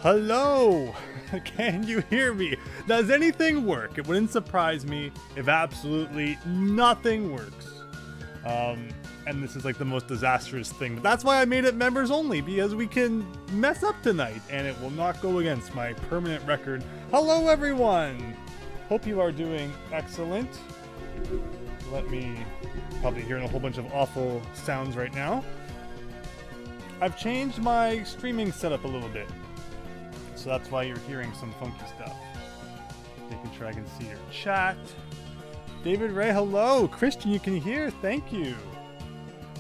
Hello! Can you hear me? Does anything work? It wouldn't surprise me if absolutely nothing works. And this is like the most disastrous thing. But that's why I made it members only, because we can mess up tonight and it will not go against my permanent record. Hello everyone! Hope you are doing excellent. Let me, probably hearing a whole bunch of awful sounds right now. I've changed my streaming setup a little bit. So that's why you're hearing some funky stuff. Making sure I can see your chat. David Ray, hello. Christian, you can hear. Thank you.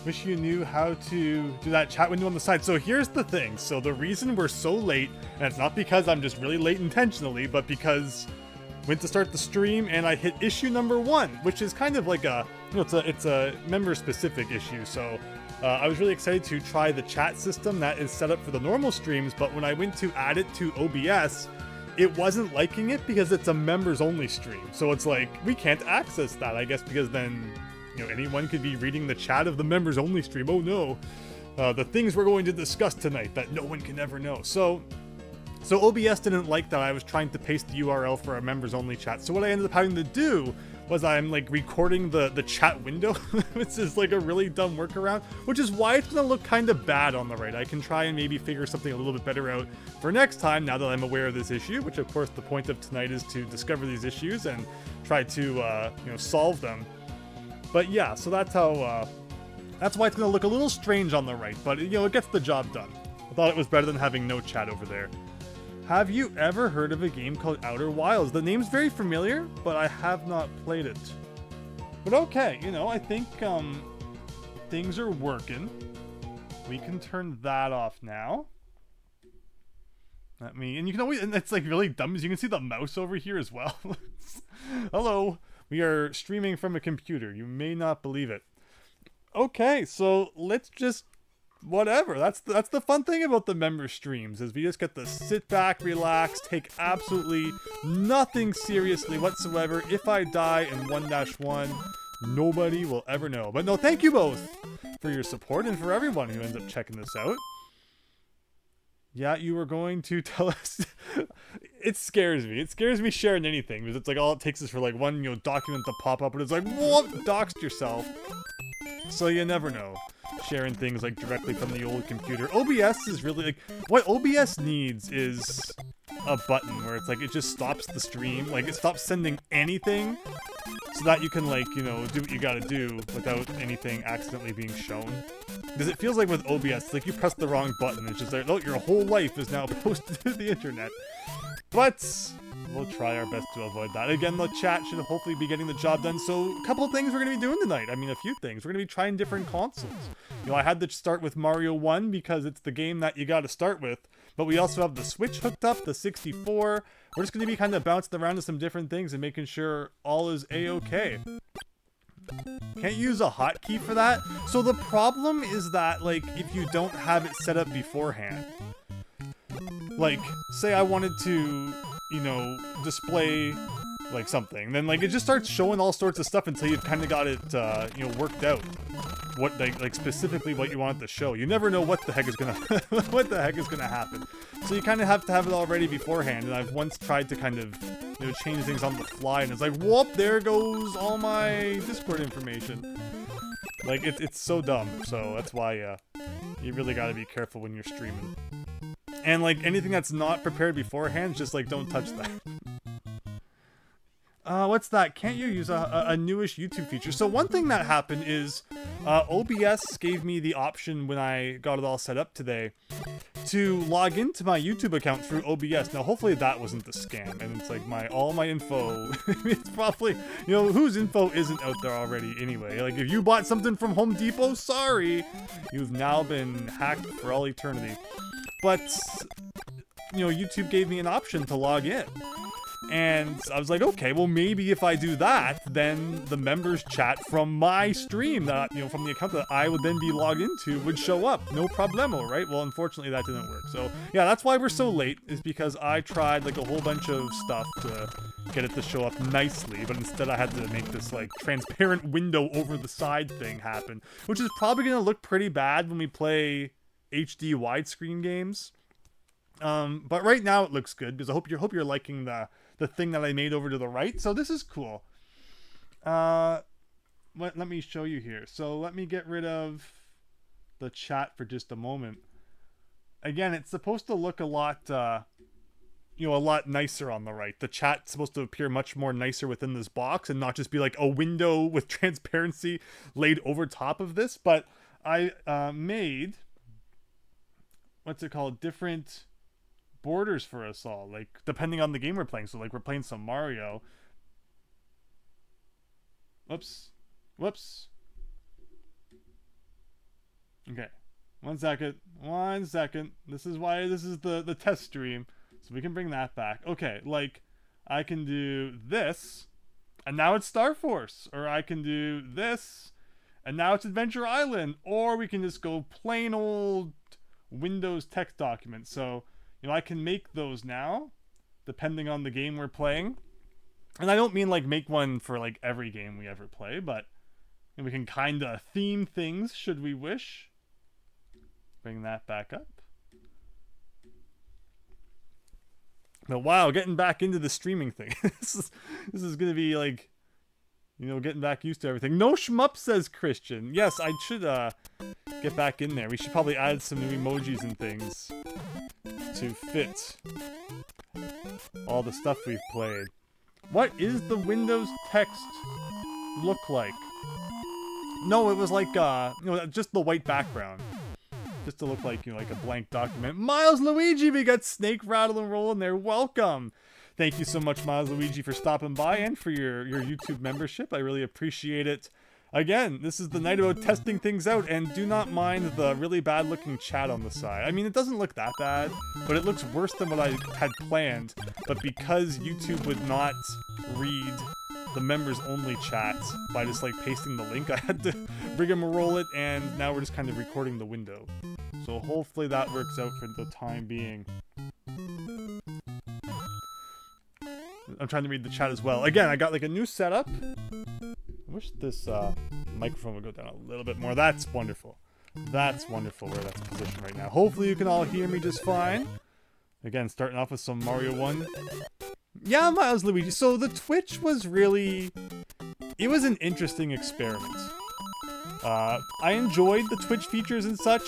Wish you knew how to do that chat window on the side. So here's the thing. So the reason we're so late, and it's not because I'm just really late intentionally, but because I went to start the stream and I hit issue number 1, which is kind of like a, you know, it's a member specific issue. So I was really excited to try the chat system that is set up for the normal streams, but when I went to add it to OBS, it wasn't liking it because it's a members only stream. So it's like, we can't access that, I guess, because then, you know, anyone could be reading the chat of the members only stream. Oh no, the things we're going to discuss tonight that no one can ever know. So OBS didn't like that I was trying to paste the URL for our members only chat. So what I ended up having to do was I'm like recording the chat window, which is like a really dumb workaround, which is why it's gonna look kind of bad on the right. I can try and maybe figure something a little bit better out for next time now that I'm aware of this issue, which of course the point of tonight is to discover these issues and try to you know, solve them. But yeah, so that's how that's why it's gonna look a little strange on the right, but you know, it gets the job done. I thought it was better than having no chat over there. Have you ever heard of a game called Outer Wilds? The name's very familiar, but I have not played it. But okay, you know, I think things are working. We can turn that off now. And you can always, and it's like really dumb, as you can see the mouse over here as well. Hello, we are streaming from a computer. You may not believe it. Okay, so let's just whatever. That's the fun thing about the member streams, is we just get to sit back, relax, take absolutely nothing seriously whatsoever. If I die in 1-1, nobody will ever know. But no, thank you both for your support and for everyone who ends up checking this out. Yeah, you were going to tell us. It scares me. It scares me sharing anything, because it's like all it takes is for like one, you know, document to pop up and it's like, whoop, doxed yourself. So you never know. Sharing things like directly from the old computer. OBS is really like, what OBS needs is a button where it's like it just stops the stream, like it stops sending anything, so that you can, like, you know, do what you gotta do without anything accidentally being shown. Because it feels like with OBS, like you press the wrong button, it's just like, oh, your whole life is now posted to the internet. But we'll try our best to avoid that. Again, the chat should hopefully be getting the job done. So a couple of things we're going to be doing tonight. I mean, a few things. We're going to be trying different consoles. You know, I had to start with Mario 1 because it's the game that you got to start with. But we also have the Switch hooked up, the 64. We're just going to be kind of bouncing around to some different things and making sure all is A-okay. Can't use a hotkey for that. So the problem is that, like, if you don't have it set up beforehand, like, say I wanted to, you know, display, like, something, then, like, it just starts showing all sorts of stuff until you've kind of got it, you know, worked out. What, like, specifically what you want it to show. You never know what the heck is gonna, what the heck is gonna happen. So you kind of have to have it all ready beforehand, and I've once tried to kind of, you know, change things on the fly, and it's like, whoop, there goes all my Discord information. Like, it's so dumb, so that's why, you really gotta be careful when you're streaming. And, like, anything that's not prepared beforehand, just, like, don't touch that. What's that? Can't you use a newish YouTube feature? So one thing that happened is, OBS gave me the option when I got it all set up today to log into my YouTube account through OBS. Now, hopefully that wasn't the scam, and it's like all my info, it's probably, you know, whose info isn't out there already anyway. Like, if you bought something from Home Depot, sorry, you've now been hacked for all eternity. But, you know, YouTube gave me an option to log in. And I was like, okay, well, maybe if I do that, then the members chat from my stream, that, you know, from the account that I would then be logged into, would show up. No problemo, right? Well, unfortunately, that didn't work. So, yeah, that's why we're so late, is because I tried, like, a whole bunch of stuff to get it to show up nicely, but instead I had to make this, like, transparent window over the side thing happen, which is probably going to look pretty bad when we play HD widescreen games. But right now it looks good because I hope you're liking the thing that I made over to the right. So this is cool. Let me show you here. So let me get rid of the chat for just a moment. Again, it's supposed to look a lot a lot nicer on the right. The chat's supposed to appear much more nicer within this box and not just be like a window with transparency laid over top of this. But I made, what's it called, different borders for us all, like depending on the game we're playing. So like we're playing some Mario. Whoops. Okay. One second. This is why this is the test stream. So we can bring that back. Okay, like I can do this, and now it's Star Force. Or I can do this, and now it's Adventure Island. Or we can just go plain old Windows text document. So, I can make those now, depending on the game we're playing. And I don't mean like make one for like every game we ever play, but we can kind of theme things should we wish. Bring that back up. But wow, getting back into the streaming thing. this is gonna be like, getting back used to everything. No shmup, says Christian. Yes, I should get back in there. We should probably add some new emojis and things to fit all the stuff we've played. What is the Windows text look like? No, it was like just the white background. Just to look like, like a blank document. Miles Luigi, we got Snake, Rattle, and Roll in there. Welcome. Thank you so much, Miles Luigi, for stopping by and for your YouTube membership. I really appreciate it. Again, this is the night about testing things out, and do not mind the really bad-looking chat on the side. I mean, it doesn't look that bad, but it looks worse than what I had planned. But because YouTube would not read the members-only chat by just, pasting the link, I had to rigmarole it, and now we're just kind of recording the window. So hopefully that works out for the time being. I'm trying to read the chat as well. Again, I got a new setup. I wish this microphone would go down a little bit more. That's wonderful. That's wonderful where that's positioned right now. Hopefully you can all hear me just fine. Again, starting off with some Mario 1. Yeah, Miles Luigi. So the Twitch was really... It was an interesting experiment. I enjoyed the Twitch features and such,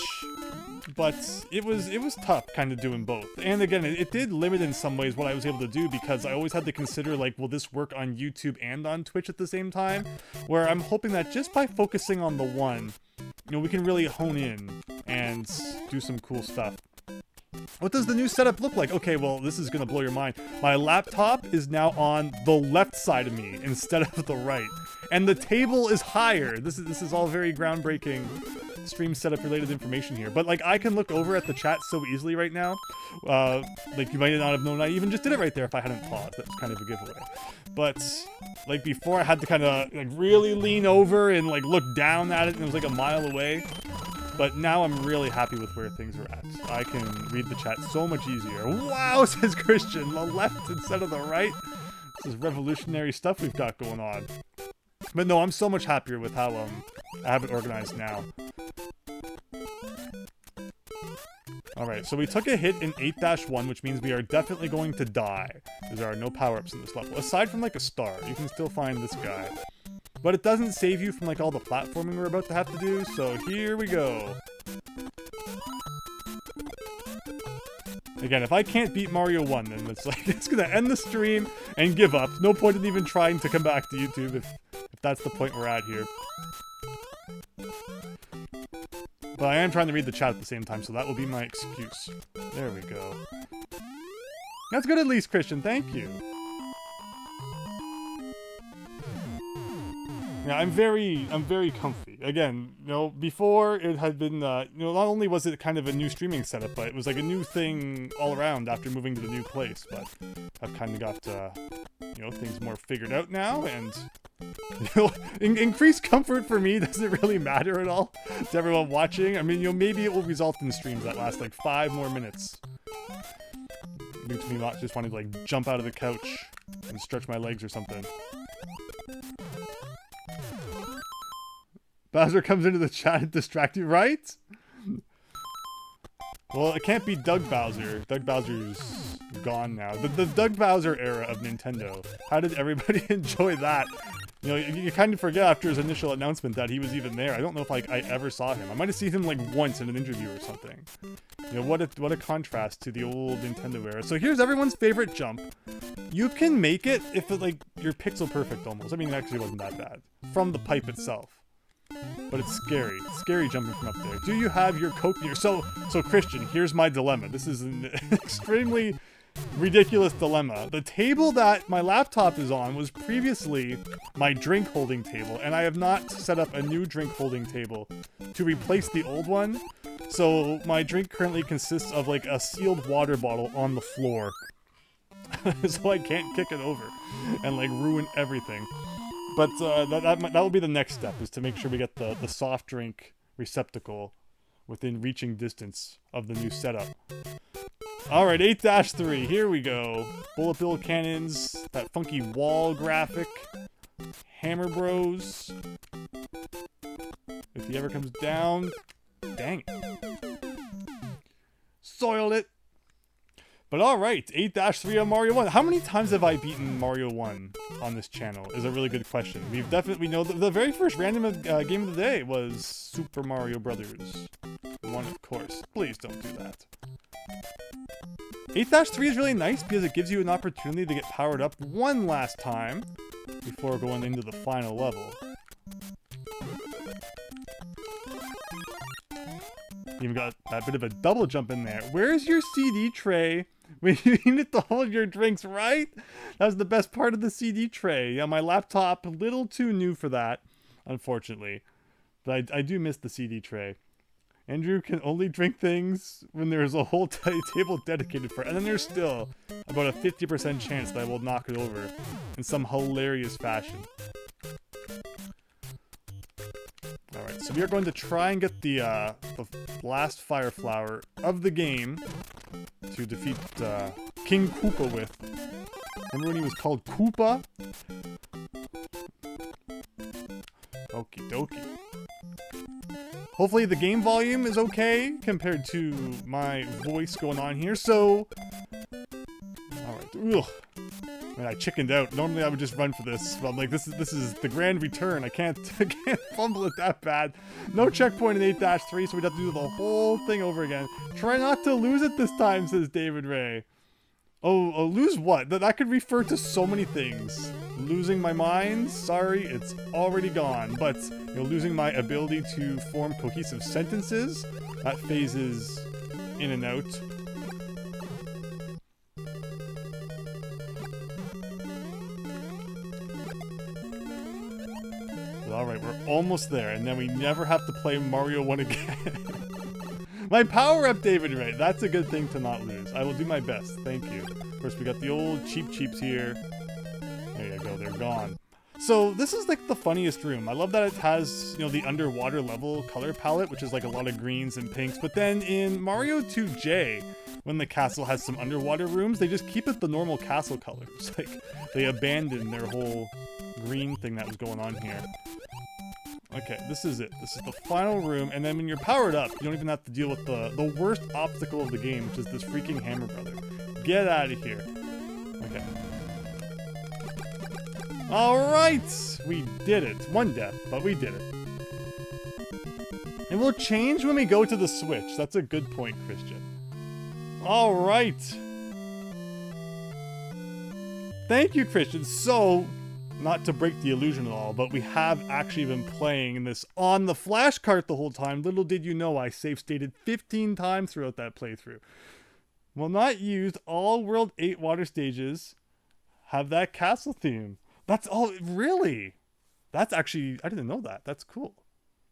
but it was tough kind of doing both. And again, it did limit in some ways what I was able to do, because I always had to consider, will this work on YouTube and on Twitch at the same time? Where I'm hoping that just by focusing on the one, we can really hone in and do some cool stuff. What does the new setup look like? Okay, well, this is gonna blow your mind. My laptop is now on the left side of me instead of the right. And the table is higher. This is all very groundbreaking stream setup related information here. But I can look over at the chat so easily right now. You might not have known I even just did it right there if I hadn't paused. That's kind of a giveaway. But before, I had to kind of really lean over and look down at it, and it was a mile away. But now I'm really happy with where things are at. I can read the chat so much easier. Wow, says Christian, the left instead of the right. This is revolutionary stuff we've got going on. But no, I'm so much happier with how I have it organized now. Alright, so we took a hit in 8-1, which means we are definitely going to die. Because there are no power-ups in this level. Aside from a star, you can still find this guy. But it doesn't save you from all the platforming we're about to have to do, so here we go. Again, if I can't beat Mario 1, then it's gonna end the stream and give up. No point in even trying to come back to YouTube if that's the point we're at here. But I am trying to read the chat at the same time, so that will be my excuse. There we go. That's good at least, Christian, thank you. Yeah, I'm very comfy. Again, before it had been, not only was it kind of a new streaming setup, but it was a new thing all around after moving to the new place. But I've kind of got, things more figured out now, and, increased comfort for me doesn't really matter at all to everyone watching. I mean, maybe it will result in streams that last 5 more minutes. Due to me not just wanting to, jump out of the couch and stretch my legs or something. Bowser comes into the chat and distracts you, right? Well, it can't be Doug Bowser. Doug Bowser's gone now. The Doug Bowser era of Nintendo. How did everybody enjoy that? You know, you kind of forget after his initial announcement that he was even there. I don't know if like I ever saw him. I might have seen him like once in an interview or something. You know, what a contrast to the old Nintendo era. So here's everyone's favorite jump. You can make it if it, like you're pixel perfect almost. I mean, it actually wasn't that bad from the pipe itself. But it's scary. It's scary jumping from up there. Do you have your Coke in your... So Christian, here's my dilemma. This is an extremely ridiculous dilemma. The table that my laptop is on was previously my drink holding table, and I have not set up a new drink holding table to replace the old one. So my drink currently consists of like a sealed water bottle on the floor. So I can't kick it over and like ruin everything. But that will be the next step, is to make sure we get the soft drink receptacle within reaching distance of the new setup. Alright, 8-3, here we go. Bullet bill cannons, that funky wall graphic, Hammer Bros. If he ever comes down, dang it. Soiled it. But alright, 8-3 on Mario 1. How many times have I beaten Mario 1 on this channel is a really good question. We know that the very first random game of the day was Super Mario Brothers 1, of course. Please don't do that. 8-3 is really nice because it gives you an opportunity to get powered up one last time before going into the final level. Even got that bit of a double jump in there. Where's your CD tray when you need it to hold your drinks, right? That was the best part of the CD tray. Yeah, my laptop, a little too new for that, unfortunately. But I do miss the CD tray. Andrew can only drink things when there's a whole table dedicated for it. And then there's still about a 50% chance that I will knock it over in some hilarious fashion. Alright, so we are going to try and get the last Fire Flower of the game to defeat King Koopa with. Remember when he was called Koopa? Okie dokie. Hopefully the game volume is okay compared to my voice going on here, so... Alright, ugh. Man, I chickened out. Normally I would just run for this, but I'm like, this is the grand return. I can't fumble it that bad. No checkpoint in 8-3, so we'd have to do the whole thing over again. Try not to lose it this time, says David Ray. Oh, lose what? That could refer to so many things. Losing my mind? Sorry, it's already gone. But, you know, losing my ability to form cohesive sentences? That phases in and out. Alright, we're almost there, and then we never have to play Mario 1 again. My power-up, David Ray! That's a good thing to not lose. I will do my best, thank you. Of course, we got the old cheap-cheeps here. There you go, they're gone. So, this is like the funniest room. I love that it has, you know, the underwater level color palette, which is like a lot of greens and pinks. But then in Mario 2J, when the castle has some underwater rooms, they just keep it the normal castle colors. Like, they abandon their whole green thing that was going on here. Okay, this is it. This is the final room, and then when you're powered up, you don't even have to deal with the worst obstacle of the game, which is this freaking Hammer Brother. Get out of here. Okay. Alright! We did it. One death, but we did it. And we'll change when we go to the Switch. That's a good point, Christian. Alright! Thank you, Christian. So... not to break the illusion at all, but we have actually been playing this on the flash cart the whole time. Little did you know I save stated 15 times throughout that playthrough. Will not used, all World 8 water stages have that castle theme. That's all, really? That's actually, I didn't know that. That's cool.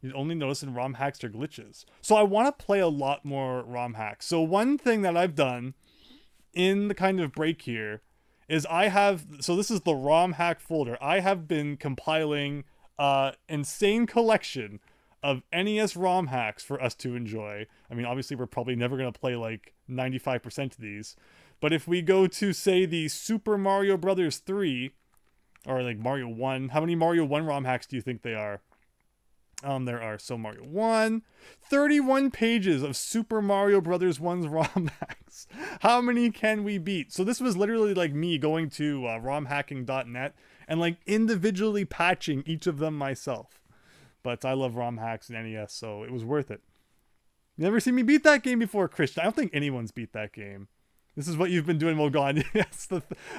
You'd only notice in ROM hacks or glitches. So I want to play a lot more ROM hacks. So one thing that I've done in the kind of break here is so this is the ROM hack folder. I have been compiling an insane collection of NES ROM hacks for us to enjoy. I mean, obviously we're probably never going to play like 95% of these. But if we go to, say, the Super Mario Brothers 3, or like Mario 1, how many Mario 1 ROM hacks do you think they are? There are Mario 1, 31 pages of Super Mario Brothers 1's ROM hacks. How many can we beat? So this was literally like me going to romhacking.net and like individually patching each of them myself. But I love ROM hacks in NES, so it was worth it. You never seen me beat that game before, Christian. I don't think anyone's beat that game. This is what you've been doing, Mogon. Yes,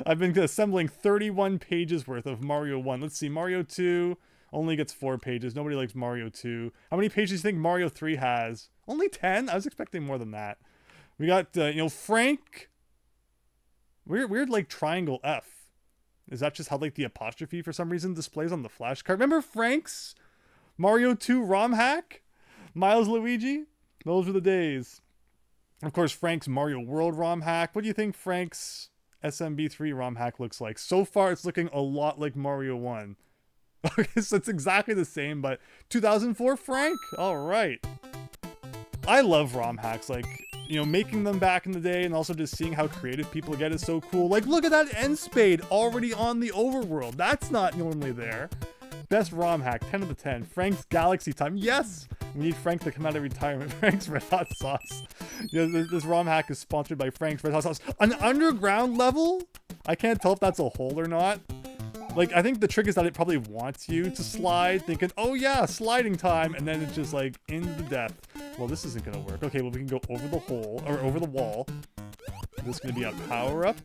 I've been assembling 31 pages worth of Mario 1. Let's see, Mario 2 only gets 4 pages. Nobody likes Mario 2. How many pages do you think Mario 3 has? Only 10? I was expecting more than that. We got, Frank. Weird, like, triangle F. Is that just how, like, the apostrophe, for some reason, displays on the flashcard? Remember Frank's Mario 2 ROM hack? Miles Luigi? Those were the days. Of course, Frank's Mario World ROM hack. What do you think Frank's SMB3 ROM hack looks like? So far, it's looking a lot like Mario 1. Okay, so it's exactly the same, but 2004 Frank? All right. I love ROM hacks, like, making them back in the day and also just seeing how creative people get is so cool. Like, look at that end spade already on the overworld. That's not normally there. Best ROM hack, 10 out of 10. Frank's Galaxy Time. Yes! We need Frank to come out of retirement. Frank's Red Hot Sauce. This ROM hack is sponsored by Frank's Red Hot Sauce. An underground level? I can't tell if that's a hole or not. Like, I think the trick is that it probably wants you to slide, thinking, oh yeah, sliding time, and then it's just like, into death. Well, this isn't gonna work. Okay, well, we can go over the hole, or over the wall. This is gonna be a power-up.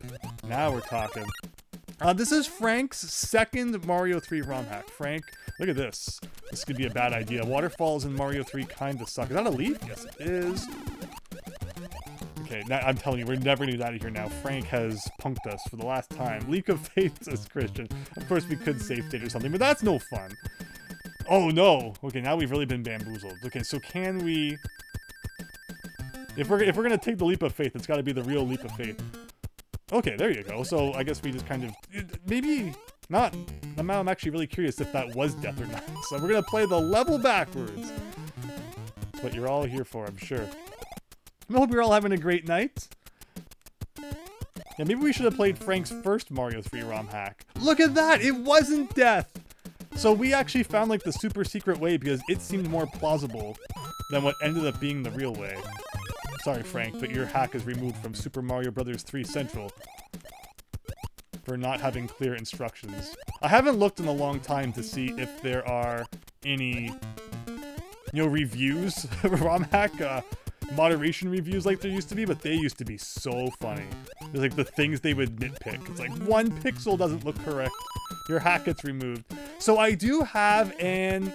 Now we're talking. This is Frank's second Mario 3 ROM hack. Frank, look at this. This could be a bad idea. Waterfalls in Mario 3 kinda suck. Is that a leaf? Yes, it is. Okay, now, I'm telling you, we're never gonna get out of here now. Frank has punked us for the last time. Leak of Faith, says Christian. Of course, we could save state or something, but that's no fun. Oh, no. Okay, now we've really been bamboozled. Okay, so can we... If we're gonna take the leap of faith, it's gotta be the real leap of faith. Okay, there you go. So I guess we just kind of... Maybe not. Now I'm actually really curious if that was death or not. So we're gonna play the level backwards. That's what you're all here for, I'm sure. I hope you're all having a great night. Yeah, maybe we should have played Frank's first Mario 3 ROM hack. Look at that! It wasn't death! So we actually found like the super secret way because it seemed more plausible than what ended up being the real way. Sorry, Frank, but your hack is removed from Super Mario Bros. 3 Central for not having clear instructions. I haven't looked in a long time to see if there are any, reviews, ROM hack, moderation reviews like there used to be, but they used to be so funny. There's like the things they would nitpick. It's like 1 pixel doesn't look correct. Your hack gets removed. So I do have an,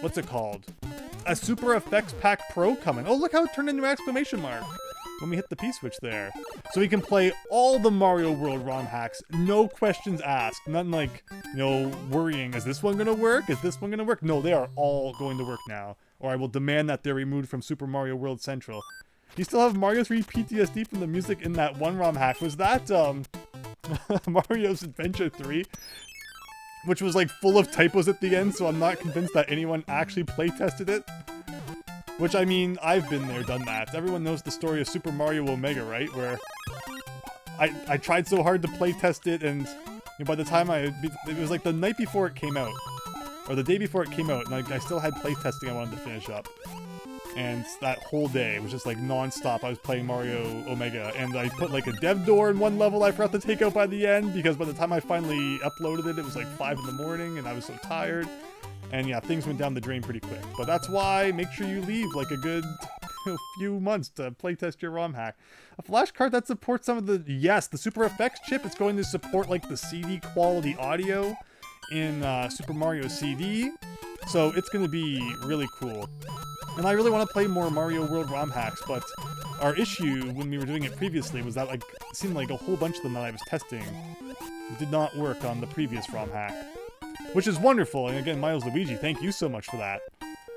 what's it called? A Super Effects Pack Pro coming. Oh, look how it turned into an exclamation mark when we hit the P-switch there. So we can play all the Mario World ROM hacks, no questions asked. Nothing like, worrying, is this one gonna work? Is this one gonna work? No, they are all going to work now. Or I will demand that they're removed from Super Mario World Central. You still have Mario 3 PTSD from the music in that one ROM hack. Was that, Mario's Adventure 3? Which was like full of typos at the end, so I'm not convinced that anyone actually playtested it. Which, I mean, I've been there, done that. Everyone knows the story of Super Mario Omega, right? Where I tried so hard to playtest it, and by the time it was like the night before it came out. Or the day before it came out, and I still had playtesting I wanted to finish up. And that whole day was just like non-stop. I was playing Mario Omega, and I put like a dev door in one level I forgot to take out by the end, because by the time I finally uploaded it, it was like 5 in the morning, and I was so tired. And yeah, things went down the drain pretty quick. But that's why, make sure you leave like a good few months to playtest your ROM hack. A flash card that supports some of the... Yes, the Super Effects chip, it's going to support like the CD quality audio in Super Mario CD. So it's going to be really cool. And I really want to play more Mario World ROM hacks, but our issue when we were doing it previously was that like it seemed like a whole bunch of them that I was testing did not work on the previous ROM hack. Which is wonderful, and again, Miles Luigi, thank you so much for that.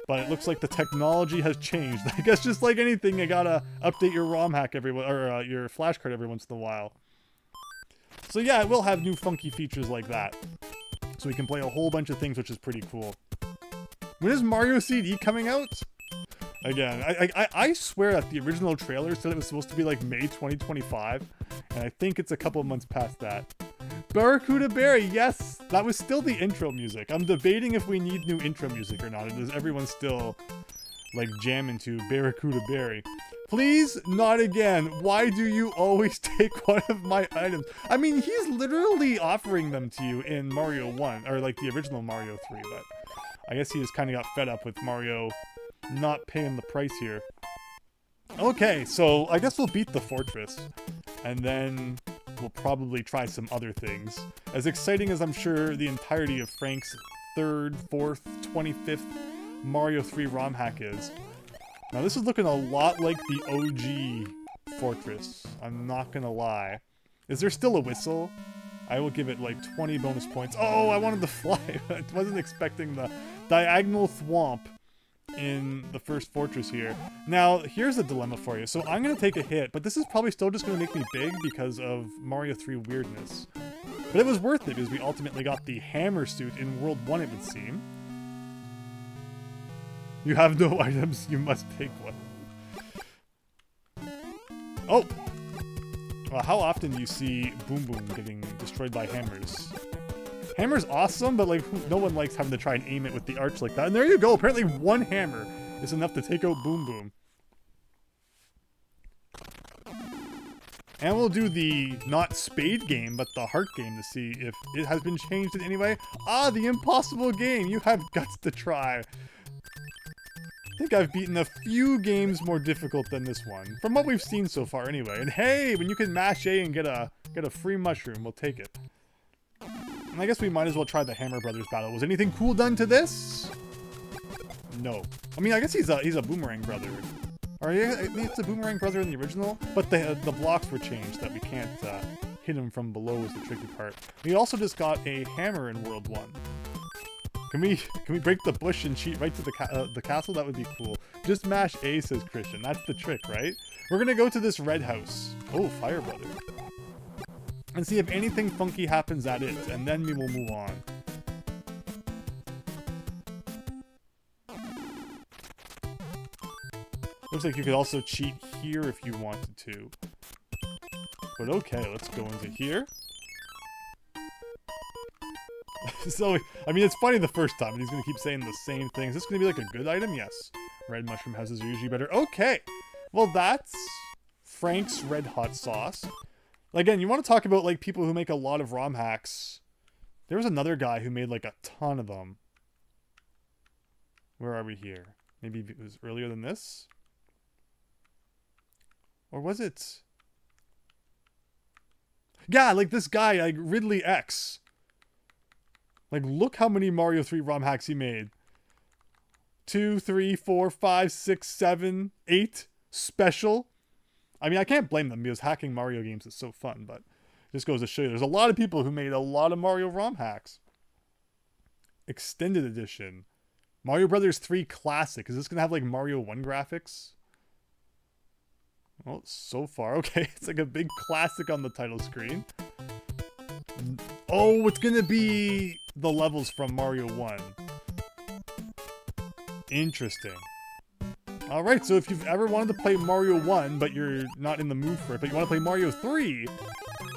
But it looks like the technology has changed. I guess just like anything, you gotta update your ROM hack your flashcard every once in a while. So yeah, it will have new funky features like that. So we can play a whole bunch of things, which is pretty cool. When is Mario CD coming out? Again, I swear that the original trailer said it was supposed to be like May 2025, and I think it's a couple of months past that. Barracuda Berry, yes! That was still the intro music. I'm debating if we need new intro music or not. Does everyone still, like, jamming to Barracuda Berry? Please, not again. Why do you always take one of my items? I mean, he's literally offering them to you in Mario 1, or like the original Mario 3, but I guess he just kind of got fed up with Mario not paying the price here. Okay, so I guess we'll beat the fortress, and then we'll probably try some other things. As exciting as I'm sure the entirety of Frank's 3rd, 4th, 25th Mario 3 ROM hack is. Now this is looking a lot like the OG fortress, I'm not gonna lie. Is there still a whistle? I will give it like 20 bonus points. Oh, I wanted to fly. I wasn't expecting the diagonal thwomp in the first fortress here. Now, here's a dilemma for you. So I'm going to take a hit, but this is probably still just going to make me big because of Mario 3 weirdness. But it was worth it because we ultimately got the hammer suit in World 1, it would seem. You have no items, you must take one. Oh! Well, how often do you see Boom Boom getting destroyed by hammers? Hammer's awesome, but like no one likes having to try and aim it with the arch like that. And there you go, apparently one hammer is enough to take out Boom Boom. And we'll do the not spade game, but the heart game to see if it has been changed in any way. Ah, the impossible game! You have guts to try. I think I've beaten a few games more difficult than this one. From what we've seen so far anyway. And hey, when you can mash A and get a free mushroom, we'll take it. And I guess we might as well try the Hammer Brothers battle. Was anything cool done to this? No. I mean, I guess he's a Boomerang brother. Or yeah, it's a Boomerang brother in the original, but the blocks were changed that we can't hit him from below is the tricky part. We also just got a hammer in World 1. Can we break the bush and cheat right to the castle? That would be cool. Just mash A, says Christian. That's the trick, right? We're gonna go to this red house. Oh, Fire Brother. And see if anything funky happens at it, and then we will move on. Looks like you could also cheat here if you wanted to. But okay, let's go into here. So, I mean, it's funny the first time, and he's going to keep saying the same thing. Is this going to be like a good item? Yes. Red mushroom houses are usually better. Okay. Well, that's Frank's Red Hot Sauce. Again, you want to talk about, like, people who make a lot of ROM hacks. There was another guy who made, like, a ton of them. Where are we here? Maybe it was earlier than this? Or was it? Yeah, like this guy, like Ridley X. Like, look how many Mario 3 ROM hacks he made. 2, 3, 4, 5, 6, 7, 8 special. I mean, I can't blame them because hacking Mario games is so fun, but this goes to show you there's a lot of people who made a lot of Mario ROM hacks. Extended edition. Mario Brothers 3 Classic. Is this going to have like Mario 1 graphics? Well, so far, okay. It's like a big classic on the title screen. Oh, it's going to be the levels from Mario 1. Interesting. Alright, so if you've ever wanted to play Mario 1, but you're not in the mood for it, but you want to play Mario 3,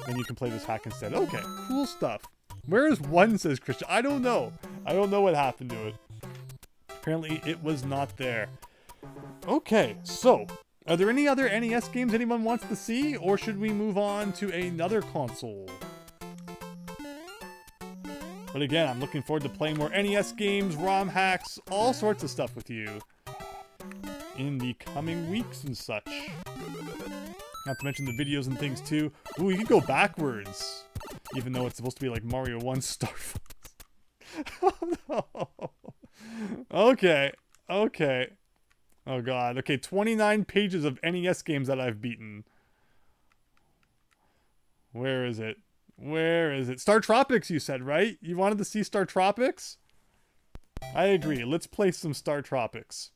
then you can play this hack instead. Okay, cool stuff. Where is 1, says Christian? I don't know. I don't know what happened to it. Apparently, it was not there. Okay, so, are there any other NES games anyone wants to see, or should we move on to another console? But again, I'm looking forward to playing more NES games, ROM hacks, all sorts of stuff with you in the coming weeks and such. Not to mention the videos and things too. Ooh, you can go backwards, even though it's supposed to be like Mario 1 Star Fox. Oh no. Okay. Okay. Oh god. Okay, 29 pages of NES games that I've beaten. Where is it? Where is it? Star Tropics, you said, right? You wanted to see Star Tropics? I agree. Let's play some Star Tropics.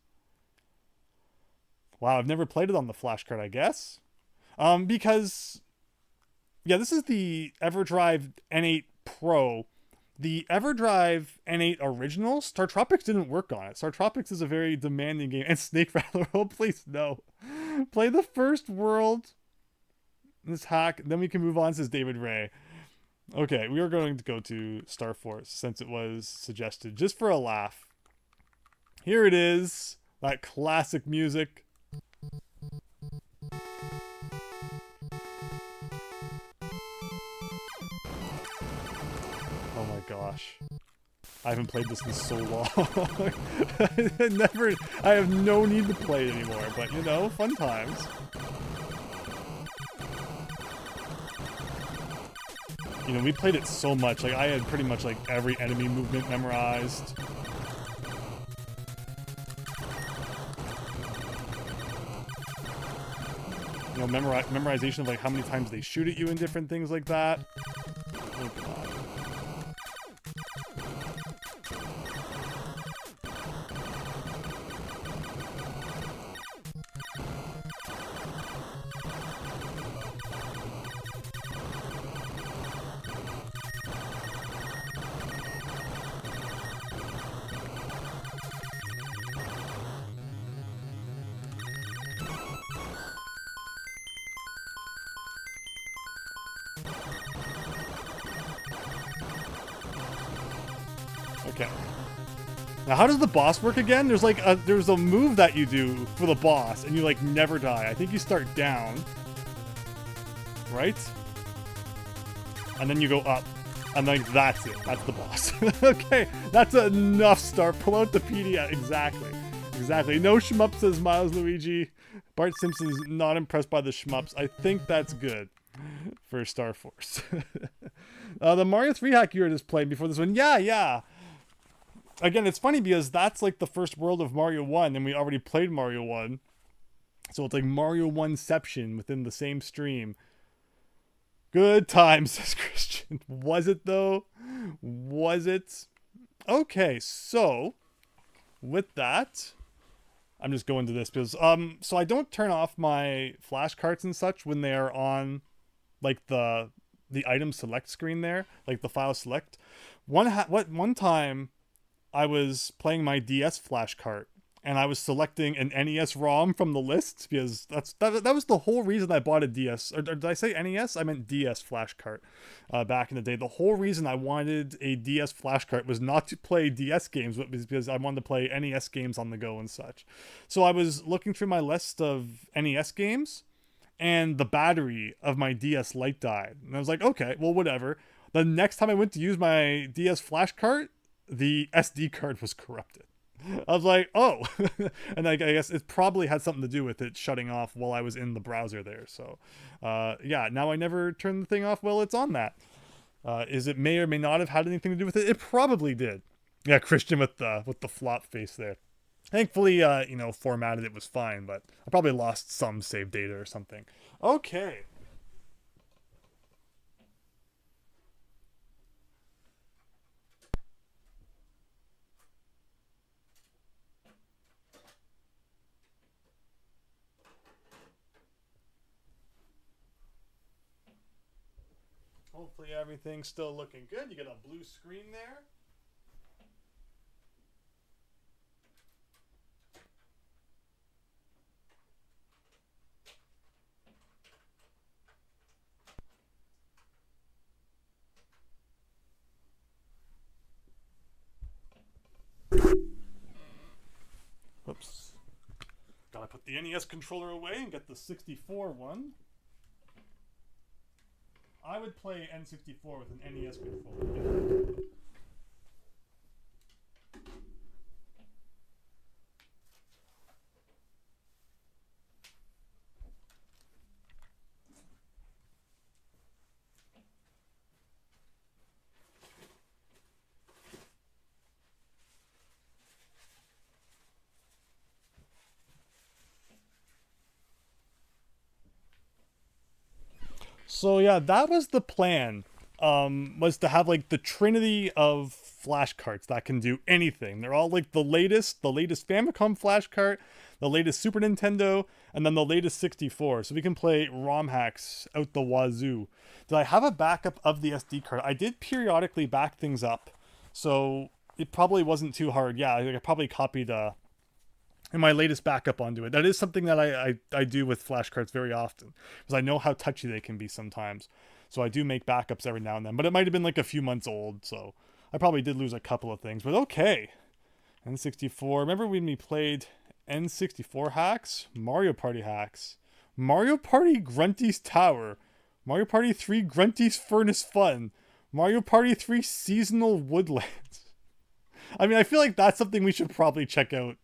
Wow, I've never played it on the flashcard, I guess. Because, yeah, this is the EverDrive N8 Pro. The EverDrive N8 Original, Star Tropics didn't work on it. Star Tropics is a very demanding game. And Snake Rattler, oh, please, no. Play the first world. This hack, then we can move on, says David Ray. Okay, we are going to go to Star Force since it was suggested just for a laugh. Here it is, that classic music. Oh my gosh. I haven't played this in so long. I have no need to play it anymore, but you know, fun times. You know, we played it so much, like I had pretty much like every enemy movement memorized. You know, memorization of like how many times they shoot at you and different things like that. Oh god. Okay. Now, how does the boss work again? There's like there's a move that you do for the boss, and you like never die. I think you start down, right? And then you go up, and like that's it. That's the boss. Okay, that's enough. Start. Pull out the PDF. Exactly. Exactly. No shmup, says Miles Luigi. Bart Simpson's not impressed by the shmups. I think that's good for Star Force. The Mario 3 hack you were just playing before this one. Yeah. Again, it's funny because that's like the first world of Mario 1, and we already played Mario 1. So it's like Mario 1ception within the same stream. Good times, says Christian. Was it though? Was it? Okay, so with that, I'm just going to this because so I don't turn off my flashcards and such when they are on like the item select screen there, like the file select. One time I was playing my DS flashcard and I was selecting an NES ROM from the list because that was the whole reason I bought a DS. Or did I say NES? I meant DS flashcard back in the day. The whole reason I wanted a DS flashcard was not to play DS games, but because I wanted to play NES games on the go and such. So I was looking through my list of NES games, and the battery of my DS Lite died. And I was like, okay, well, whatever. The next time I went to use my DS flashcard, the SD card was corrupted. I was like, oh. And I guess it probably had something to do with it shutting off while I was in the browser there. So, yeah, now I never turn the thing off while it's on that. Is it may or may not have had anything to do with it? It probably did. Yeah, Christian with the flop face there. Thankfully, formatted it was fine, but I probably lost some save data or something. Okay. Hopefully everything's still looking good. You got a blue screen there. Oops. Gotta put the NES controller away and get the 64 one. I would play N64 with an NES controller. So yeah, that was the plan. Was to have like the trinity of flashcards that can do anything. They're all like the latest Famicom flashcard, the latest Super Nintendo, and then the latest 64. So we can play ROM hacks out the wazoo. Did I have a backup of the SD card? I did periodically back things up, so it probably wasn't too hard. Yeah, I probably copied my latest backup onto it. That is something that I do with flashcards very often because I know how touchy they can be sometimes. So I do make backups every now and then, but it might have been like a few months old, so I probably did lose a couple of things, but okay. N64, remember when we played N64 hacks? Mario Party hacks. Mario Party Grunty's Tower. Mario Party 3 Grunty's Furnace Fun. Mario Party 3 Seasonal Woodlands. I mean, I feel like that's something we should probably check out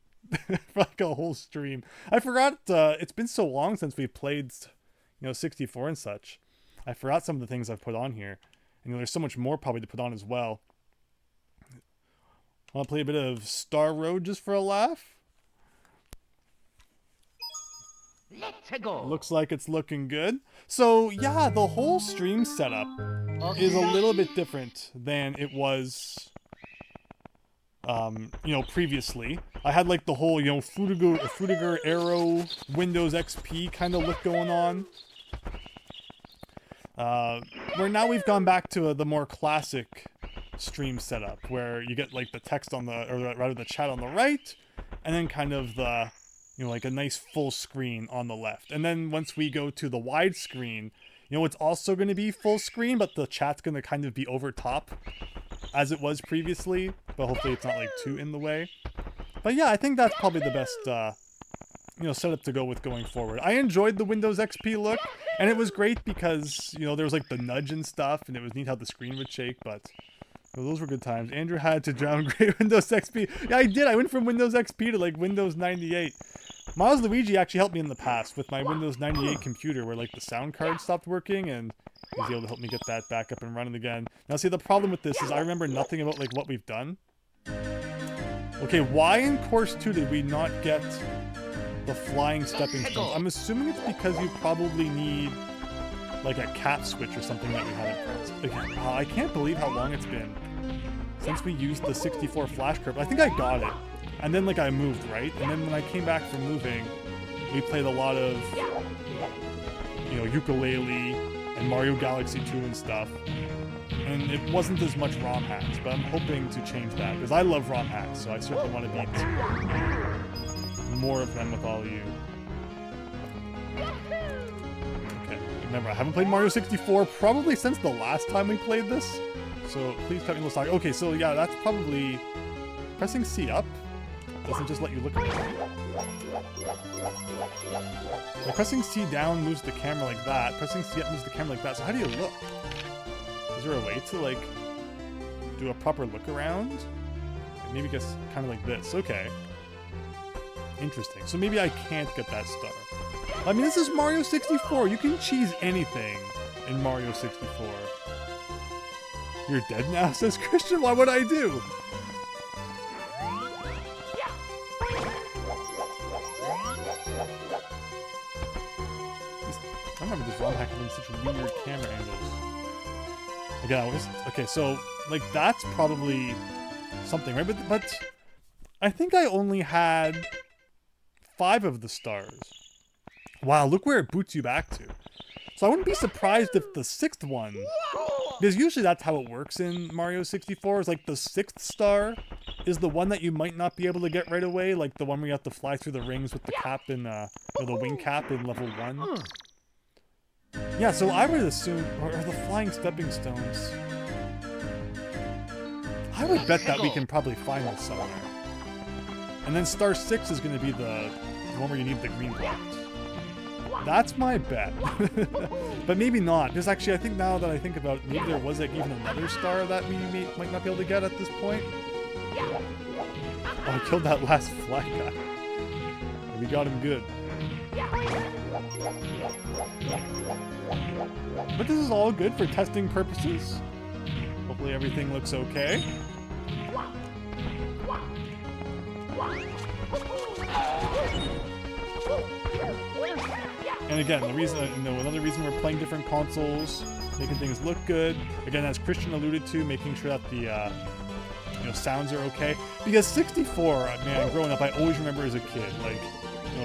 for like a whole stream. I forgot, it's been so long since we've played, 64 and such. I forgot some of the things I've put on here. And there's so much more probably to put on as well. Want to play a bit of Star Road just for a laugh? Let's go. Looks like it's looking good. So yeah, the whole stream setup is a little bit different than it was, previously. I had like the whole, Frutiger Arrow Windows XP kind of look going on. Where now we've gone back to the more classic stream setup, where you get like the text on the, or rather the chat on the right, and then kind of the, like a nice full screen on the left. And then once we go to the wide screen, it's also going to be full screen, but the chat's going to kind of be over top as it was previously, but hopefully it's not like too in the way. But yeah, I think that's probably the best, setup to go with going forward. I enjoyed the Windows XP look, and it was great because, there was like the nudge and stuff, and it was neat how the screen would shake, but those were good times. Andrew had to downgrade Windows XP. Yeah, I did. I went from Windows XP to like Windows 98. Miles Luigi actually helped me in the past with my Windows 98 computer where like the sound card stopped working, and he was able to help me get that back up and running again. Now see, the problem with this is I remember nothing about like what we've done. Okay, why in Course 2 did we not get the flying stepping stones? I'm assuming it's because you probably need like a cap switch or something that we haven't pressed. Again, I can't believe how long it's been since we used the 64 flash curve. I think I got it. And then like I moved, right? And then when I came back from moving, we played a lot of, Yooka-Laylee and Mario Galaxy 2 and stuff. And it wasn't as much ROM hacks, but I'm hoping to change that, because I love ROM hacks, so I certainly want to beat more of them with all of you. Okay, remember, I haven't played Mario 64 probably since the last time we played this, so please cut me a little slack. Okay, so yeah, that's probably pressing C up. Doesn't just let you look at it. Like pressing C down moves the camera like that. Pressing C up moves the camera like that. So how do you look? Is there a way to like do a proper look around? Maybe just kind of like this. Okay. Interesting. So maybe I can't get that star. I mean, this is Mario 64. You can cheese anything in Mario 64. You're dead now, says Christian. Why would I do? I remember this ROM hack having such weird camera angles. Again, okay, so like that's probably something, right? But I think I only had 5 of the stars. Wow, look where it boots you back to. So I wouldn't be surprised if the 6th one, because usually that's how it works in Mario 64, is like the 6th star is the one that you might not be able to get right away, like the one where you have to fly through the rings with the cap in, or the wing cap in level 1. Yeah, so I would assume, or the flying stepping stones. I would bet that we can probably find this somewhere. And then star 6 is going to be the one where you need the green blocks. That's my bet. But maybe not, because actually I think now that I think about it, maybe there was like even another star that we might not be able to get at this point. Oh, I killed that last flag guy. We got him good. But this is all good for testing purposes. Hopefully everything looks okay. And again, another reason we're playing different consoles, making things look good. Again, as Christian alluded to, making sure that the sounds are okay. Because 64, man, growing up, I always remember as a kid, like,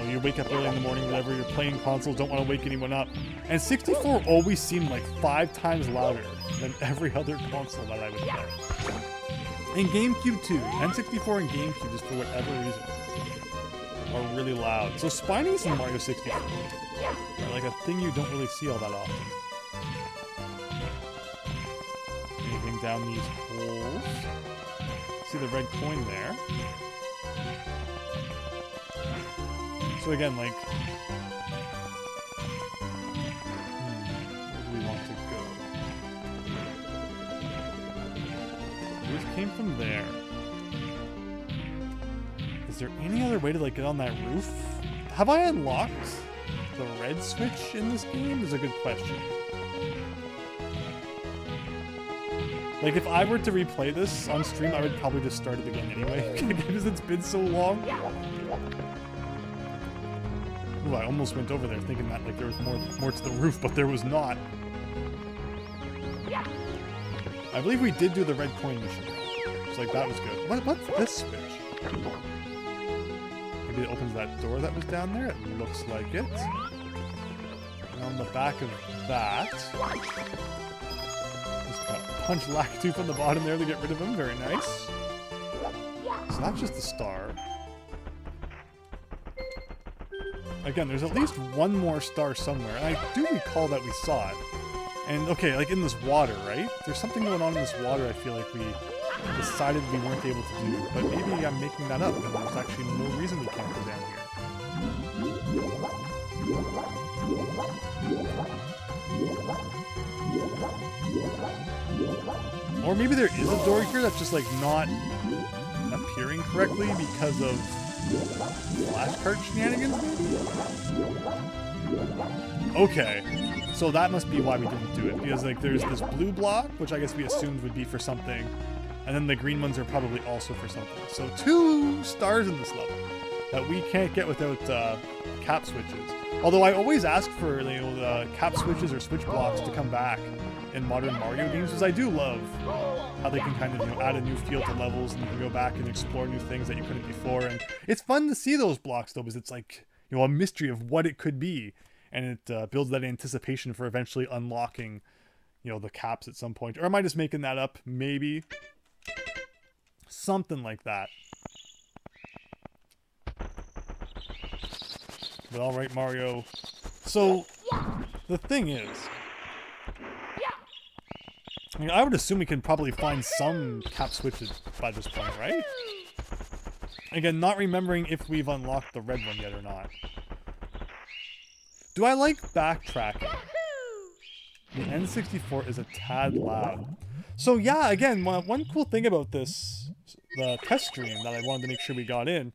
you wake up early in the morning, whatever, you're playing consoles, don't want to wake anyone up. And 64 always seemed like 5 times louder than every other console that I would play. And GameCube too. N64 and GameCube, just for whatever reason, are really loud. So Spinies in Mario 64 are like a thing you don't really see all that often. down these holes. See the red coin there. So again, like, where do we want to go? This came from there. Is there any other way to like get on that roof? Have I unlocked the red switch in this game? Is a good question. Like, if I were to replay this on stream, I would probably just start it again anyway, because it's been so long. Ooh, I almost went over there thinking that like there was more to the roof, but there was not. I believe we did do the red coin mission. So like that was good. What's this switch? Maybe it opens that door that was down there. It looks like it. And on the back of that, just got punch Lakitu from the bottom there to get rid of him. Very nice. So that's just the star. Again, there's at least one more star somewhere, and I do recall that we saw it. And okay, like in this water, right? There's something going on in this water I feel like we decided we weren't able to do, but maybe I'm making that up, and there's actually no reason we can't go down here. Or maybe there is a door here that's just like not appearing correctly because of flashcard shenanigans, maybe? Okay, so that must be why we didn't do it, because like there's this blue block, which I guess we assumed would be for something, and then the green ones are probably also for something. So 2 stars in this level that we can't get without cap switches. Although I always ask for the cap switches or switch blocks to come back in modern Mario games, because I do love how they can kind of add a new feel to levels, and you can go back and explore new things that you couldn't before. And it's fun to see those blocks though, because it's like a mystery of what it could be, and it builds that anticipation for eventually unlocking the caps at some point. Or am I just making that up? Maybe something like that. But all right, Mario. So the thing is, I mean, I would assume we can probably find some cap switches by this point, right? Again, not remembering if we've unlocked the red one yet or not. Do I like backtracking? The N64 is a tad loud. So yeah, again, one cool thing about this, the test stream that I wanted to make sure we got in,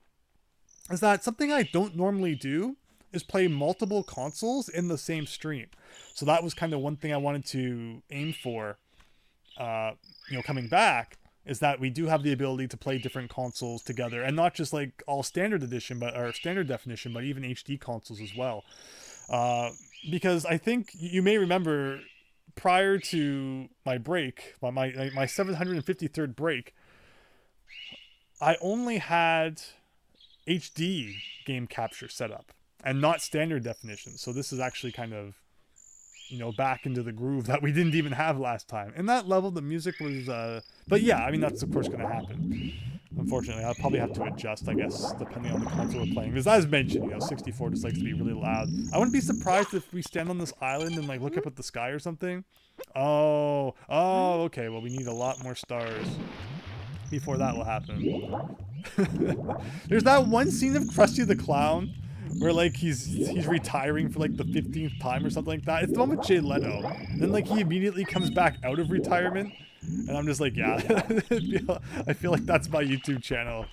is that something I don't normally do is play multiple consoles in the same stream. So that was kind of one thing I wanted to aim for, coming back, is that we do have the ability to play different consoles together, and not just like all standard edition, or standard definition, but even HD consoles as well. Because I think you may remember, prior to my break, my 753rd break, I only had HD game capture set up and not standard definition. So this is actually kind of, back into the groove that we didn't even have last time. In that level, the music was, but yeah, I mean, that's of course going to happen. Unfortunately, I'll probably have to adjust, I guess, depending on the console we're playing. Because as mentioned, 64 just likes to be really loud. I wouldn't be surprised if we stand on this island and like look up at the sky or something. Oh, okay. Well, we need a lot more stars before that will happen. There's that one scene of Krusty the Clown where like he's retiring for like the 15th time or something like that. It's the one with Jay Leno. And then like he immediately comes back out of retirement. And I'm just like, yeah, I feel like that's my YouTube channel.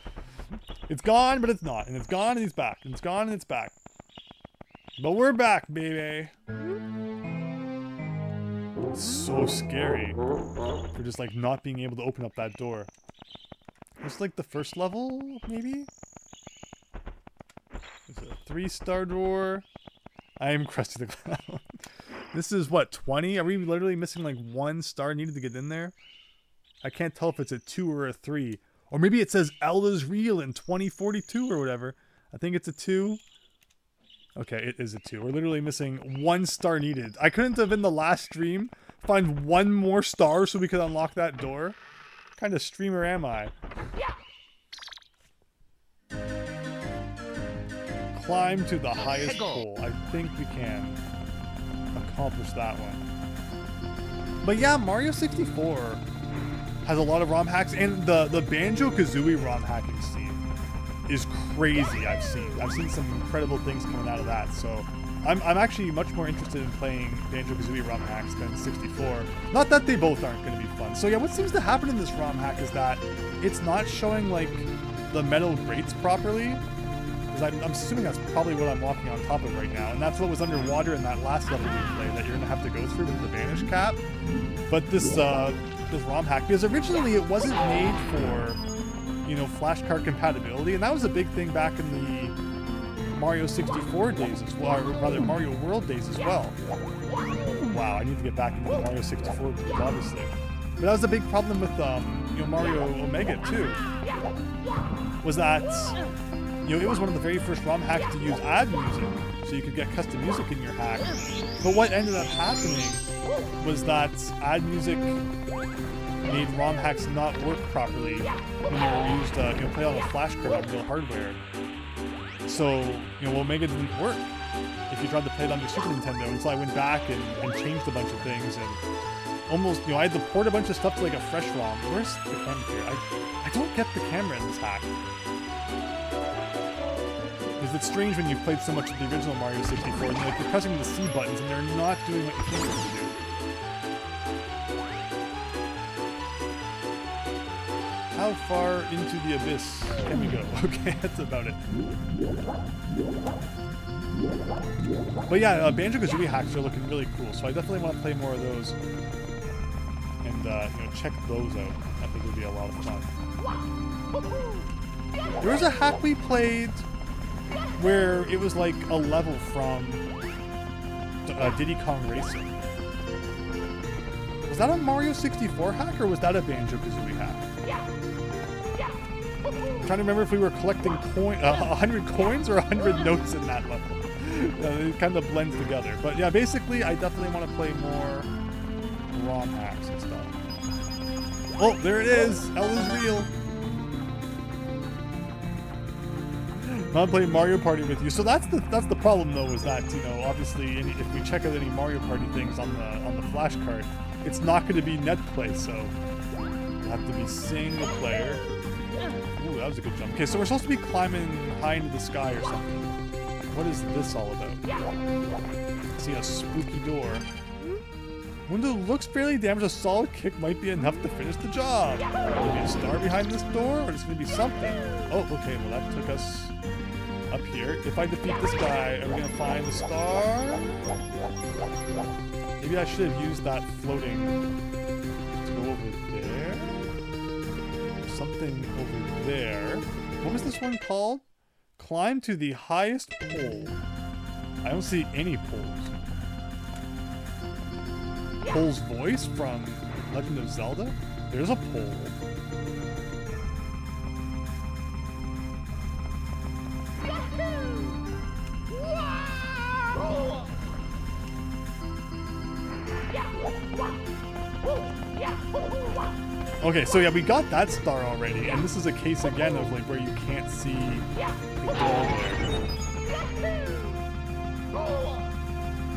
It's gone, but it's not. And it's gone, and he's back. And it's gone, and it's back. But we're back, baby. It's so scary. For just like not being able to open up that door. It's like the first level, maybe? It's a 3-star door. I am Krusty the Clown. This is what, 20? Are we literally missing like 1 star needed to get in there? I can't tell if it's a 2 or a 3. Or maybe it says Elda's real in 2042 or whatever. I think it's a 2. Okay, it is a 2. We're literally missing 1 star needed. I couldn't have in the last stream find 1 more star so we could unlock that door. What kind of streamer am I? Climb to the highest pole. I think we can accomplish that one. But yeah, Mario 64. has a lot of ROM hacks, and the Banjo-Kazooie ROM hacking scene is crazy. I've seen some incredible things coming out of that. So I'm actually much more interested in playing Banjo-Kazooie ROM hacks than 64. Not that they both aren't going to be fun. So yeah, what seems to happen in this ROM hack is that it's not showing like the metal grates properly. Because I'm assuming that's probably what I'm walking on top of right now, and that's what was underwater in that last level we played that you're gonna have to go through with the vanish cap. But this ROM hack, because originally it wasn't made for, you know, flashcard compatibility, and that was a big thing back in the Mario 64 days as well, or rather Mario World days as well. Wow, I need to get back into the Mario 64 days, obviously. But that was a big problem with you know, Mario Omega too. Was that, you know, it was one of the very first ROM hacks to use ad music, so you could get custom music in your hack. But what ended up happening was that ad music made ROM hacks not work properly when they were used, you know, played on a flash card on real hardware. So, you know, Omega didn't work if you tried to play it on the Super Nintendo. And so I went back and changed a bunch of things, and almost, you know, I had to port a bunch of stuff to like a fresh ROM. Where's the camera here? I don't get the camera in this hack. Because it's strange when you've played so much of the original Mario 64 and like you're pressing the C buttons and they're not doing what you think they're to do. How far into the abyss can we go? Okay, that's about it. But yeah, Banjo-Kazooie hacks are looking really cool, so I definitely want to play more of those and you know, check those out. I think it would be a lot of fun. There was a hack we played where it was like a level from Diddy Kong Racing. Was that a Mario 64 hack or was that a Banjo-Kazooie hack? I'm trying to remember if we were collecting 100 coins or 100 notes in that level. It kind of blends together. But yeah, basically, I definitely want to play more ROM hacks and stuff. Oh, there it is! L is real! Not playing Mario Party with you. So that's the problem though, is that, you know, obviously if we check out any Mario Party things on the flash card, it's not going to be net play, so you'll have to be single player. Ooh, that was a good jump. Okay, so we're supposed to be climbing high into the sky or something. What is this all about? I see a spooky door. Window looks fairly damaged. A solid kick might be enough to finish the job. Will there be a star behind this door, or is it going to be something? Oh, okay, well that took us up here. If I defeat this guy, are we going to find the star? Maybe I should have used that floating to go over there. There's something over there. What was this one called? Climb to the highest pole. I don't see any poles. Pole's voice from Legend of Zelda? There's a pole. Okay, so yeah, we got that star already, and this is a case again of like where you can't see the goal there.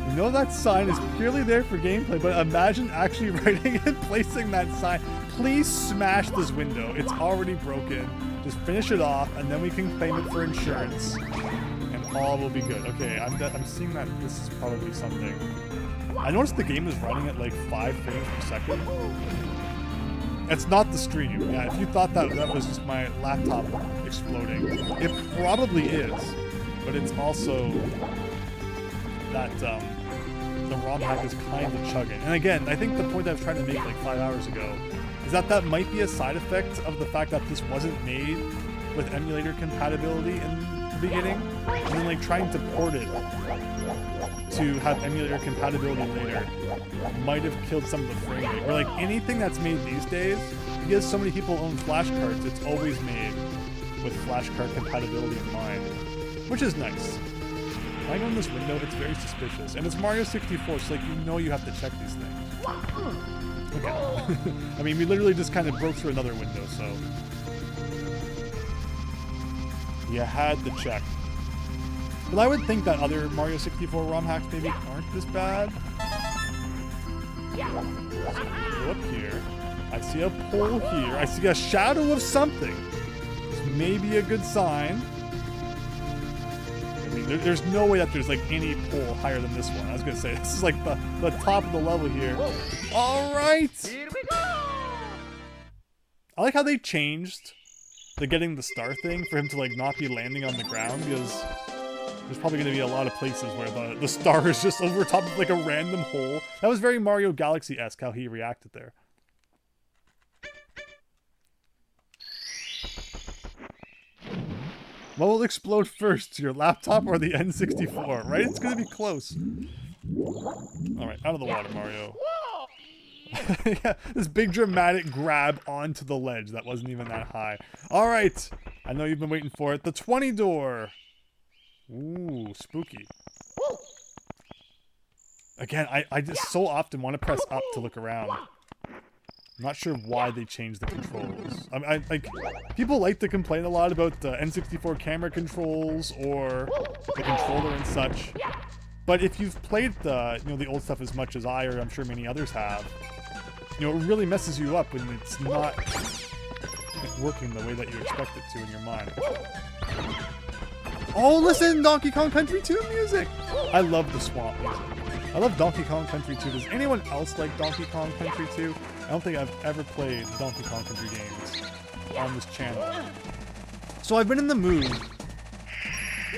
You know that sign is purely there for gameplay, but imagine actually writing and placing that sign. Please smash this window. It's already broken. Just finish it off, and then we can claim it for insurance, and all will be good. Okay, I'm seeing that this is probably something. I noticed the game is running at like 5 frames per second. It's not the stream. Yeah, if you thought that was just my laptop exploding, it probably is, but it's also that the ROM hack is kind of chugging. And again, I think the point I was trying to make like 5 hours ago is that might be a side effect of the fact that this wasn't made with emulator compatibility in the beginning, and then like trying to port it to have emulator compatibility later might have killed some of the frame rate. Or like anything that's made these days, because so many people own flash cards, it's always made with flash card compatibility in mind, which is nice. When I go in this window, it's very suspicious. And it's Mario 64, so like, you know you have to check these things. Okay. I mean, we literally just kind of broke through another window, so you had to check. But I would think that other Mario 64 ROM hacks maybe aren't this bad. So go up here. I see a pole here. I see a shadow of something. This may be a good sign. I mean, there's no way that there's like any pole higher than this one. I was gonna say, this is like the top of the level here. All right. Here we go! I like how they changed the getting the star thing for him to like not be landing on the ground, because there's probably going to be a lot of places where the star is just over top of like a random hole. That was very Mario Galaxy-esque how he reacted there. What will explode first, your laptop or the N64, right? It's going to be close. Alright, out of the water, Mario. Yeah, this big dramatic grab onto the ledge that wasn't even that high. Alright, I know you've been waiting for it. The 20 door. Ooh, spooky. Again, I just so often want to press up to look around. I'm not sure why they changed the controls. I like, people like to complain a lot about the N64 camera controls or the controller and such. But if you've played the, the old stuff as much as I, or I'm sure many others have, it really messes you up when it's not working the way that you expect it to in your mind. Oh, listen, Donkey Kong Country 2 music! I love the swamp music. I love Donkey Kong Country 2. Does anyone else like Donkey Kong Country 2? I don't think I've ever played Donkey Kong Country games on this channel. So I've been in the mood.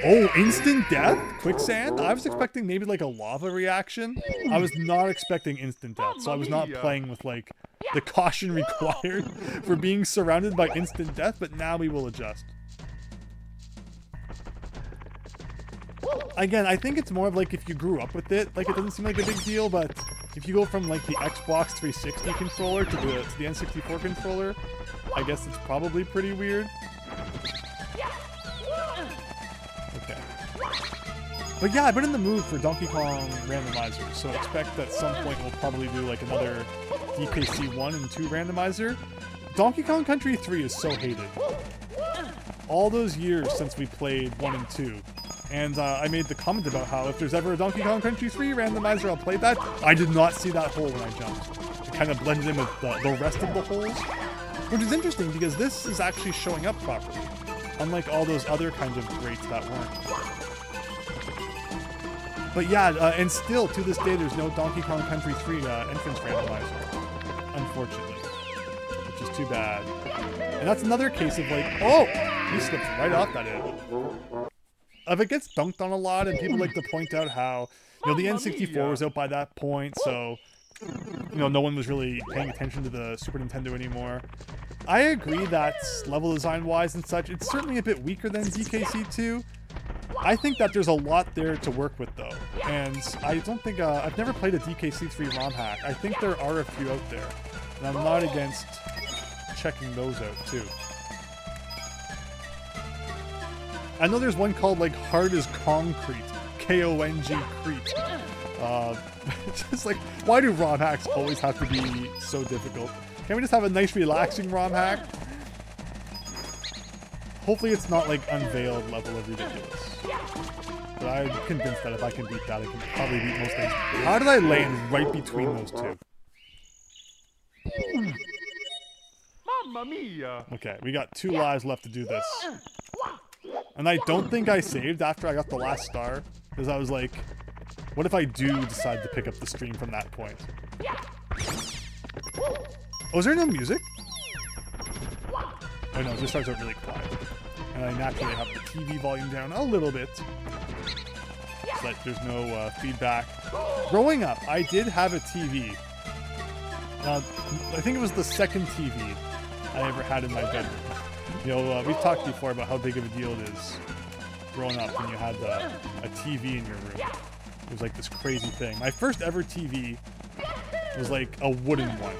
Oh, instant death? Quicksand? I was expecting maybe like a lava reaction. I was not expecting instant death, so I was not playing with like the caution required for being surrounded by instant death, but now we will adjust. Again, I think it's more of like if you grew up with it, like it doesn't seem like a big deal, but if you go from like the Xbox 360 controller to the N64 controller, I guess it's probably pretty weird. Okay. But yeah, I've been in the mood for Donkey Kong randomizer, so expect at some point we'll probably do like another DKC 1 and 2 randomizer. Donkey Kong Country 3 is so hated. All those years since we played 1 and 2. And I made the comment about how if there's ever a Donkey Kong Country 3 randomizer, I'll play that. I did not see that hole when I jumped. It kind of blended in with the rest of the holes. Which is interesting because this is actually showing up properly. Unlike all those other kinds of grates that weren't. But yeah, and still to this day there's no Donkey Kong Country 3 entrance randomizer. Unfortunately. Which is too bad. And that's another case of like, oh! He slipped right off that edge. If it gets dunked on a lot, and people like to point out how, the N64 was out by that point, so, no one was really paying attention to the Super Nintendo anymore. I agree that level design-wise and such, it's certainly a bit weaker than DKC2. I think that there's a lot there to work with, though, and I don't think, I've never played a DKC3 ROM hack. I think there are a few out there, and I'm not against checking those out, too. I know there's one called, like, Hard as Concrete. K-O-N-G Crete. It's just like, why do ROM hacks always have to be so difficult? Can't we just have a nice, relaxing ROM hack? Hopefully it's not, like, unveiled level of ridiculous. But I'm convinced that if I can beat that, I can probably beat most things. How did I land right between those two? Mamma mia! Okay, we got 2 lives left to do this. And I don't think I saved after I got the last star, because I was like, what if I do decide to pick up the stream from that point? Oh, is there no music? Oh no, it just starts out really quiet. And I naturally have the TV volume down a little bit, so that there's no feedback. Growing up, I did have a TV. I think it was the second TV I ever had in my bedroom. We've talked before about how big of a deal it is growing up when you had a TV in your room. It was like this crazy thing. My first ever TV was like a wooden one.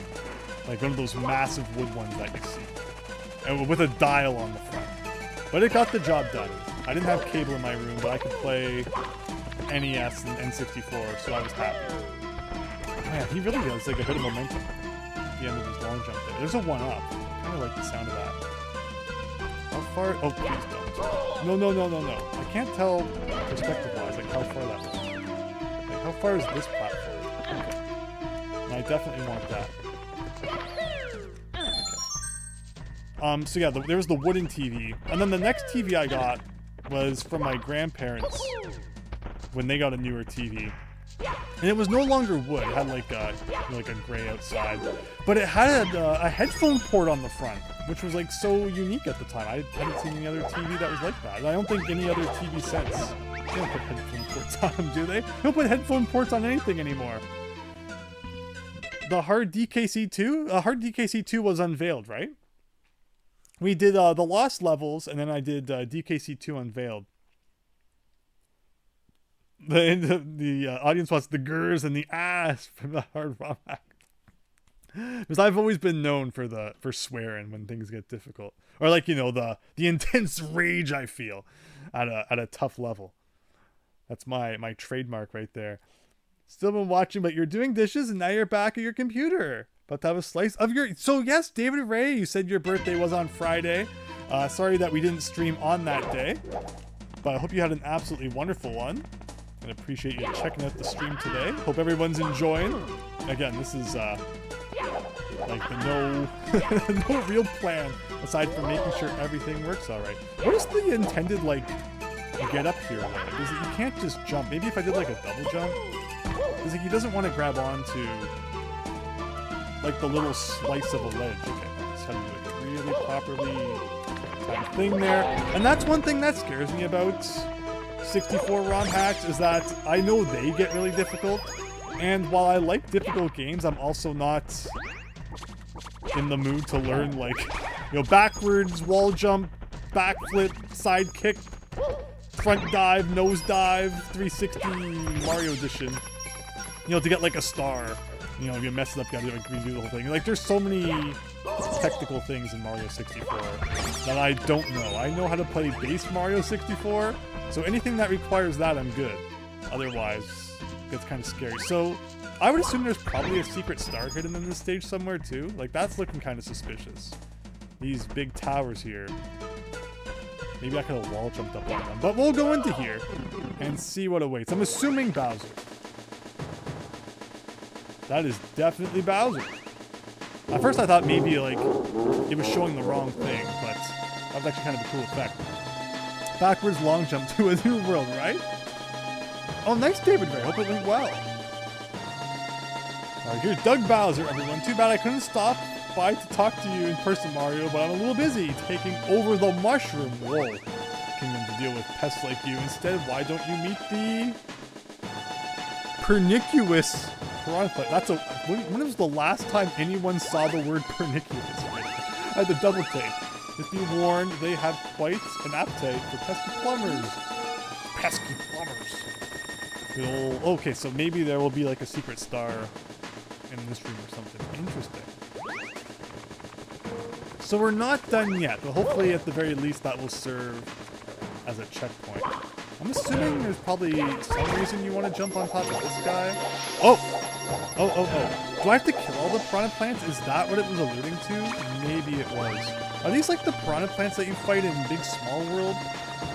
Like one of those massive wood ones that you see. And with a dial on the front. But it got the job done. I didn't have cable in my room, but I could play NES and N64, so I was happy. Man, he really does like a bit of momentum at the end of his long jump there. There's a 1-up. I kind of like the sound of that. How far? Oh, please don't. No. I can't tell perspective-wise, like how far that was. Like, how far is this platform? Okay. And I definitely want that. So yeah, there was the wooden TV. And then the next TV I got was from my grandparents when they got a newer TV. And it was no longer wood. It had like a gray outside. But it had a headphone port on the front, which was like so unique at the time. I hadn't seen any other TV that was like that. And I don't think any other TV sets. They don't put headphone ports on them, do they? They don't put headphone ports on anything anymore. The hard DKC2? Hard DKC2 was unveiled, right? We did the Lost levels, and then I did DKC2 unveiled. The audience wants the gurs and the ass from the hard ROM hack. Because I've always been known for swearing when things get difficult, or like, you know, the intense rage I feel at a tough level. That's my trademark right there. Still been watching, but you're doing dishes and now you're back at your computer. About to have a slice of your... So yes, David Ray, you said your birthday was on Friday. Sorry that we didn't stream on that day, but I hope you had an absolutely wonderful one. And appreciate you checking out the stream today. Hope everyone's enjoying. Again, this is like the no real plan aside from making sure everything works all right. What is the intended like get up here like? Is it you can't just jump? Maybe if I did like a double jump. Is it he doesn't want to grab onto like the little slice of a ledge? Okay, just have to do it really properly kind of thing there. And that's one thing that scares me about 64 ROM hacks is that I know they get really difficult, and while I like difficult games, I'm also not in the mood to learn like, you know, backwards, wall jump, backflip, side kick, front dive, nose dive, 360 Mario edition. You know, to get like a star. You know, if you mess it up, you gotta like redo the whole thing. Like, there's so many technical things in Mario 64 that I don't know. I know how to play base Mario 64, so anything that requires that, I'm good. Otherwise, it gets kind of scary. So, I would assume there's probably a secret star hidden in this stage somewhere too. Like, that's looking kind of suspicious. These big towers here. Maybe I could have wall jumped up on them. But we'll go into here and see what awaits. I'm assuming Bowser. That is definitely Bowser. At first I thought maybe like it was showing the wrong thing, but that was actually kind of a cool effect. Backwards long jump to a new world, right? Oh, nice, David Ray. Hope it went well. Alright, here's Doug Bowser, everyone. Too bad I couldn't stop by to talk to you in person, Mario, but I'm a little busy taking over the Mushroom World Kingdom to deal with pests like you. Instead, why don't you meet the Pernicious Piranha? That's a... When was the last time anyone saw the word Pernicious? I had to double take. Just be warned, they have quite an appetite for pesky plumbers. Pesky plumbers. Okay, so maybe there will be like a secret star in this room or something. Interesting. So we're not done yet, but hopefully at the very least that will serve as a checkpoint. I'm assuming there's probably some reason you want to jump on top of this guy. Oh! Do I have to kill all the piranha plants? Is that what it was alluding to? Maybe it was. Are these like the piranha plants that you fight in Big Small World?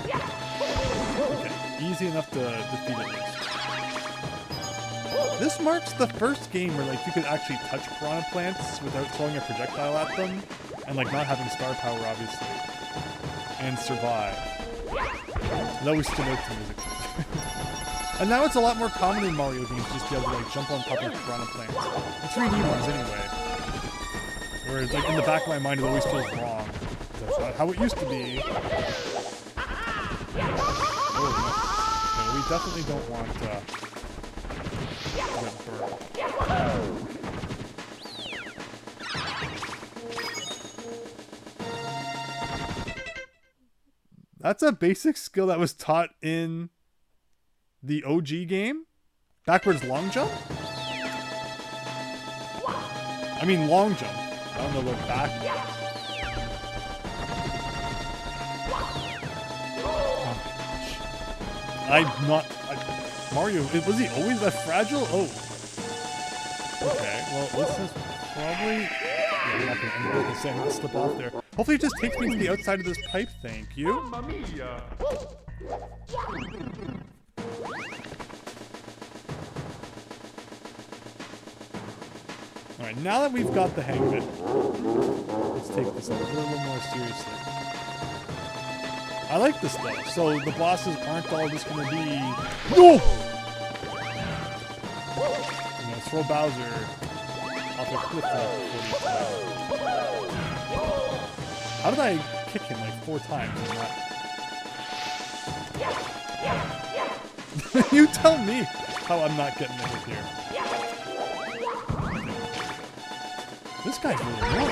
Okay, easy enough to defeat at least. This marks the first game where like you could actually touch piranha plants without throwing a projectile at them, and like not having star power obviously, and survive. That always stood out to me as a kid. And now it's a lot more common in Mario games just to be able to like jump on top of piranha plants. The 3D ones anyway. Whereas like in the back of my mind it always feels wrong. That's not how it used to be. Oh no. Okay, we definitely don't want to get burned. That's a basic skill that was taught in the OG game? Backwards long jump? I mean long jump. I don't know what back is. Oh my gosh. Mario, was he always that fragile? Oh. Okay, well this is probably... Yeah, we're not going to end up with saying I'll slip off there. Hopefully it just takes me to the outside of this pipe, thank you. Mamma mia. Alright, now that we've got the hang of it, let's take this a little more seriously. I like this though. So the bosses aren't all just gonna be... No! I'm gonna throw Bowser off a cliff before How did I kick him like 4 times? You tell me how I'm not getting it here. This guy's really annoying.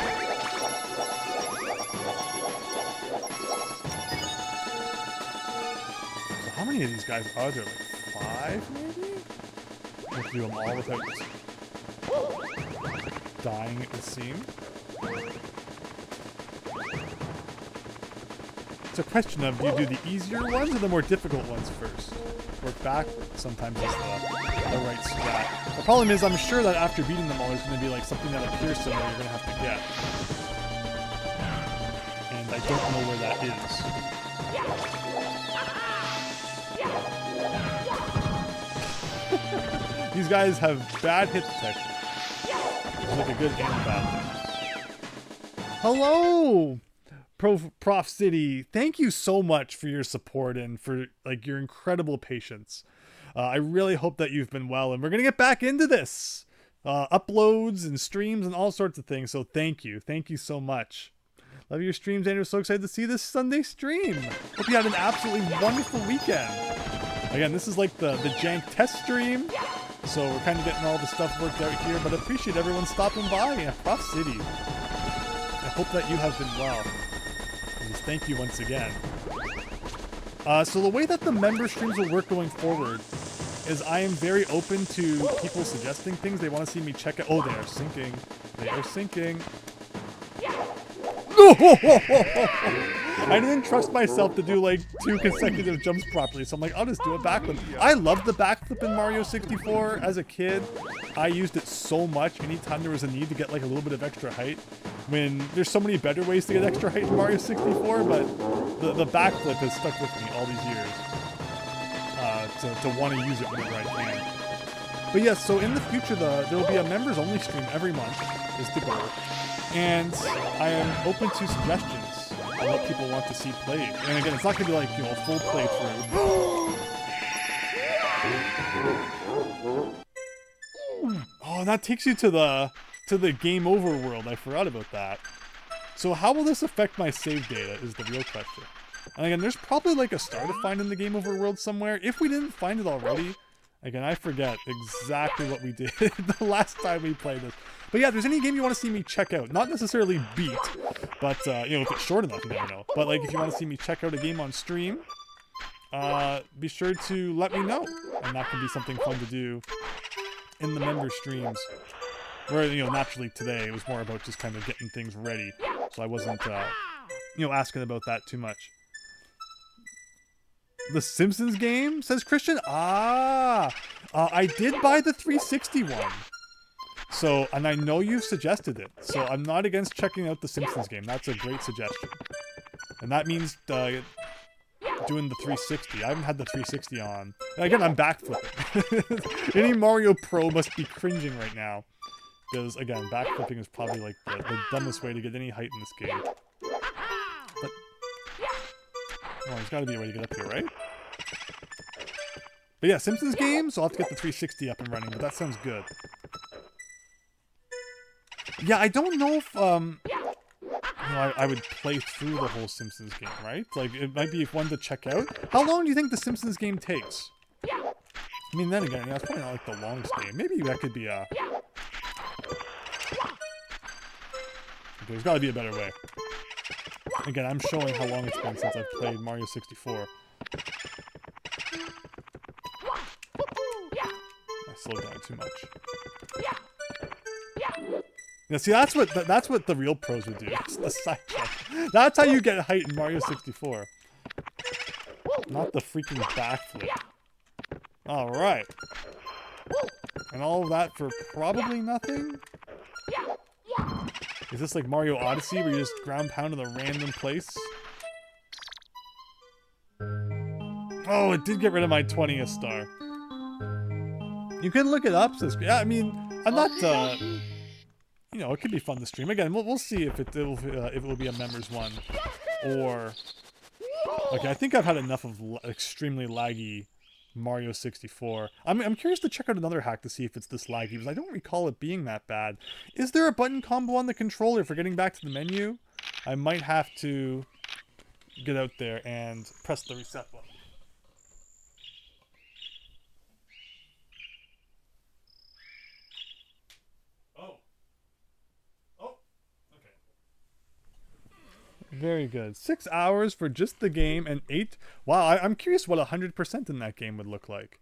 So how many of these guys are there? Like 5 maybe? Let's do them all without dying, it would seem. It's a question of, do you do the easier ones or the more difficult ones first? Work backwards sometimes is the right strat. The problem is, I'm sure that after beating them all, there's going to be like something that appears somewhere you're going to have to get. And I don't know where that is. These guys have bad hit detection. It's like a good and bad thing. Hello! Prof City, thank you so much for your support and for like your incredible patience. I really hope that you've been well, and we're gonna get back into this uploads and streams and all sorts of things. So thank you so much. Love your streams, and we're so excited to see this Sunday stream. Hope you had an absolutely wonderful weekend. Again, this is like the jank test stream, so we're kind of getting all the stuff worked out here. But I appreciate everyone stopping by. Prof City, I hope that you have been well. Thank you once again. So the way that the member streams will work going forward is I am very open to people suggesting things they want to see me check out. Oh, they are sinking. They are sinking. I didn't trust myself to do like 2 consecutive jumps properly, so I'm like, I'll just do a backflip. I loved the backflip in Mario 64 as a kid. I used it so much anytime there was a need to get like a little bit of extra height. When there's so many better ways to get extra height in Mario 64, but the backflip has stuck with me all these years. To want to use it whenever I can. But yes, so in the future, there will be a members only stream every month is the goal. And I am open to suggestions on what people want to see played. And again, it's not going to be like, a full playthrough. Oh, that takes you to the game over world. I forgot about that. So how will this affect my save data is the real question. And again, there's probably like a star to find in the game over world somewhere. If we didn't find it already, again, I forget exactly what we did the last time we played this. But yeah, if there's any game you want to see me check out, not necessarily beat, but, if it's short enough, you never know. But, like, if you want to see me check out a game on stream, be sure to let me know. And that can be something fun to do in the member streams. Where, naturally today, it was more about just kind of getting things ready. So I wasn't, asking about that too much. The Simpsons game, says Christian? I did buy the 360 one. So, and I know you've suggested it, so I'm not against checking out the Simpsons game. That's a great suggestion. And that means doing the 360. I haven't had the 360 on. And again, I'm backflipping. Any Mario Pro must be cringing right now. Because, again, backflipping is probably like the dumbest way to get any height in this game. But, there's got to be a way to get up here, right? But yeah, Simpsons game, so I'll have to get the 360 up and running, but that sounds good. Yeah, I don't know if, I would play through the whole Simpsons game, right? Like, it might be one to check out. How long do you think the Simpsons game takes? I mean, then again, it's probably not like the longest game. Maybe that could be a... Okay, there's gotta be a better way. Again, I'm showing how long it's been since I've played Mario 64. I slowed down too much. Yeah, see, that's what the real pros would do. It's the side jump. That's how you get height in Mario 64. Not the freaking backflip. Alright. And all of that for probably nothing? Is this like Mario Odyssey where you just ground pound in a random place? Oh, it did get rid of my 20th star. You can look it up, says... Yeah, I mean, I'm not, you know, it could be fun to stream. Again, we'll see if it will be a members one, or okay. I think I've had enough of extremely laggy Mario 64. I'm curious to check out another hack to see if it's this laggy, because I don't recall it being that bad. Is there a button combo on the controller for getting back to the menu? I might have to get out there and press the reset button. Very good. 6 hours for just the game and 8. Wow, I'm curious what 100% in that game would look like.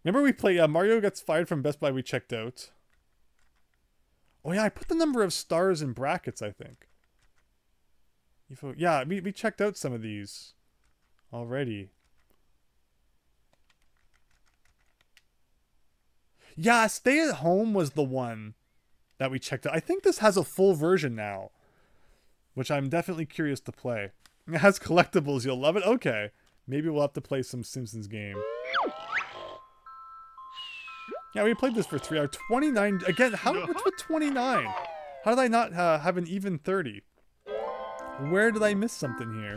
Remember we play Mario Gets Fired from Best Buy, we checked out. Oh yeah, I put the number of stars in brackets, I think. Yeah, we checked out some of these already. Yeah, Stay at Home was the one that we checked out. I think this has a full version now, which I'm definitely curious to play. It has collectibles. You'll love it? Okay. Maybe we'll have to play some Simpsons game. Yeah, we played this for 3 hours. 29. Again, what's with 29? How did I not have an even 30? Where did I miss something here?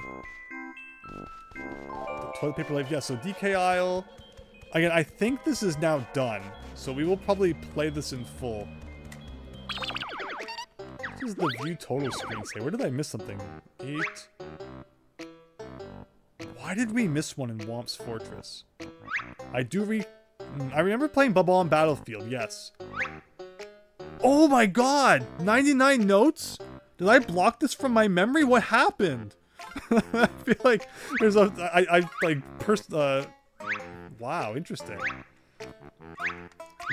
The toilet paper life. Yeah, so DK aisle. Again, I think this is now done. So we will probably play this in full. This is the view total screen say. Where did I miss something? 8. Why did we miss one in Womp's Fortress? I remember playing Bubble on Battlefield, yes. Oh my god! 99 notes? Did I block this from my memory? What happened? I feel like there's wow, interesting.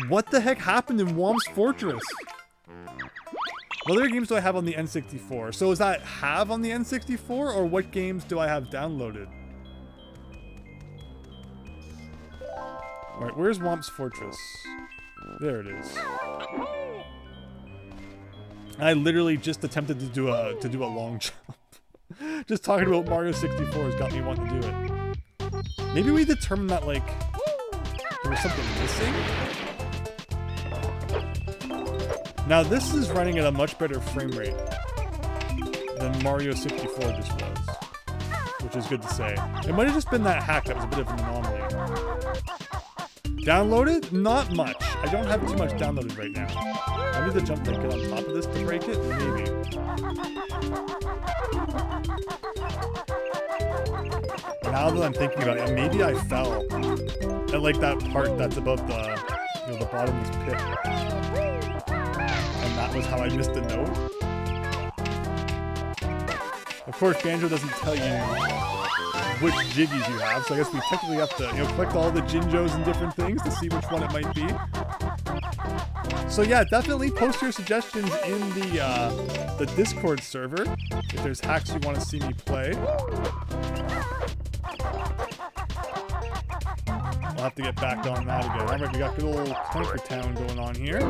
What the heck happened in Womp's Fortress? What other games do I have on the N64? So is that have on the N64, or what games do I have downloaded? Alright, where's Womp's Fortress? There it is. I literally just attempted to do a long jump. Just talking about Mario 64 has got me wanting to do it. Maybe we determined that, like, there was something missing? Now this is running at a much better frame rate than Mario 64 just was, which is good to say. It might have just been that hack that was a bit of an anomaly. Downloaded? Not much. I don't have too much downloaded right now. I need to jump like on top of this to break it? Maybe. Now that I'm thinking about it, maybe I fell at like that part that's above the, you know, the bottomless pit. And that was how I missed a note. Of course, Banjo doesn't tell you which jiggies you have, so I guess we technically have to, you know, collect all the Jinjos and different things to see which one it might be. So yeah, definitely post your suggestions in the Discord server if there's hacks you want to see me play. I'll have to get back on that again. Alright, we got good old Clanker Town going on here.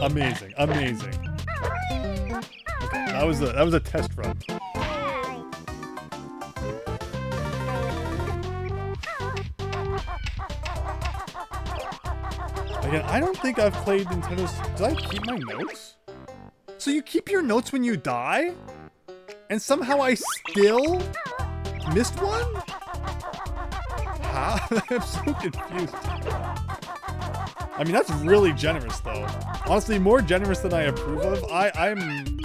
Amazing, amazing. Okay, that was a test run. Again, I don't think I've played Nintendo's... Did I keep my notes? So you keep your notes when you die? And somehow I still missed one? How? I'm so confused. I mean, that's really generous, though. Honestly, more generous than I approve of. I'm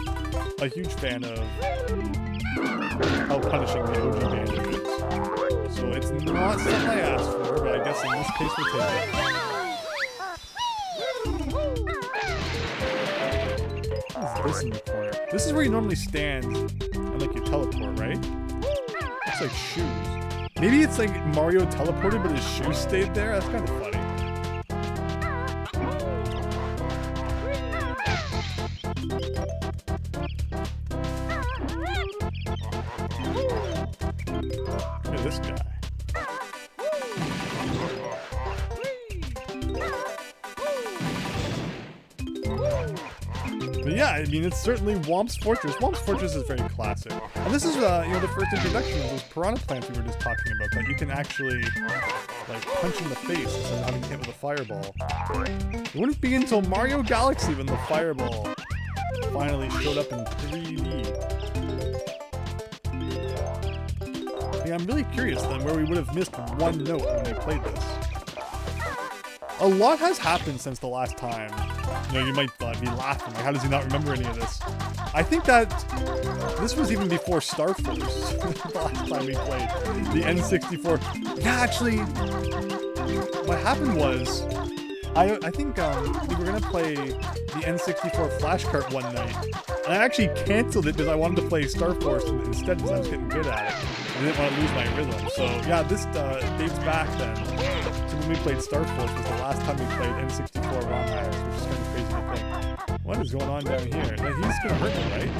a huge fan of how punishing the OG Banjo is. So it's not something I asked for, but I guess in this case we'll take it. What is this in the corner? This is where you normally stand and like you teleport, right? Looks like shoes. Maybe it's like Mario teleported, but his shoes stayed there? That's kind of funny. Look at this guy. But yeah, I mean, it's certainly Womp's Fortress. Womp's Fortress is very classic. And this is, you know, the first introduction of those piranha plants we were just talking about, that you can actually, like, punch in the face instead of having to hit with a fireball. It wouldn't be until Mario Galaxy when the fireball finally showed up in 3D. Yeah, I'm really curious then where we would have missed one note when we played this. A lot has happened since the last time. You know, you might be laughing, like, how does he not remember any of this? I think that this was even before Star Force, the last time we played the N64. Yeah, actually, what happened was, I think we were gonna play the N64 flashcard one night, and I actually canceled it because I wanted to play Star Force instead because I was getting good at it. I didn't want to lose my rhythm. So yeah, this dates back then to when we played Star Force. Was the last time we played N64 ROM hacks, which is kind of crazy to think. What is going on down here? Now, he's gonna hurt me, right?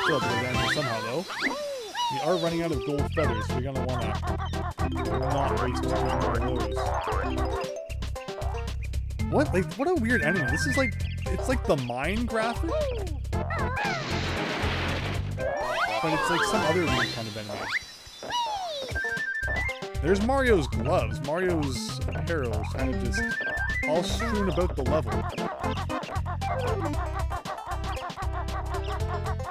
Still have to go down here somehow though. We are running out of gold feathers, so we're gonna wanna not waste too many more of those. What? Like, what a weird enemy. This is like, it's like the mine graphic, but it's like some other weird kind of enemy. There's Mario's gloves. Mario's apparel is kind of just all strewn about the level.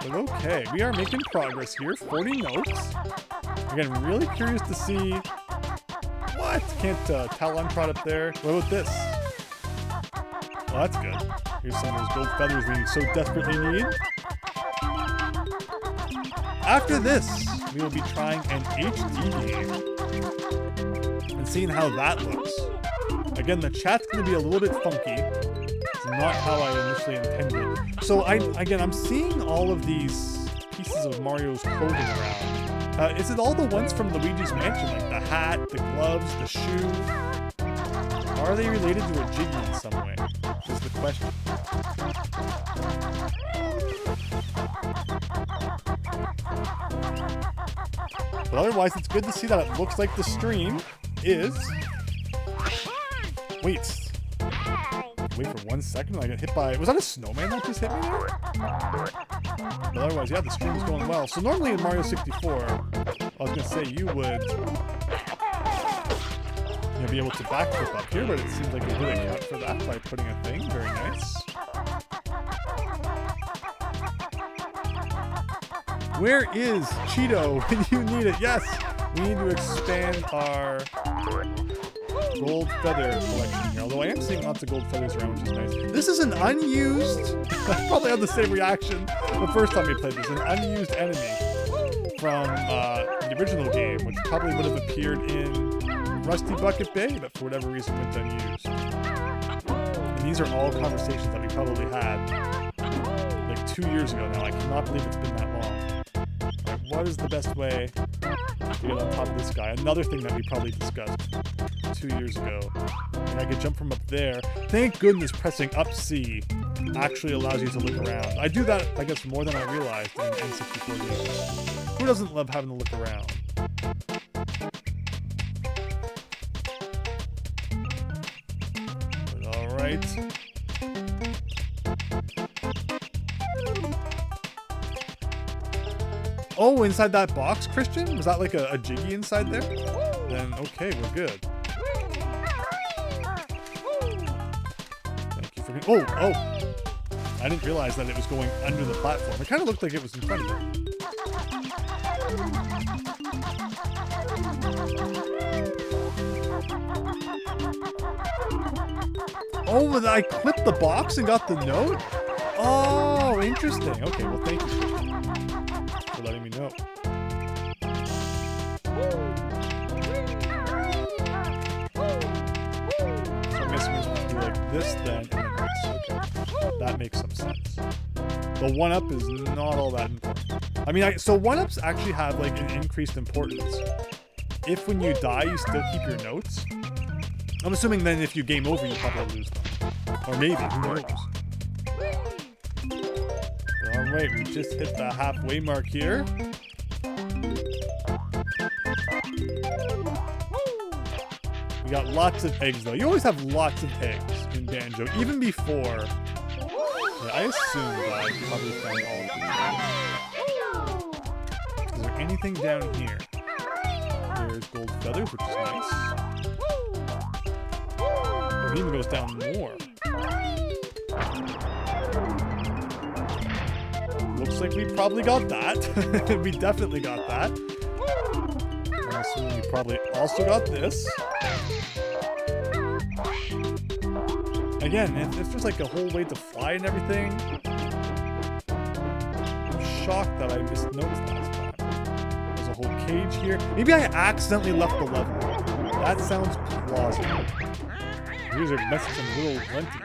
But okay, we are making progress here. 40 notes. Again, really curious to see... What? Can't Talon trot up there? What about this? Well, that's good. Here's some of those gold feathers we so desperately need. After this, we will be trying an HD game and seeing how that looks. Again, the chat's going to be a little bit funky. It's not how I initially intended. So I'm seeing all of these pieces of Mario's clothing around. Is it all the ones from Luigi's Mansion? Like the hat, the gloves, the shoe? Are they related to a Jiggy in some way? Is the question. But otherwise, it's good to see that it looks like the stream is... Wait for 1 second. I got hit by... Was that a snowman that just hit me there? But otherwise, yeah, the stream is going well. So normally in Mario 64, I was going to say you would... be able to backflip up here, but it seems like you did account for that by putting a thing. Very nice. Where is Cheeto when you need it? Yes! We need to expand our gold feather collection here. Although I am seeing lots of gold feathers around, which is nice. This is an unused... I probably had the same reaction the first time we played this. An unused enemy from the original game, which probably would have appeared in Rusty Bucket Bay, but for whatever reason went unused. And these are all conversations that we probably had like 2 years ago now. I cannot believe it's been that long. Right, what is the best way to get on top of this guy? Another thing that we probably discussed 2 years ago. And I could jump from up there. Thank goodness pressing up C actually allows you to look around. I do that, I guess, more than I realized in N64 games. Who doesn't love having to look around? Right. Oh, inside that box, Christian? Was that like a Jiggy inside there? Then, okay, we're good. Thank you for... Oh! I didn't realize that it was going under the platform. It kind of looked like it was in front of it. Oh, I clipped the box and got the note? Oh, interesting. Okay, well, thank you for letting me know. So I'm guessing it's going to be like this then, and then this. Okay. That makes some sense. The 1-up is not all that important. I mean, so 1-ups actually have like an increased importance. If when you die, you still keep your notes. I'm assuming then if you game over, you probably lose them. Or maybe, who knows? Alright, we just hit the halfway mark here. We got lots of eggs though. You always have lots of eggs in Banjo, even before Yeah, I assumed that I probably found all of these. Is there anything down here? There's gold feathers, which is nice. It even goes down more. Looks like we probably got that. We definitely got that. I'm assuming we probably also got this. Again, if there's like a whole way to fly and everything, I'm shocked that I missed notes last time. There's a whole cage here. Maybe I accidentally left the level. That sounds plausible. These are messing some little plenty.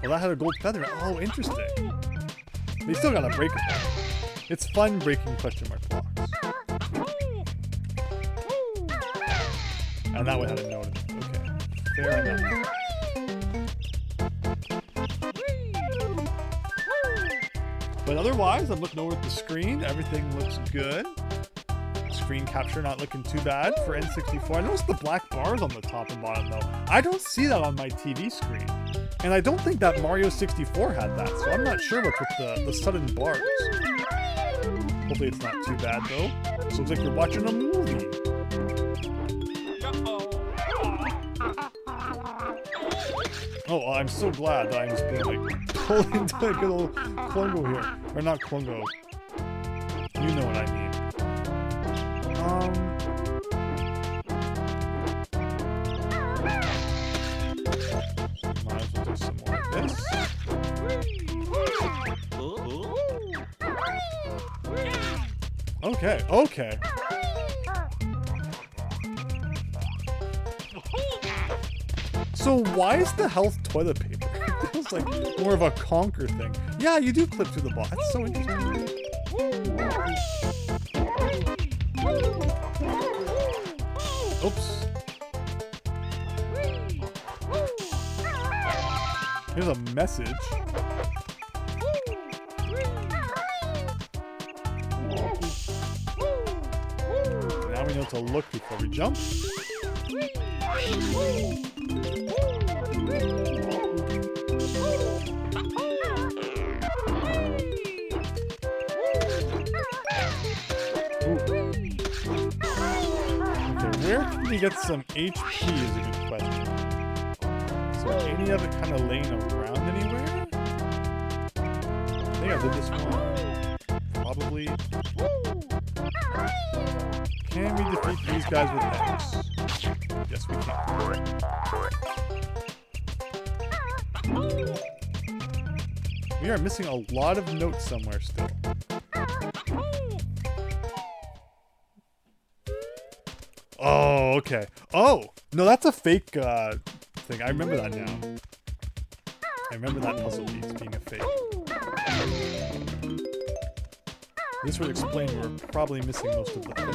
Well, that had a gold feather. Oh, interesting. They still gotta break it though. It's fun breaking question mark blocks. And that one had a note in it. Okay. Fair enough. But otherwise, I'm looking over at the screen. Everything looks good. Screen capture not looking too bad for N64. I noticed the black bars on the top and bottom though. I don't see that on my TV screen. And I don't think that Mario 64 had that, so I'm not sure what's with the sudden bars. Hopefully it's not too bad though. So it's like you're watching a movie. Oh, I'm so glad that I'm just being like pulled into a good old Klungo here. Or not Klungo. You know what I mean. Might as well do some more of this. Okay, okay. So why is the health toilet paper? It feels like more of a conquer thing. Yeah, you do clip through the ball. That's so interesting. Oops. Here's a message. Now we know to look before we jump. Where can we get some HP is a good question. Is there any of it kind of laying around anywhere? I think I did this one. Probably. Can we defeat these guys with X? Yes, we can. We are missing a lot of notes somewhere still. Oh, okay. Oh, no, that's a fake thing. I remember that now. I remember that puzzle piece being a fake. This would explain we're probably missing most of the thing.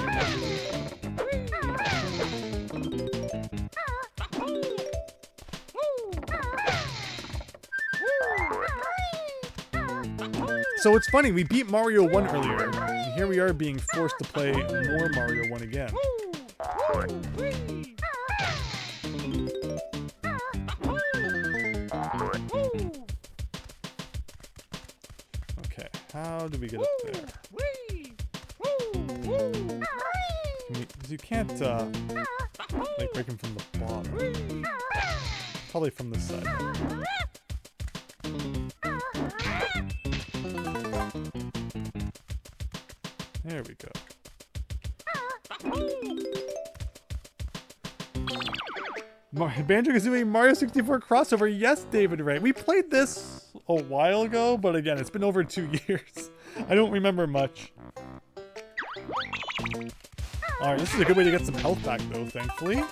So it's funny, we beat Mario 1 earlier, and here we are being forced to play more Mario 1 again. Okay, how do we get up there? Because you can't, like, break them from the bottom. Probably from the side. There we go. Banjo-Kazooie Mario 64 crossover. Yes, David Ray. We played this a while ago, but again, it's been over 2 years. I don't remember much. Alright, this is a good way to get some health back, though, thankfully.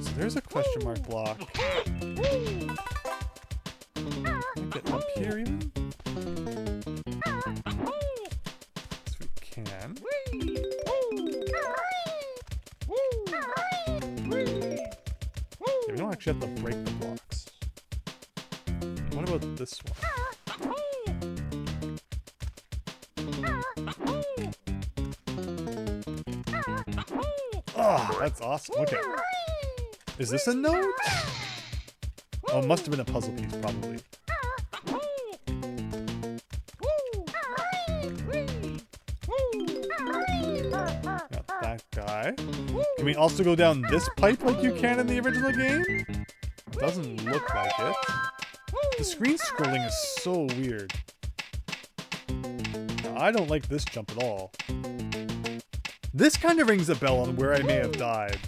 So there's a question mark block. Can I get up here, even? Yes, we can. Yeah, we don't actually have to break the blocks. What about this one? Oh, that's awesome. Okay. Is this a note? Oh, it must have been a puzzle piece, probably. Got that guy. Can we also go down this pipe like you can in the original game? Doesn't look like it. The screen scrolling is so weird. Now, I don't like this jump at all. This kind of rings a bell on where I may have died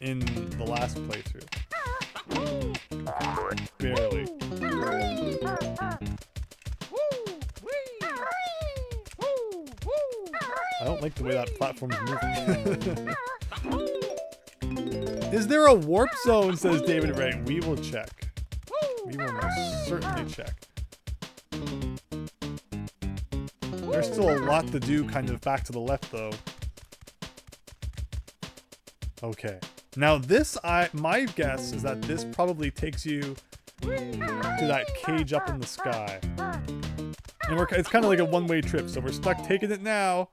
in the last playthrough. Barely. I don't like the way that platform's moving. Is there a warp zone, says David Ray. We will check. We will most certainly check. There's still a lot to do kind of back to the left though. Okay. Now this, my guess is that this probably takes you to that cage up in the sky. And it's kind of like a one-way trip, so we're stuck taking it now.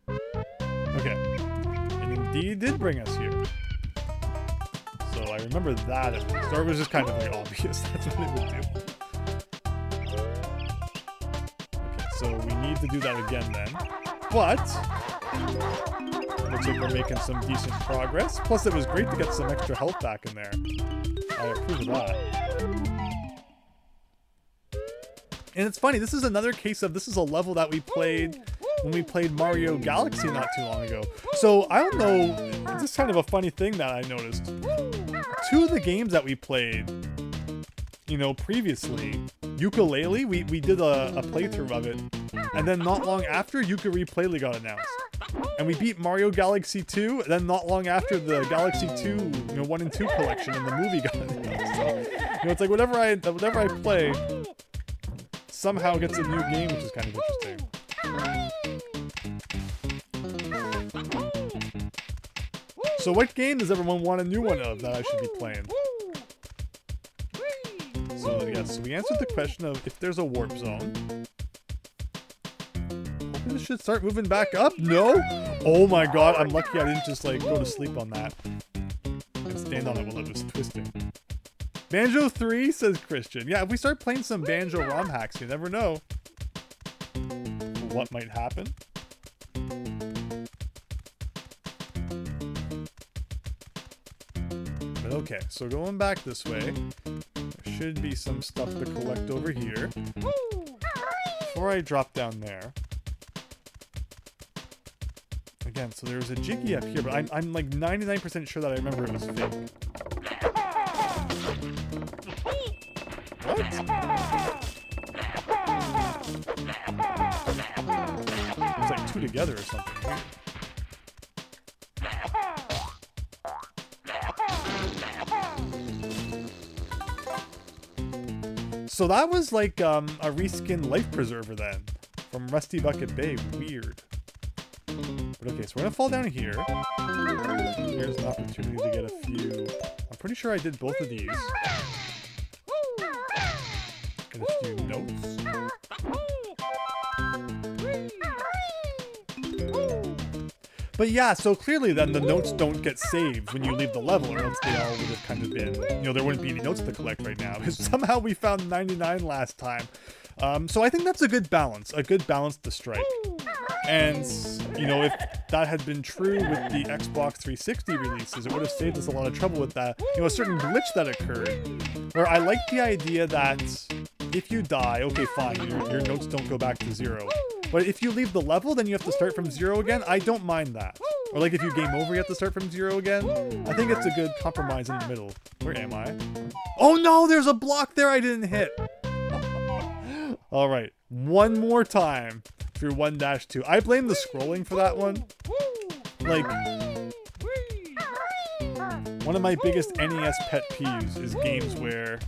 Okay. It indeed did bring us here. So I remember that at least. Or it was just kind of like obvious. That's what it would do. Okay, so we need to do that again then. But looks like we're making some decent progress. Plus it was great to get some extra health back in there. I approve of that. And it's funny, this is another case of, this is a level that we played when we played Mario Galaxy not too long ago. So, I don't know, it's just kind of a funny thing that I noticed. Two of the games that we played, you know, previously, Yooka-Laylee, we did a playthrough of it, and then not long after, Yooka-Laylee got announced. And we beat Mario Galaxy 2, and then not long after the Galaxy 2, you know, 1 and 2 collection and the movie got announced. So, you know, it's like whatever I play somehow gets a new game, which is kind of interesting. So what game does everyone want a new one of that I should be playing? So yes, so we answered the question of if there's a warp zone. Hoping this should start moving back up. No? Oh my god, I'm lucky I didn't just like go to sleep on that and stand on it while it was twisting. Banjo 3, says Christian. Yeah, if we start playing some Banjo ROM hacks, you never know what might happen. But okay, so going back this way, there should be some stuff to collect over here. Before I drop down there. Again, so there's a Jiggy up here, but I'm like 99% sure that I remember it was fake. What? It's like two together or something, right? So that was like a reskinned life preserver then, from Rusty Bucket Bay. Weird. But okay, so we're gonna fall down here. Here's an opportunity to get a few. I'm pretty sure I did both of these. And a few notes. But yeah, so clearly then the notes don't get saved when you leave the level, or else they all would have kind of been, you know, there wouldn't be any notes to collect right now, because somehow we found 99 last time. So I think that's a good balance to strike. And, you know, if that had been true with the Xbox 360 releases, it would have saved us a lot of trouble with that, you know, a certain glitch that occurred, where I like the idea that if you die, okay, fine, your notes don't go back to 0. But if you leave the level, then you have to start from 0 again. I don't mind that. Or like if you game over, you have to start from 0 again. I think it's a good compromise in the middle. Where am I? Oh no, there's a block there I didn't hit. All right, one more time through 1-2. I blame the scrolling for that one. Like, one of my biggest NES pet peeves is games where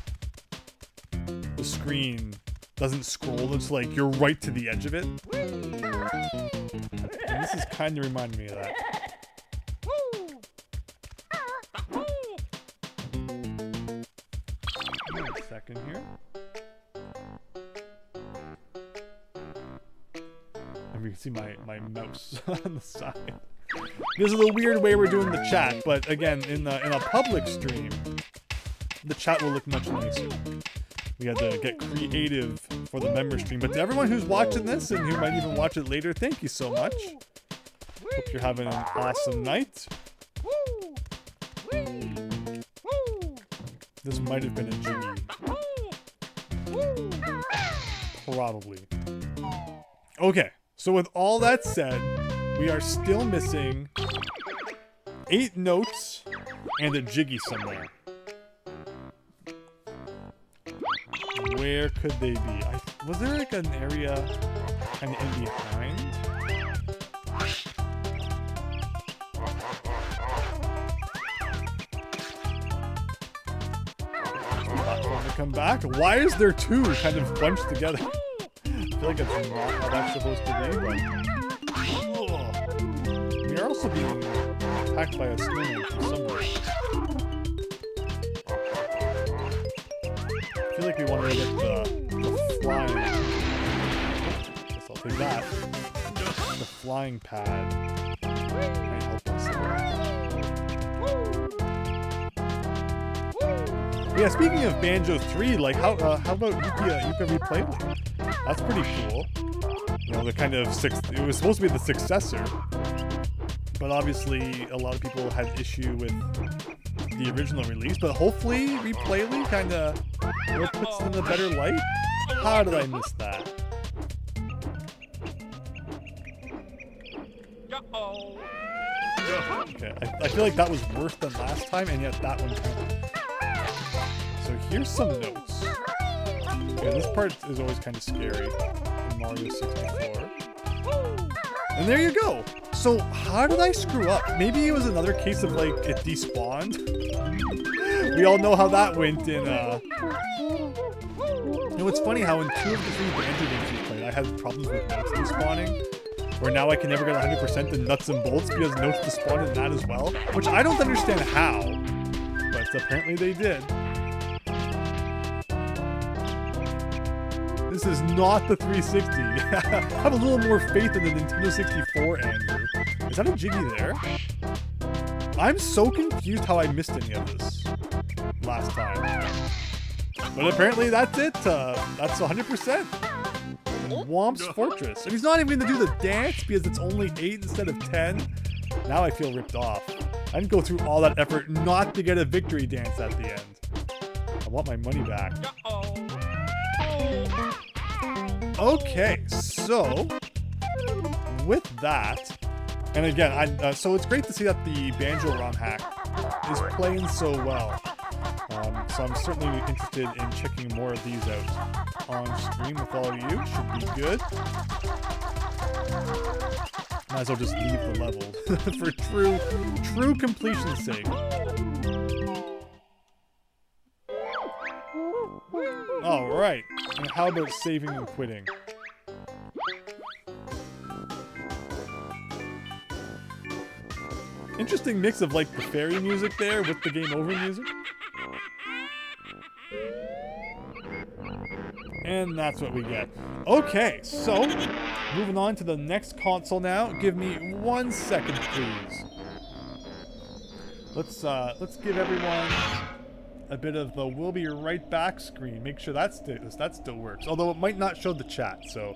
the screen doesn't scroll, it's like you're right to the edge of it. And this is kind of reminding me of that. Wait a second here. And we can see my mouse on the side. This is a weird way we're doing the chat, but again, in a public stream, the chat will look much nicer. We had to get creative for the member stream. But to everyone who's watching this and who might even watch it later, thank you so much. Hope you're having an awesome night. This might have been a Jiggy. Probably. Okay, so with all that said, we are still missing 8 notes and a Jiggy somewhere. Where could they be? Was there like an area kind of in behind? Come back. Why is there 2 kind of bunched together? I feel like it's not how that's supposed to be, but we are also being attacked by a snowman from somewhere. I feel like we want to get the flying. Guess I'll take that. The flying pad might help us. Yeah, speaking of Banjo 3, like how about Yooka Replay? That's pretty cool. You know, the kind of it was supposed to be the successor, but obviously a lot of people had issue with the original release. But hopefully Replay kind of puts it in a better light. How did I miss that? Okay, I feel like that was worse than last time, and yet that one kind of. So here's some notes. Yeah, this part is always kind of scary in Mario 64. And there you go. So how did I screw up? Maybe it was another case of like it despawned. We all know how that went in. You know, it's funny how in 2 of the 3 Banjo games we played, I had problems with notes despawning. Where now I can never get 100% in nuts and bolts because notes despawned in that as well. Which I don't understand how, but apparently they did. This is not the 360. Have a little more faith in the Nintendo 64, Andrew. Is that a Jiggy there? I'm so confused how I missed any of this last time. But apparently that's it. That's 100%. Womp's Fortress. And he's not even going to do the dance because it's only 8 instead of 10. Now I feel ripped off. I didn't go through all that effort not to get a victory dance at the end. I want my money back. Okay, so with that, and again, so it's great to see that the Banjo ROM hack is playing so well. So I'm certainly interested in checking more of these out on stream with all of you. Should be good. Might as well just leave the level for true completion's sake. Alright, and how about saving and quitting? Interesting mix of like the fairy music there with the game over music. And that's what we get. Okay, so moving on to the next console now. Give me 1 second, please. Let's give everyone a bit of the "we'll be right back" screen. Make sure that still works. Although it might not show the chat, so.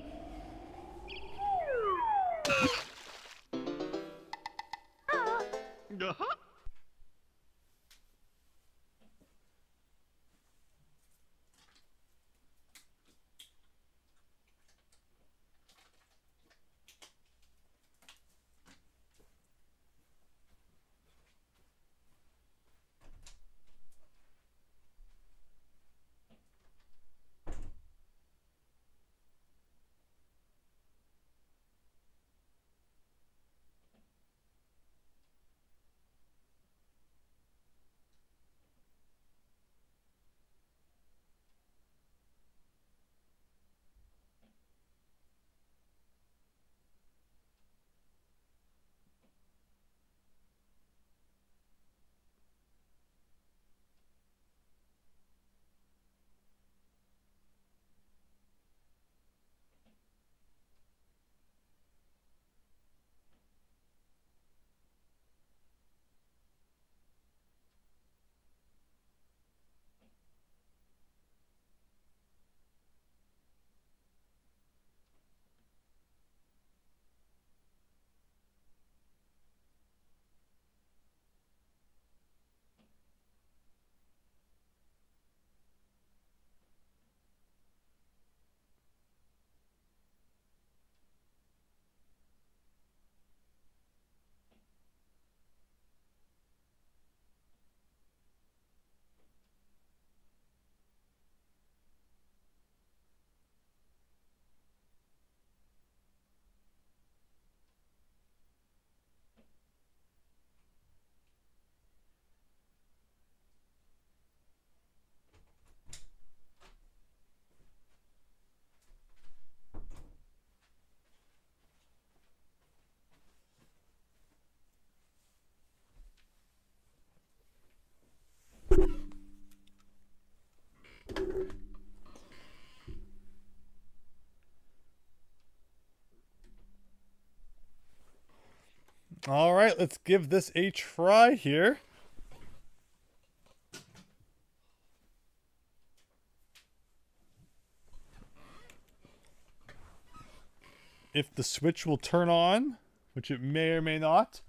All right, let's give this a try here. If the switch will turn on, which it may or may not.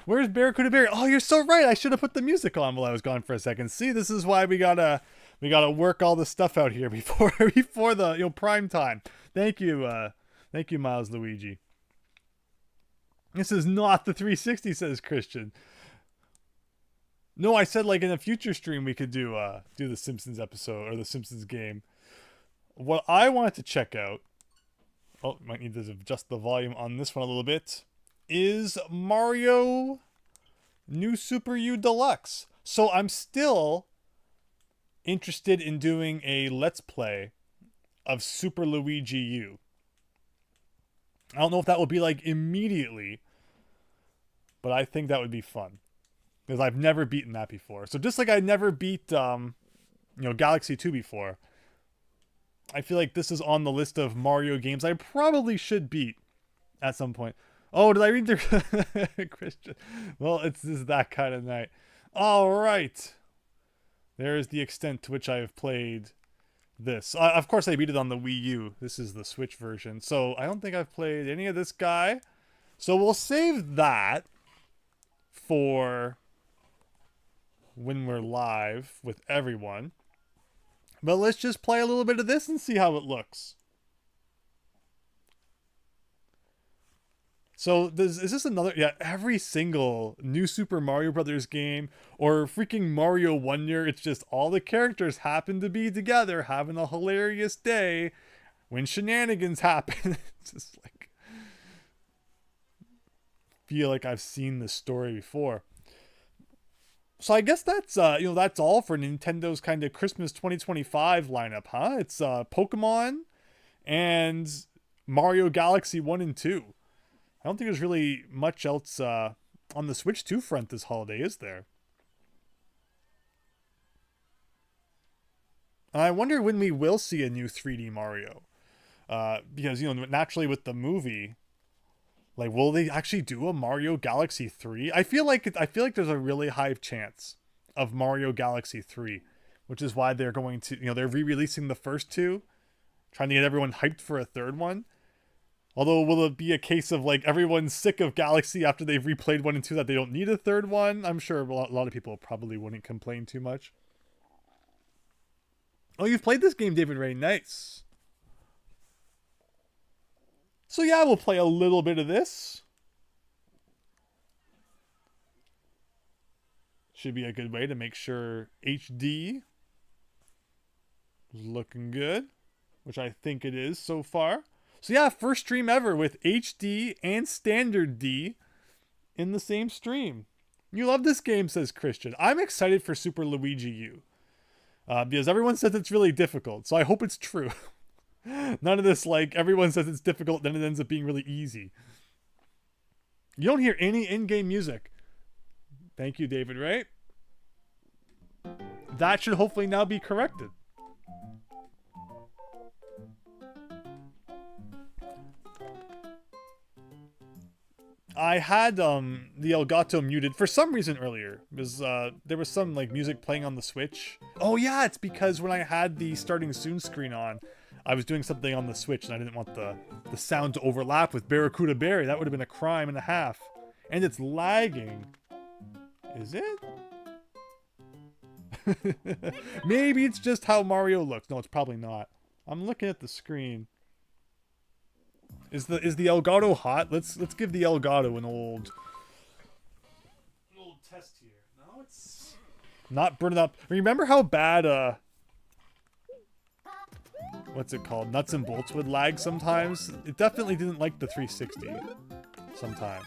Where's Barracuda Barry? Oh, you're so right. I should have put the music on while I was gone for a second. See, this is why we gotta work all this stuff out here before the prime time. Thank you, Miles Luigi. This is not the 360, says Christian. No, I said like in a future stream we could do the Simpsons episode or the Simpsons game. What I wanted to check out, might need to adjust the volume on this one a little bit, is Mario New Super U Deluxe. So I'm still interested in doing a Let's Play of Super Luigi U. I don't know if that will be like immediately, but I think that would be fun. Because I've never beaten that before. So just like I never beat, Galaxy 2 before, I feel like this is on the list of Mario games I probably should beat at some point. Oh, did I read the Christian? Well, this is that kind of night. All right. There is the extent to which I have played this. Of course, I beat it on the Wii U. This is the Switch version. So I don't think I've played any of this guy. So we'll save that for when we're live with everyone. But let's just play a little bit of this and see how it looks. So is this another, every single new Super Mario Brothers game or freaking Mario Wonder, it's just all the characters happen to be together having a hilarious day when shenanigans happen. It's just like, feel like I've seen this story before. So I guess that's that's all for Nintendo's kind of Christmas 2025 lineup, huh? It's Pokemon and Mario Galaxy 1 and 2. I don't think there's really much else on the Switch 2 front this holiday, is there? I wonder when we will see a new 3D Mario. Because, naturally with the movie, like, will they actually do a Mario Galaxy 3? I feel like there's a really high chance of Mario Galaxy 3, which is why they're going to, they're re-releasing the first two, trying to get everyone hyped for a third one. Although, will it be a case of, like, everyone's sick of Galaxy after they've replayed 1 and 2 that they don't need a third one? I'm sure a lot of people probably wouldn't complain too much. Oh, you've played this game, David Ray. Nice. So yeah, we'll play a little bit of this. Should be a good way to make sure HD is looking good, which I think it is so far. So yeah, first stream ever with HD and standard D in the same stream. You love this game, says Christian. I'm excited for Super Luigi U. Because everyone says it's really difficult, so I hope it's true. None of this, like, everyone says it's difficult, then it ends up being really easy. You don't hear any in-game music. Thank you, David, right? That should hopefully now be corrected. I had the Elgato muted for some reason earlier, because there was some like music playing on the Switch. Oh yeah, it's because when I had the starting soon screen on, I was doing something on the Switch and I didn't want the sound to overlap with Barracuda Berry. That would have been a crime and a half. And it's lagging. Is it? Maybe it's just how Mario looks. No, it's probably not. I'm looking at the screen. Is the Elgato hot? Let's give the Elgato an old test here. No, it's not burning up. Remember how bad what's it called? Nuts and bolts would lag sometimes? It definitely didn't like the 360 sometimes.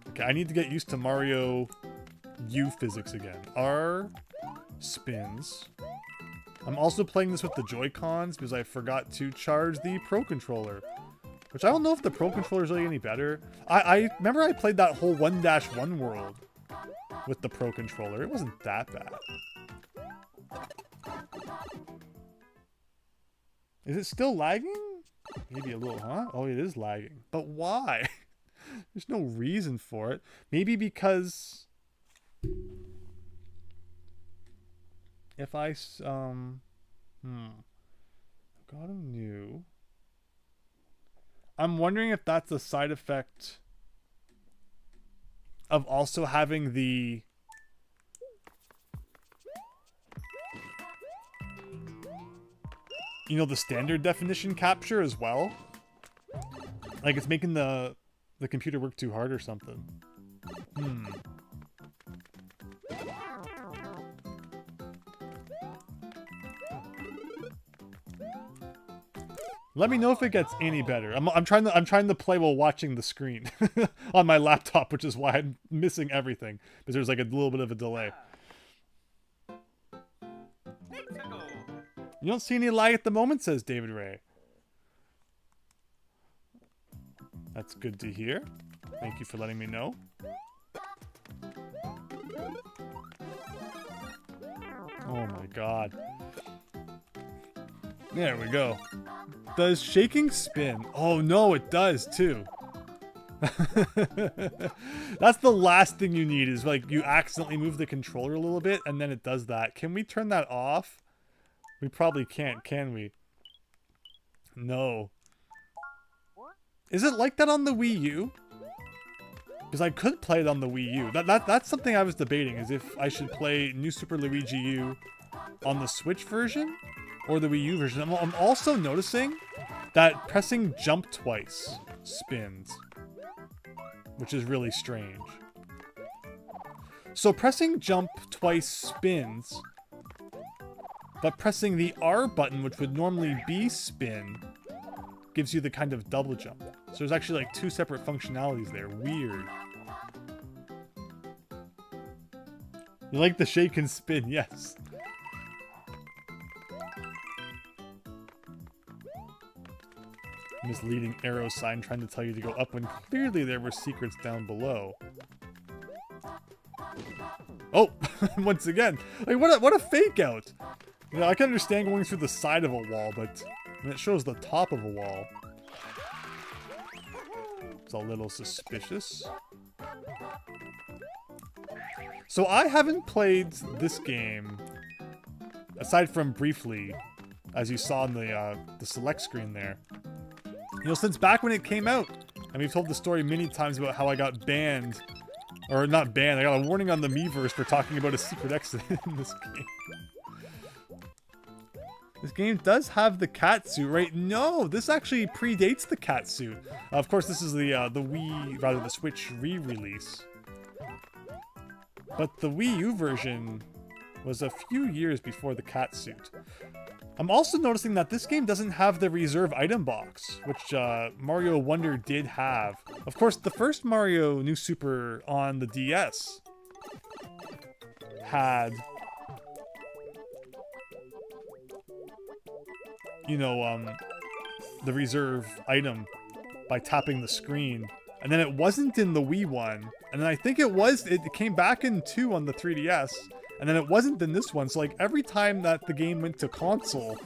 Okay, I need to get used to Mario U physics again. R spins. I'm also playing this with the Joy-Cons because I forgot to charge the Pro Controller. Which I don't know if the Pro Controller is really any better. I remember I played that whole 1-1 world with the Pro Controller. It wasn't that bad. Is it still lagging? Maybe a little, huh? Oh, it is lagging. But why? There's no reason for it. Maybe because if I got a new. I'm wondering if that's a side effect of also having the the standard definition capture as well. Like it's making the computer work too hard or something. Let me know if it gets any better. I'm trying to play while watching the screen on my laptop, which is why I'm missing everything, because there's like a little bit of a delay. You don't see any lag at the moment, says David Ray. That's good to hear. Thank you for letting me know. Oh my god. There we go. Does shaking spin? Oh no, it does too. That's the last thing you need, is like you accidentally move the controller a little bit and then it does that. Can we turn that off? We probably can't, can we? No. Is it like that on the Wii U? Because I could play it on the Wii U. That's something I was debating, is if I should play New Super Luigi U on the Switch version or the Wii U version. I'm also noticing that pressing jump twice spins, which is really strange. So pressing jump twice spins, but pressing the R button, which would normally be spin, gives you the kind of double jump. So there's actually like two separate functionalities there. Weird. You like the shake and spin? Yes. Misleading arrow sign trying to tell you to go up when clearly there were secrets down below. Oh, once again, like what a fake out. You know, I can understand going through the side of a wall, but when it shows the top of a wall, it's a little suspicious. So I haven't played this game, aside from briefly, as you saw in the select screen there. You know, since back when it came out, and we've told the story many times about how I got banned, or not banned, I got a warning on the Miiverse for talking about a secret exit in this game. This game does have the cat suit, right? No, this actually predates the cat suit. Of course, this is the Wii, rather the Switch re-release. But the Wii U version was a few years before the cat suit. I'm also noticing that this game doesn't have the reserve item box, which Mario Wonder did have. Of course, the first Mario New Super on the DS had, you know, the reserve item by tapping the screen. And then it wasn't in the Wii one. And then I think it came back in 2 on the 3DS. And then it wasn't in this one. So like every time that the game went to console,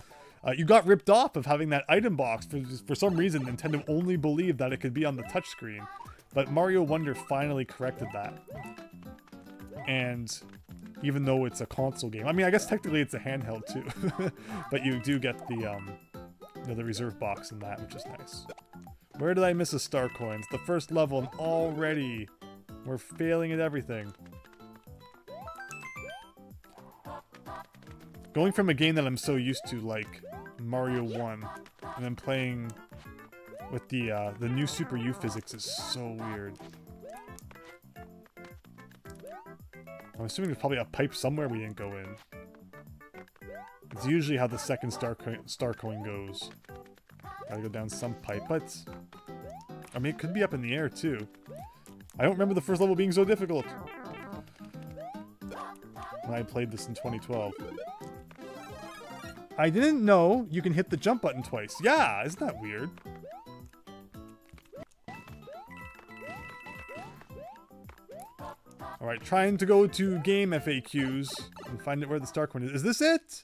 you got ripped off of having that item box. For some reason, Nintendo only believed that it could be on the touchscreen. But Mario Wonder finally corrected that. And even though it's a console game, I mean, I guess technically it's a handheld too. But you do get the, the reserve box in that, which is nice. Where did I miss a star coin? It's the first level and already we're failing at everything. Going from a game that I'm so used to, like Mario 1, and then playing with the new Super U physics is so weird. I'm assuming there's probably a pipe somewhere we didn't go in. It's usually how the second star coin goes. Gotta go down some pipe, but I mean, it could be up in the air too. I don't remember the first level being so difficult when I played this in 2012. I didn't know you can hit the jump button twice. Yeah, isn't that weird? Alright, trying to go to game FAQs and find out where the star coin is. Is this it?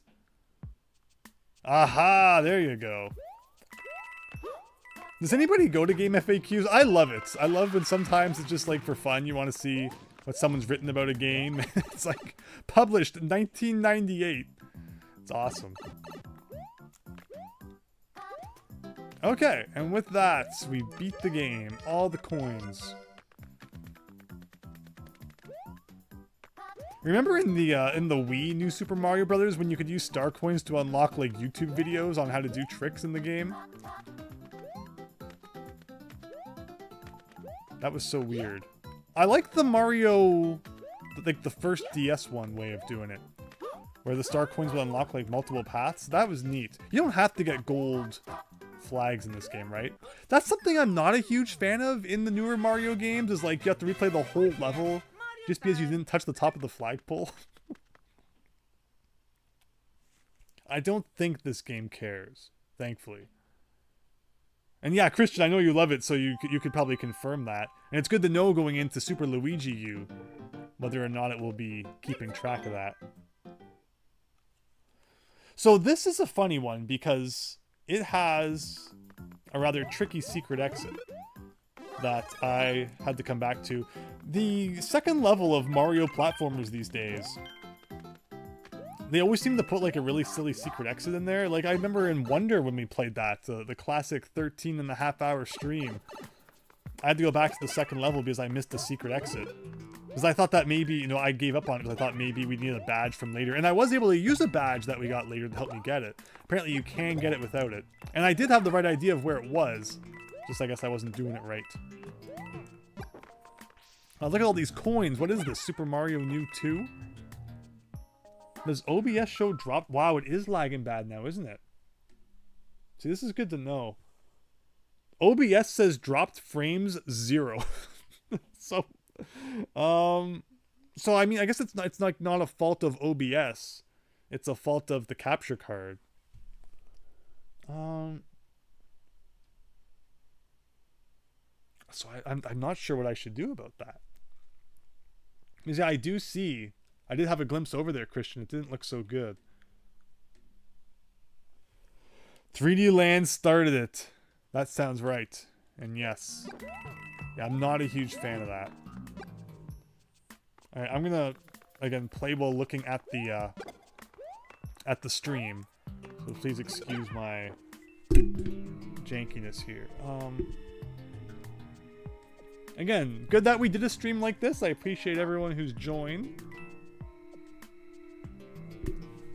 Aha, there you go. Does anybody go to game FAQs? I love it. I love when sometimes it's just like for fun. You want to see what someone's written about a game. It's like published in 1998. It's awesome. Okay, and with that, we beat the game. All the coins. Remember in the Wii New Super Mario Brothers when you could use star coins to unlock like YouTube videos on how to do tricks in the game? That was so weird. I like the Mario, like the first DS one way of doing it, where the star coins would unlock like multiple paths. That was neat. You don't have to get gold flags in this game, right? That's something I'm not a huge fan of in the newer Mario games, is like you have to replay the whole level just because you didn't touch the top of the flagpole. I don't think this game cares, thankfully. And yeah, Christian, I know you love it, so you could probably confirm that. And it's good to know going into Super Luigi U whether or not it will be keeping track of that. So this is a funny one because it has a rather tricky secret exit that I had to come back to. The second level of Mario platformers these days, they always seem to put like a really silly secret exit in there. Like I remember in Wonder when we played that, the classic 13.5-hour stream, I had to go back to the second level because I missed the secret exit. Because I thought that maybe, you know, I gave up on it because I thought maybe we needed a badge from later. And I was able to use a badge that we got later to help me get it. Apparently you can get it without it. And I did have the right idea of where it was. Just I guess I wasn't doing it right. Look at all these coins. What is this? Super Mario New 2? Does OBS show drop? Wow, it is lagging bad now, isn't it? See, this is good to know. OBS says dropped frames 0. So I mean, I guess it's not a fault of OBS. It's a fault of the capture card. So I'm not sure what I should do about that. Because yeah, I did have a glimpse over there, Christian. It didn't look so good. 3D Land started it. That sounds right. And yes. Yeah, I'm not a huge fan of that. Alright, I'm gonna, again, play while looking at the stream. So please excuse my jankiness here. Again, good that we did a stream like this. I appreciate everyone who's joined.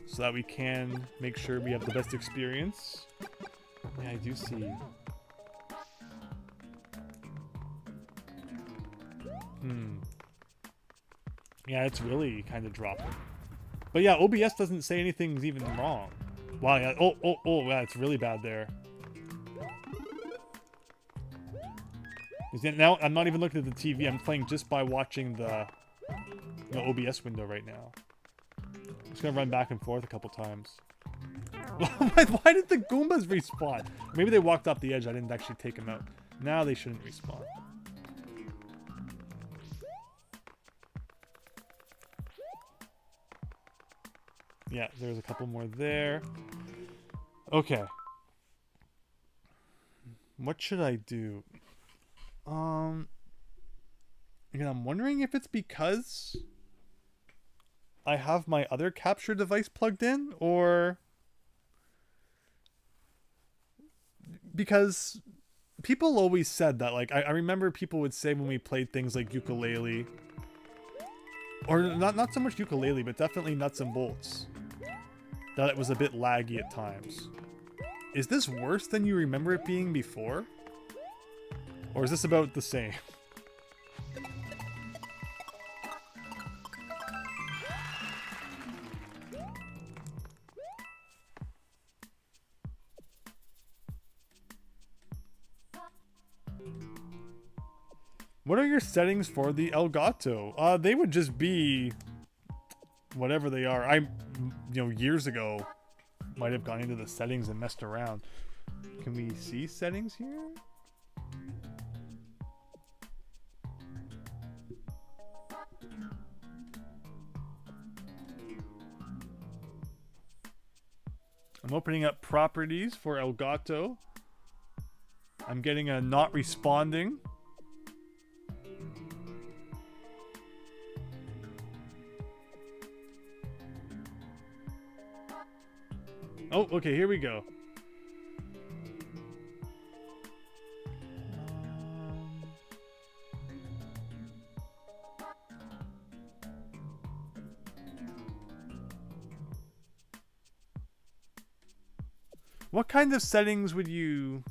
So that we can make sure we have the best experience. Yeah, I do see. Yeah, it's really kind of dropping. But yeah, OBS doesn't say anything's even wrong. Wow, yeah. Oh, yeah, it's really bad there. Now, I'm not even looking at the TV. I'm playing just by watching the OBS window right now. I'm just gonna run back and forth a couple times. Why did the Goombas respawn? Maybe they walked off the edge. I didn't actually take them out. Now they shouldn't respawn. Yeah, there's a couple more there. Okay. What should I do? Again, I'm wondering if it's because I have my other capture device plugged in, or because people always said that, like, I remember people would say when we played things like Yooka-Laylee, or not so much Yooka-Laylee, but definitely Nuts and Bolts, that it was a bit laggy at times. Is this worse than you remember it being before? Or is this about the same? What are your settings for the Elgato? They would just be whatever they are. Years ago, might have gone into the settings and messed around. Can we see settings here? I'm opening up properties for Elgato. I'm getting a not responding. Oh, okay, here we go. What kind of settings would you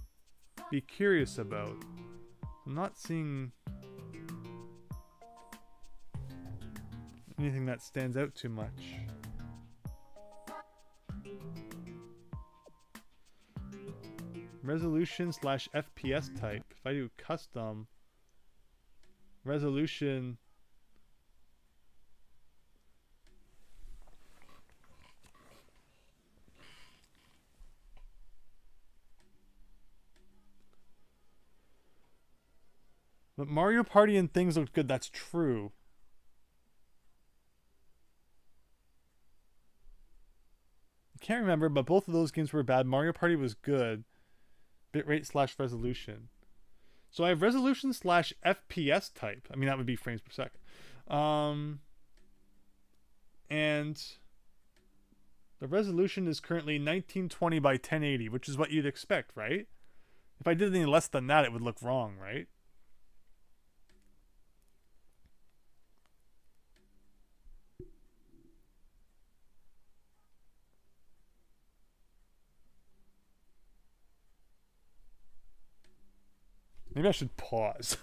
be curious about? I'm not seeing anything that stands out too much. Resolution / FPS type. If I do custom resolution, but Mario Party and things look good. That's true. I can't remember, but both of those games were bad. Mario Party was good. Bitrate / resolution. So I have resolution / FPS type. I mean, that would be frames per second. And the resolution is currently 1920 by 1080, which is what you'd expect, right? If I did any less than that, it would look wrong, right? Maybe I should pause.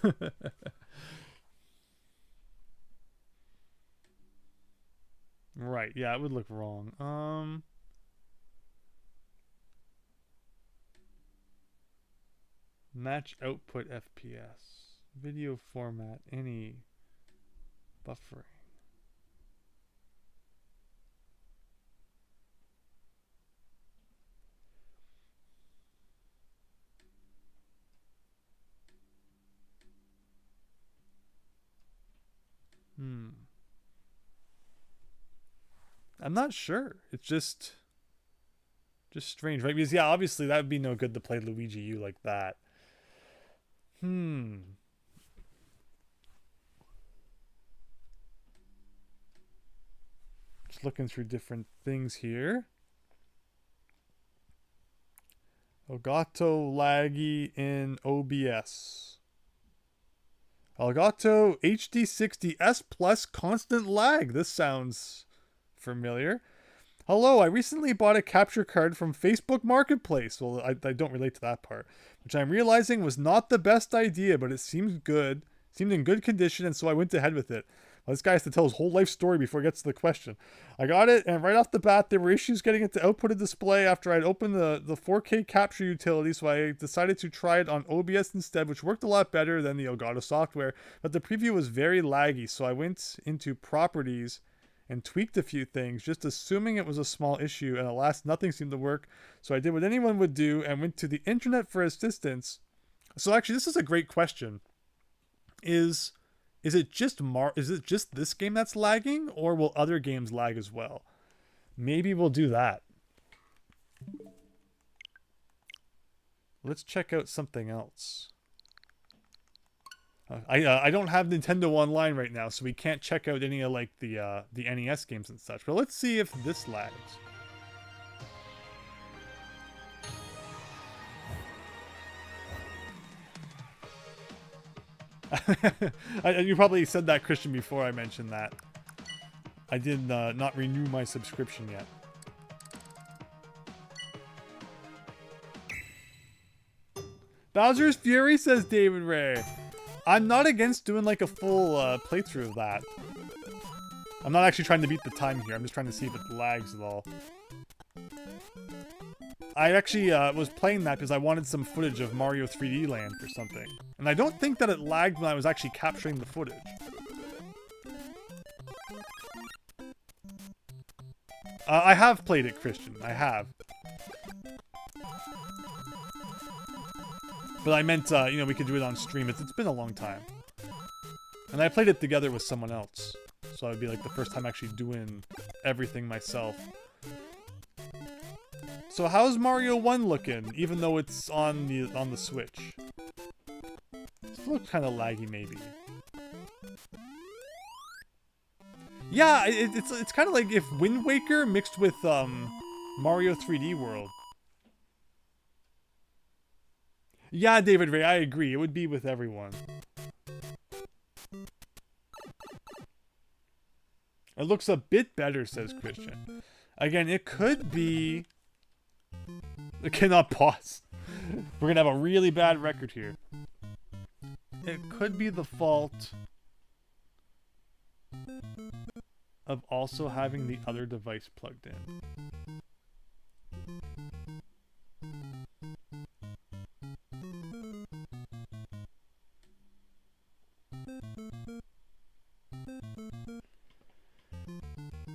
Right, yeah, it would look wrong. Match output FPS. Video format, any buffering. I'm not sure. It's just strange, right? Because yeah, obviously that would be no good to play Luigi U like that. Just looking through different things here. Elgato laggy in OBS. Elgato HD60S Plus constant lag. This sounds familiar. Hello, I recently bought a capture card from Facebook Marketplace. Well, I don't relate to that part. Which I'm realizing was not the best idea, but it seemed good. Seemed in good condition, and so I went ahead with it. Well, this guy has to tell his whole life story before he gets to the question. I got it, and right off the bat, there were issues getting it to output a display after I'd opened the 4K capture utility, so I decided to try it on OBS instead, which worked a lot better than the Elgato software, but the preview was very laggy, so I went into properties and tweaked a few things, just assuming it was a small issue, and alas, nothing seemed to work. So I did what anyone would do and went to the internet for assistance. So actually, this is a great question. Is it just this game that's lagging, or will other games lag as well? Maybe we'll do that. Let's check out something else. I don't have Nintendo Online right now, so we can't check out any of like the NES games and such. But let's see if this lags. You probably said that, Christian, before I mentioned that. I did not renew my subscription yet. Bowser's Fury, says David Ray. I'm not against doing like a full playthrough of that. I'm not actually trying to beat the time here. I'm just trying to see if it lags at all. I actually was playing that because I wanted some footage of Mario 3D Land or something. And I don't think that it lagged when I was actually capturing the footage. I have played it, Christian. I have. But I meant, you know, we could do it on stream. It's been a long time. And I played it together with someone else. So it would be like the first time actually doing everything myself. So how's Mario 1 looking, even though it's on the Switch? It looks kind of laggy, maybe. Yeah, it's kind of like if Wind Waker mixed with Mario 3D World. Yeah, David Ray, I agree. It would be with everyone. It looks a bit better, says Christian. Again, it could be... It cannot pause. We're gonna have a really bad record here. It could be the fault of also having the other device plugged in.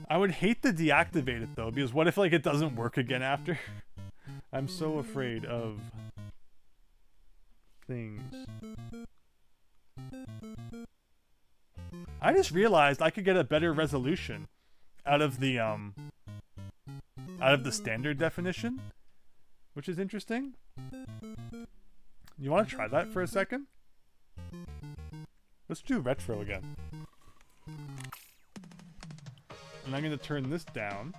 I would hate to deactivate it though, because what if like it doesn't work again after? I'm so afraid of things. I just realized I could get a better resolution out of the standard definition, which is interesting. You want to try that for a second? Let's do retro again. And I'm going to turn this down.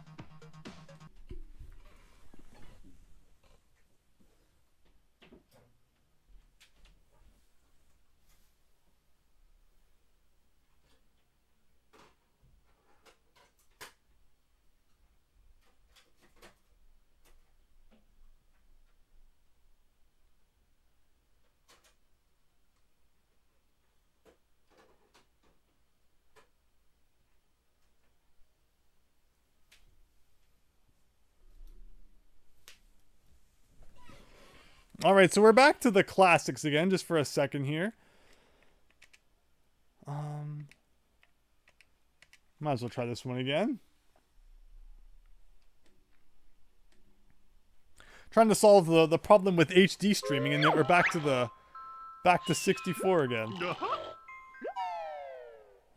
Alright, so we're back to the classics again, just for a second here. Might as well try this one again. Trying to solve the problem with HD streaming, and then we're back to 64 again.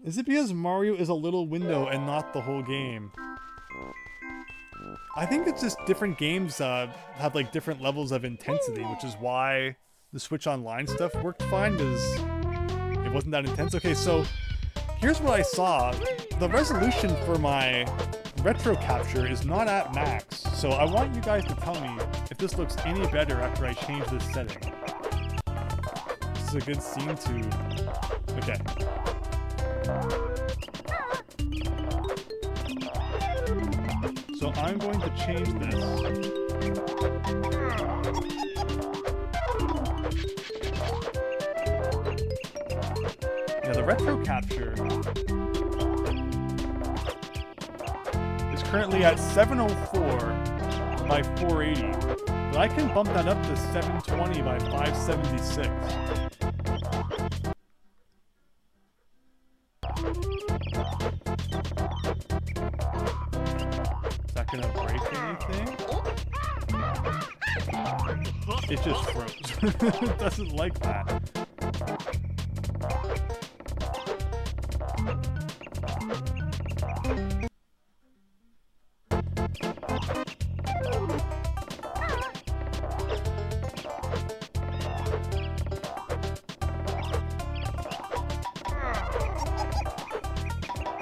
Is it because Mario is a little window and not the whole game? I think it's just different games have like different levels of intensity, which is why the Switch Online stuff worked fine, because it wasn't that intense. Okay, so here's what I saw. The resolution for my retro capture is not at max, so I want you guys to tell me if this looks any better after I change this setting. This is a good scene to... Okay. So I'm going to change this. Yeah, the retro capture is currently at 704 by 480, but I can bump that up to 720 by 576. Gonna break anything? It just froze. It doesn't like that.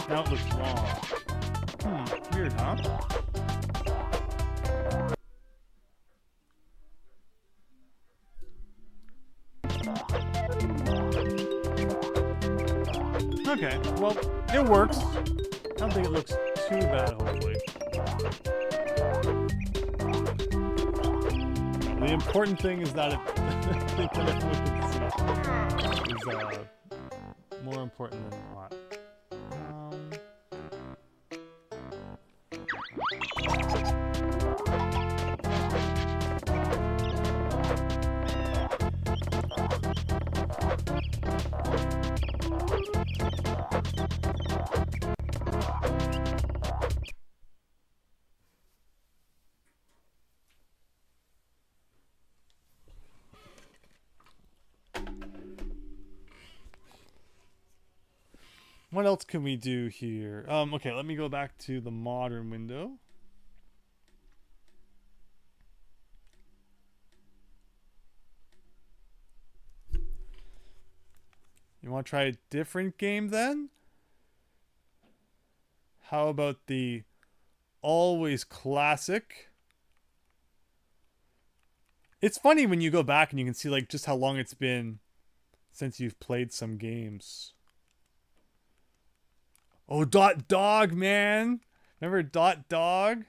Now it looks wrong. Weird, huh? Okay, well, it works. I don't think it looks too bad, hopefully. The important thing is that it can see is more important than not. What else can we do here? Okay, let me go back to the modern window. You want to try a different game then? How about the always classic? It's funny when you go back and you can see like just how long it's been since you've played some games. Oh, Dot Dog, man. Remember Dot Dog?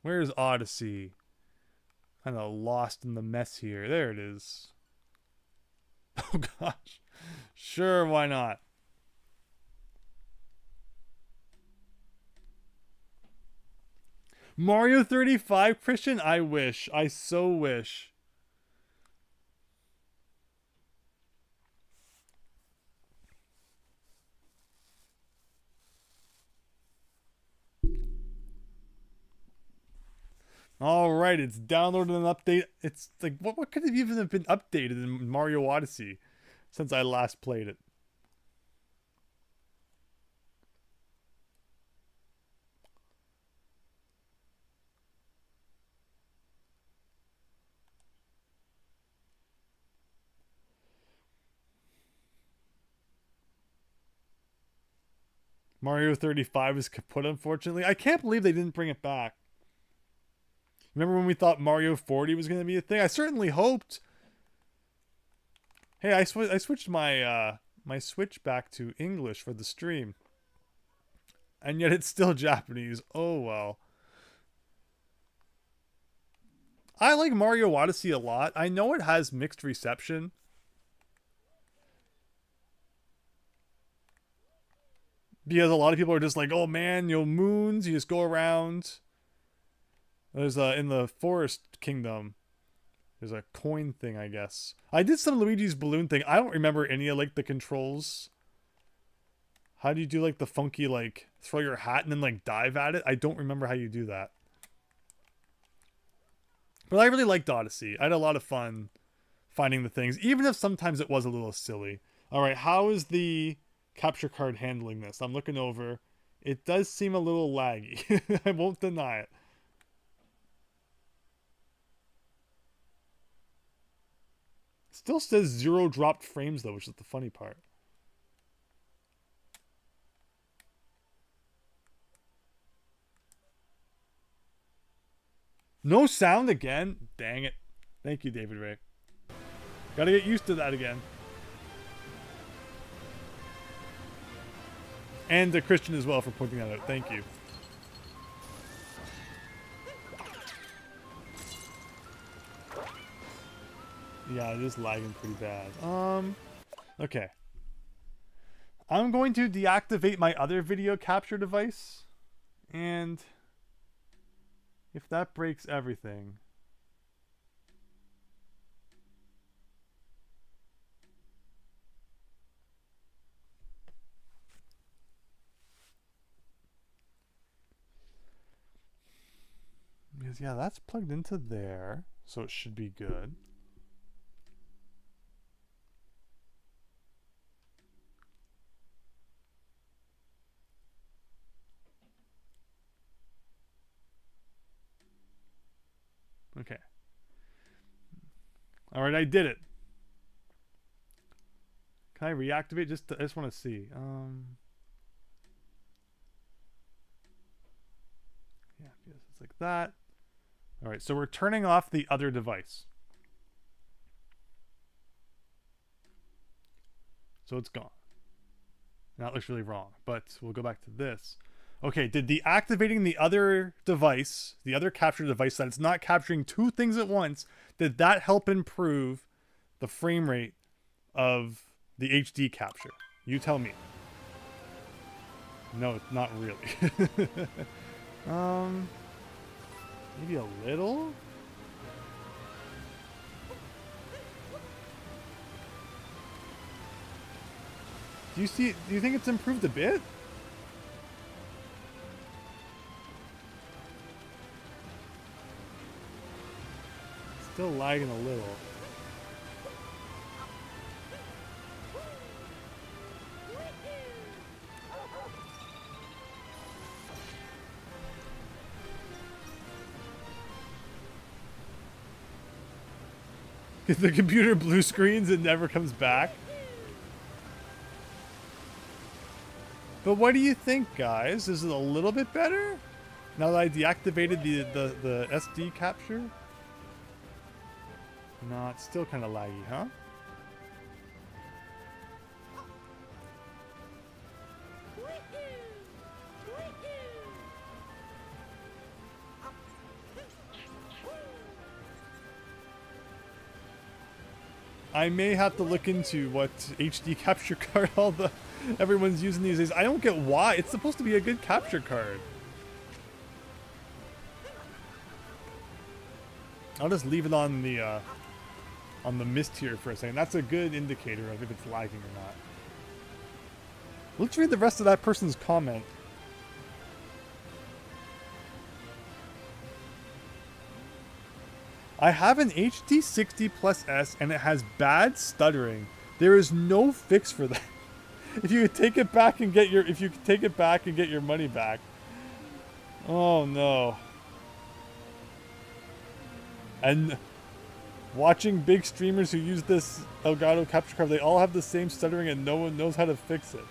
Where's Odyssey? Kind of lost in the mess here. There it is. Oh gosh. Sure, why not? Mario 35, Christian? I wish. I so wish. Alright, it's downloaded an update. It's like, what could have even been updated in Mario Odyssey since I last played it? Mario 35 is kaput, unfortunately. I can't believe they didn't bring it back. Remember when we thought Mario 40 was going to be a thing? I certainly hoped. Hey, I switched my my Switch back to English for the stream. And yet it's still Japanese. Oh well. I like Mario Odyssey a lot. I know it has mixed reception. Because a lot of people are just like, oh man, you know, moons, you just go around. There's in the Forest Kingdom, there's a coin thing, I guess. I did some Luigi's balloon thing. I don't remember any of like the controls. How do you do like the funky like throw your hat and then like dive at it? I don't remember how you do that. But I really liked Odyssey. I had a lot of fun finding the things, even if sometimes it was a little silly. All right, how is the capture card handling this? I'm looking over. It does seem a little laggy. I won't deny it. Still says 0 dropped frames though, which is the funny part. No sound again? Dang it. Thank you, David Ray. Gotta get used to that again. And to Christian as well for pointing that out. Thank you. Yeah, it is lagging pretty bad. Okay. I'm going to deactivate my other video capture device. And if that breaks everything, because yeah, that's plugged into there, so it should be good. Okay. All right, I did it. Can I reactivate? I just want to see. Yeah, it's like that. All right, so we're turning off the other device. So it's gone. That looks really wrong, but we'll go back to this. Okay, did deactivating the other device, the other capture device that it's not capturing two things at once, did that help improve the frame rate of the HD capture? You tell me. No, not really. Maybe a little? Do you think it's improved a bit? Still lagging a little. The computer blue screens and never comes back. But what do you think, guys? Is it a little bit better? Now that I deactivated the SD capture? No, it's still kind of laggy, huh? I may have to look into what HD capture card everyone's using these days. I don't get why. It's supposed to be a good capture card. I'll just leave it on the mist here for a second. That's a good indicator of if it's lagging or not. Let's read the rest of that person's comment. I have an HD 60 Plus S and it has bad stuttering. There is no fix for that. If you could take it back and get your money back. Oh no. And watching big streamers who use this Elgato capture card, they all have the same stuttering and no one knows how to fix it.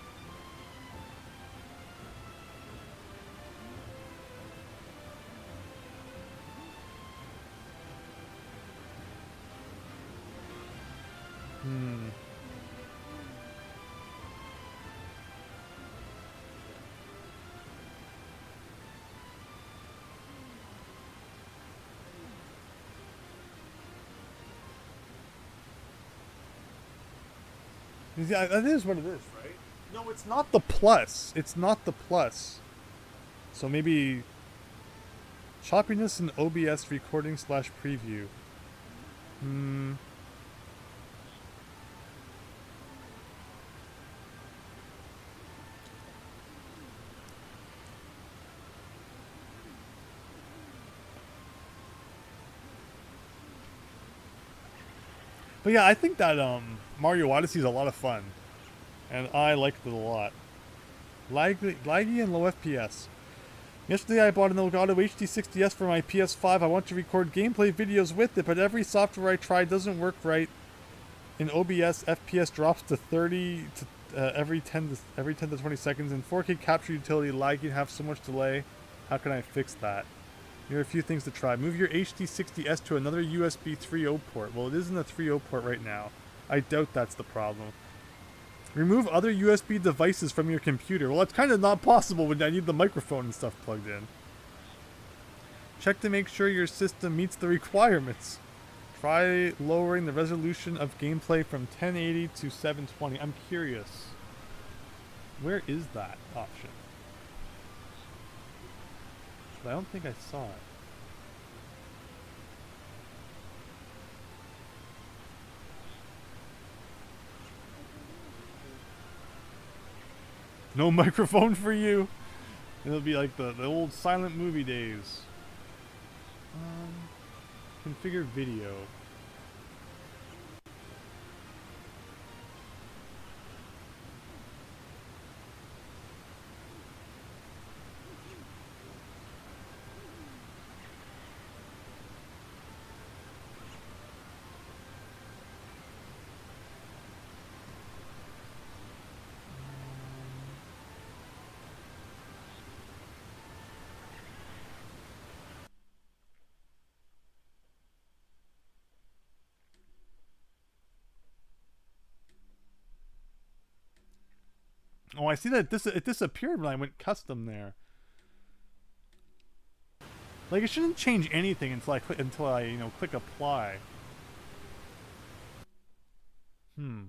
Yeah, that is what it is, right? No, it's not the plus. It's not the plus. So maybe choppiness in OBS recording / preview. But yeah, I think that Mario Odyssey is a lot of fun, and I liked it a lot. Laggy and low FPS. Yesterday I bought an Elgato HD60S for my PS5. I want to record gameplay videos with it, but every software I try doesn't work right. In OBS, FPS drops to 30 every 10 to 20 seconds. In 4K capture utility, laggy and have so much delay. How can I fix that? Here are a few things to try. Move your HD60S to another USB 3.0 port. Well, it isn't a 3.0 port right now. I doubt that's the problem. Remove other USB devices from your computer. Well, that's kind of not possible when I need the microphone and stuff plugged in. Check to make sure your system meets the requirements. Try lowering the resolution of gameplay from 1080 to 720. I'm curious. Where is that option? I don't think I saw it. No microphone for you. It'll be like the old silent movie days. Configure video. Oh, I see that it disappeared when I went custom there. Like, it shouldn't change anything until I you know, click apply. Now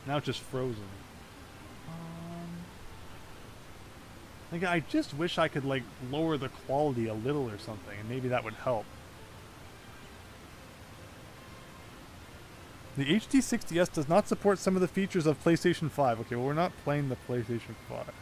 it's just frozen. Like, I just wish I could, like, lower the quality a little or something, and maybe that would help. The HD60S does not support some of the features of PlayStation 5. Okay, well, we're not playing the PlayStation 5.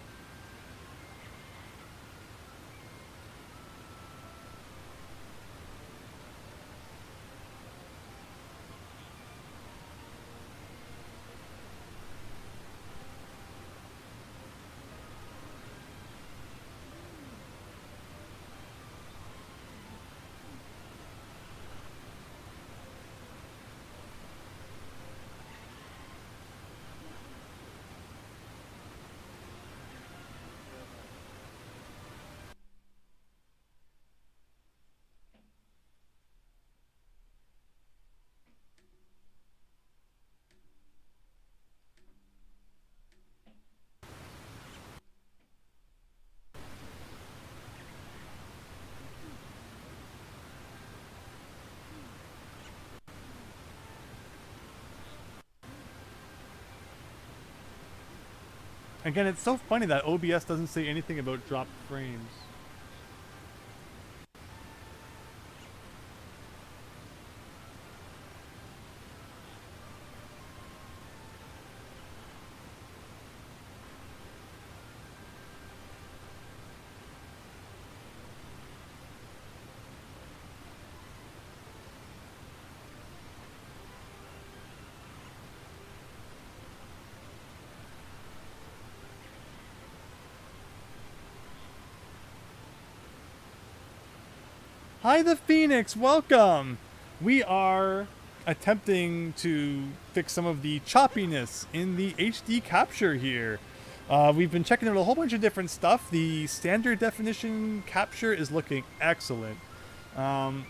Again, it's so funny that OBS doesn't say anything about dropped frames. Hi, the Phoenix. Welcome. We are attempting to fix some of the choppiness in the HD capture here. We've been checking out a whole bunch of different stuff. The standard definition capture is looking excellent. Well,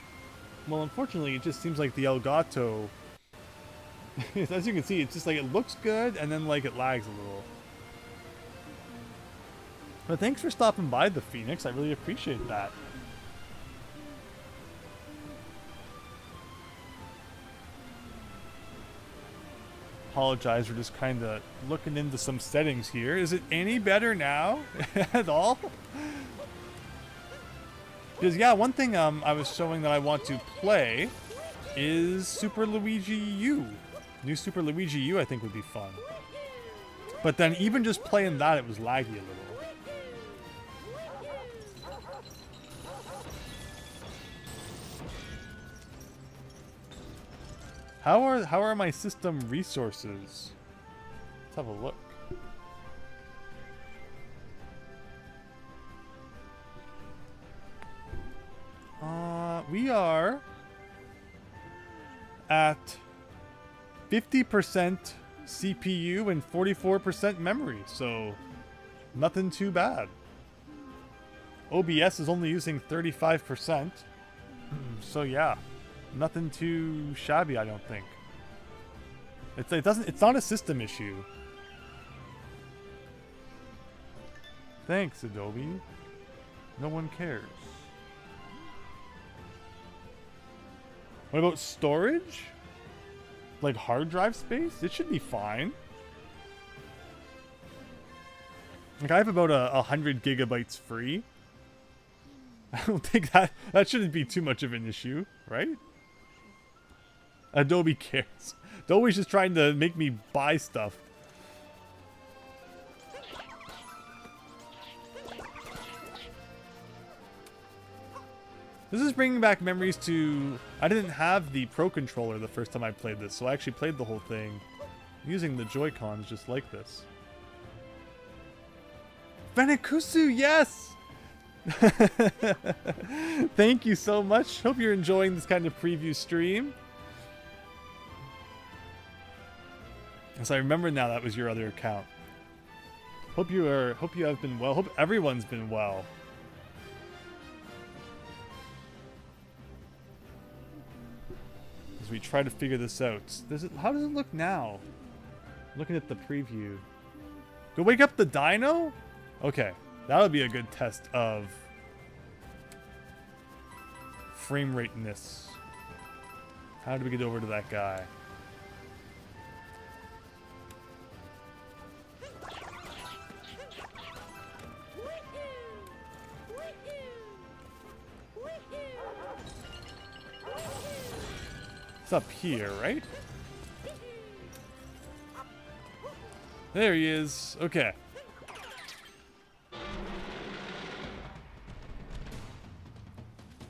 unfortunately, it just seems like the Elgato, as you can see, it's just like it looks good and then like it lags a little. But thanks for stopping by, the Phoenix. I really appreciate that. Apologize, we're just kind of looking into some settings here. Is it any better now at all? Because yeah, one thing I was showing that I want to play is Super Luigi U. New Super Luigi U I think would be fun. But then even just playing that, it was laggy a little. How are my system resources? Let's have a look. We are at 50% CPU and 44% memory, so nothing too bad. OBS is only using 35%, so yeah. Nothing too shabby, I don't think. It's not a system issue. Thanks, Adobe. No one cares. What about storage? Like hard drive space? It should be fine. Like I have about 100 gigabytes free. I don't think that shouldn't be too much of an issue, right? Adobe cares. Adobe's just trying to make me buy stuff. This is bringing back memories to... I didn't have the Pro Controller the first time I played this, so I actually played the whole thing using the Joy-Cons just like this. Venikusu, yes! Thank you so much. Hope you're enjoying this kind of preview stream. As I remember now, that was your other account. Hope you have been well. Hope everyone's been well. As we try to figure this out. How does it look now? Looking at the preview. Go wake up the dino? Okay, that would be a good test of frame rate-ness. How do we get over to that guy? It's up here, right? There he is. Okay.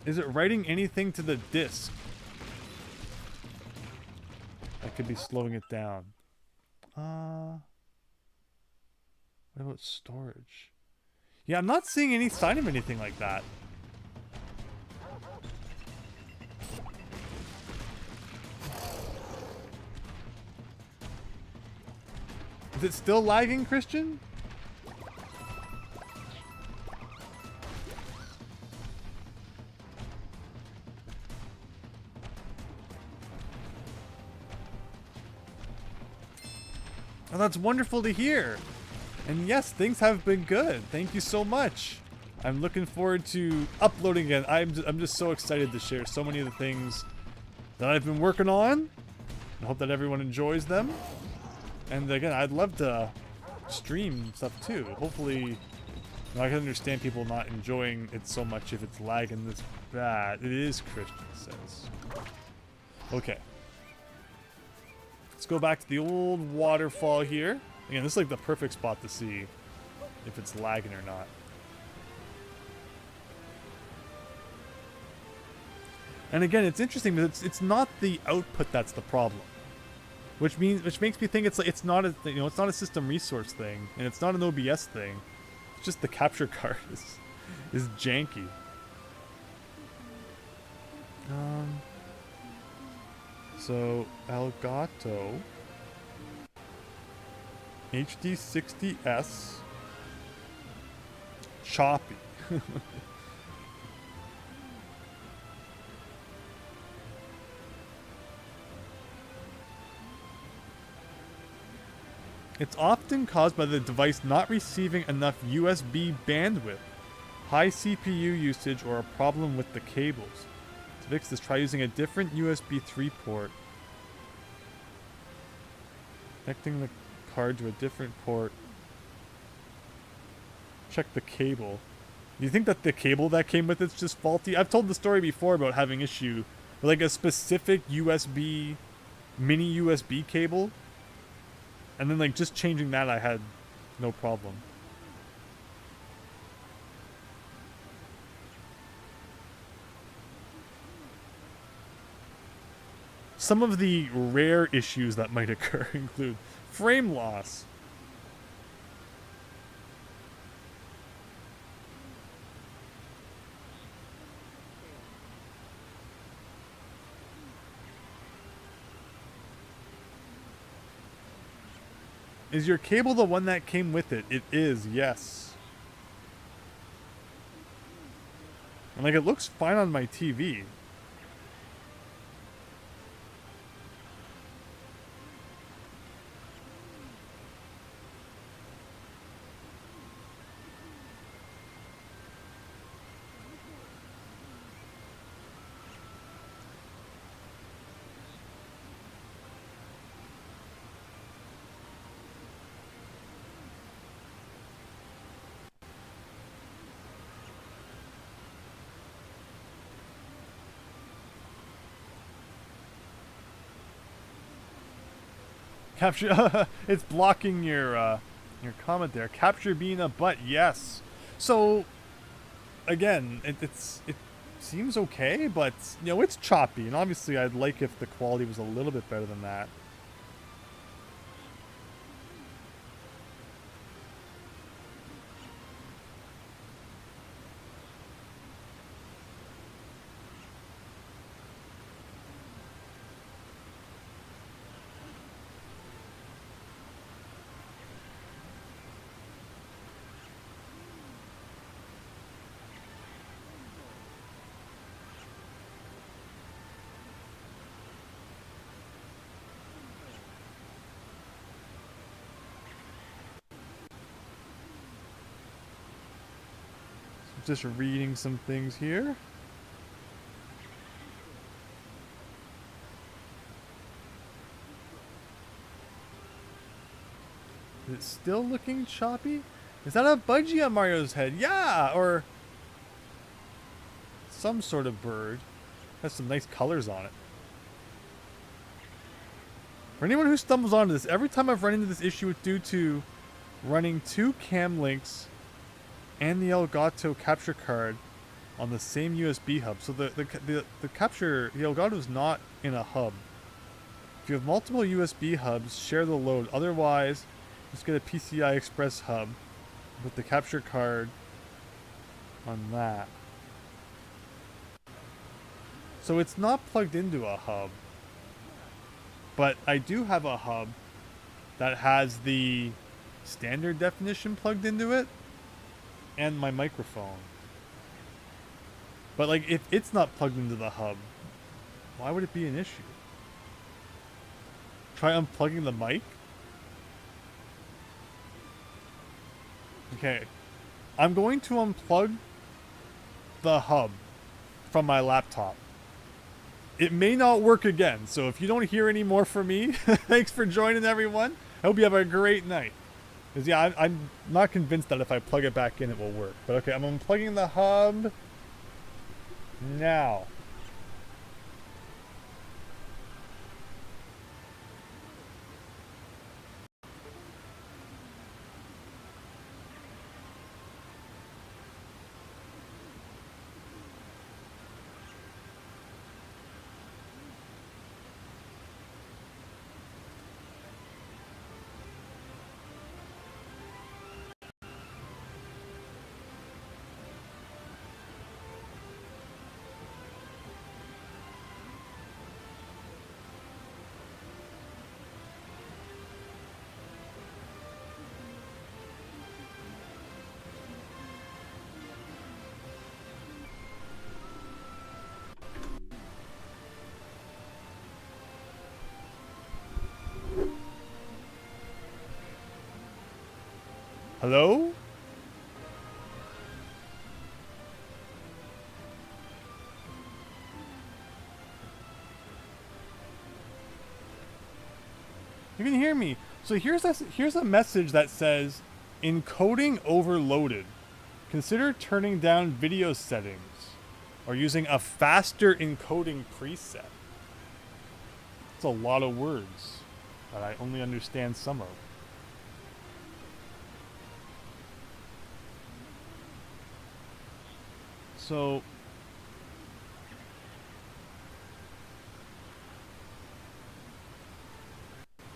Is it writing anything to the disk? I could be slowing it down. What about storage? Yeah, I'm not seeing any sign of anything like that. Is it still lagging, Christian? Oh, that's wonderful to hear. And yes, things have been good. Thank you so much. I'm looking forward to uploading again. I'm just so excited to share so many of the things that I've been working on. I hope that everyone enjoys them. And again, I'd love to stream stuff too. Hopefully, I can understand people not enjoying it so much if it's lagging this bad. It is, Christian says. Okay. Let's go back to the old waterfall here. Again, this is like the perfect spot to see if it's lagging or not. And again, it's interesting because it's not the output that's the problem, which makes me think it's not a it's not a system resource thing, and it's not an OBS thing. It's just the capture card is janky. So Elgato HD60S choppy. It's often caused by the device not receiving enough USB bandwidth, high CPU usage, or a problem with the cables. To fix this, try using a different USB 3 port. Connecting the card to a different port. Check the cable. Do you think that the cable that came with it's just faulty? I've told the story before about having issue with like a specific USB, mini USB cable. And then, like, just changing that, I had no problem. Some of the rare issues that might occur include frame loss. Is your cable the one that came with it? It is, yes. And like, it looks fine on my TV. Capture, it's blocking your comment there. Capture being a butt, yes. So, again, it seems okay, but it's choppy, and obviously I'd like if the quality was a little bit better than that. Just reading some things here. Is it still looking choppy? Is that a budgie on Mario's head? Yeah, or some sort of bird. Has some nice colors on it. For anyone who stumbles onto this, every time I've run into this issue, it's due to running two cam links and the Elgato capture card on the same USB hub. So the capture, the Elgato is not in a hub. If you have multiple USB hubs, share the load. Otherwise, just get a PCI Express hub with the capture card on that. So it's not plugged into a hub. But I do have a hub that has the standard definition plugged into it and my microphone. But like, if it's not plugged into the hub, why would it be an issue? Try unplugging the mic? Okay. I'm going to unplug the hub from my laptop. It may not work again, so if you don't hear any more from me, thanks for joining, everyone. I hope you have a great night. Because, yeah, I'm not convinced that if I plug it back in, it will work. But, okay, I'm unplugging the hub now. Hello? You can hear me. So here's a message that says, encoding overloaded. Consider turning down video settings or using a faster encoding preset. It's a lot of words that I only understand some of. So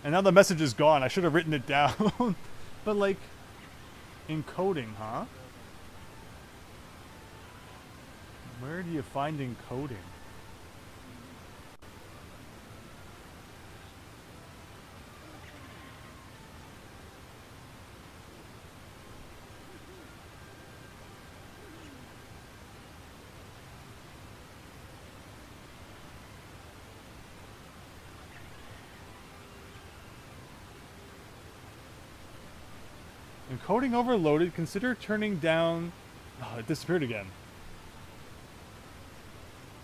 and now the message is gone. I should have written it down. But like encoding, huh? Where do you find encoding? Encoding overloaded. Consider turning down... Oh, it disappeared again.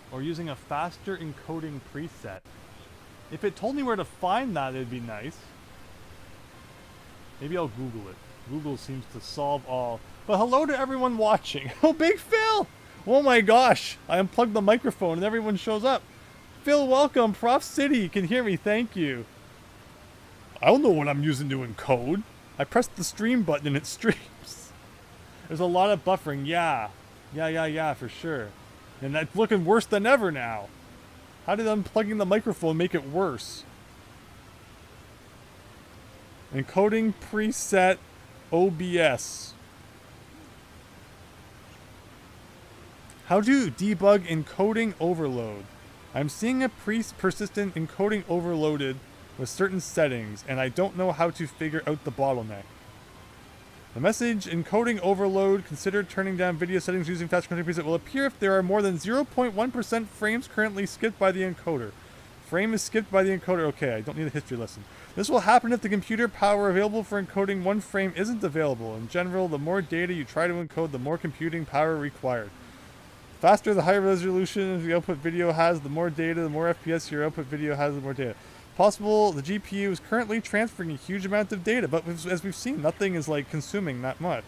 Or using a faster encoding preset. If it told me where to find that, it'd be nice. Maybe I'll Google it. Google seems to solve all. But hello to everyone watching. Oh, Big Phil! Oh my gosh! I unplugged the microphone and everyone shows up. Phil, welcome. Prof City, you can hear me. Thank you. I don't know what I'm using to encode. I pressed the stream button and it streams. There's a lot of buffering. Yeah, for sure. And that's looking worse than ever now. How did unplugging the microphone make it worse? Encoding preset OBS. How to debug encoding overload. I'm seeing a persistent encoding overloaded with certain settings, and I don't know how to figure out the bottleneck. The message, encoding overload, consider turning down video settings using fast encoding preset, will appear if there are more than 0.1% frames currently skipped by the encoder. Frame is skipped by the encoder. Okay, I don't need a history lesson. This will happen if the computer power available for encoding one frame isn't available. In general, the more data you try to encode, the more computing power required. Faster, the higher resolution the output video has, the more data, the more FPS your output video has, the more data. Possible the GPU is currently transferring a huge amount of data, but as we've seen, nothing is like consuming that much.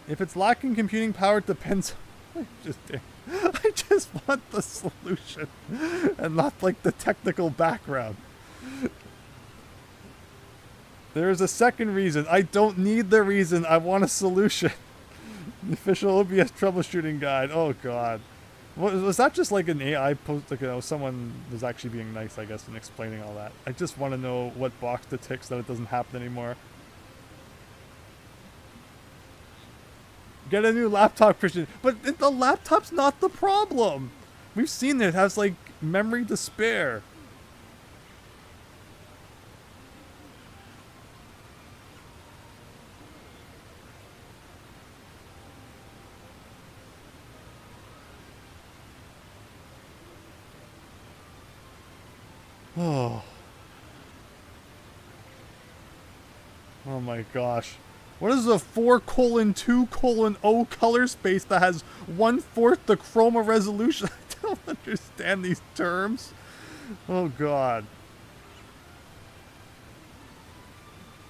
If it's lacking computing power, it depends. I just want the solution and not like the technical background. There's a second reason. I don't need the reason. I want a solution. The official OBS troubleshooting guide. Oh god. Was that just like an AI post? Like, someone was actually being nice, I guess, and explaining all that. I just want to know what box to tick so that it doesn't happen anymore. Get a new laptop, Christian. But the laptop's not the problem. We've seen it has like memory to spare. Oh. Oh my gosh. What is a 4:2:0 color space that has 1/4 the chroma resolution? I don't understand these terms. Oh god.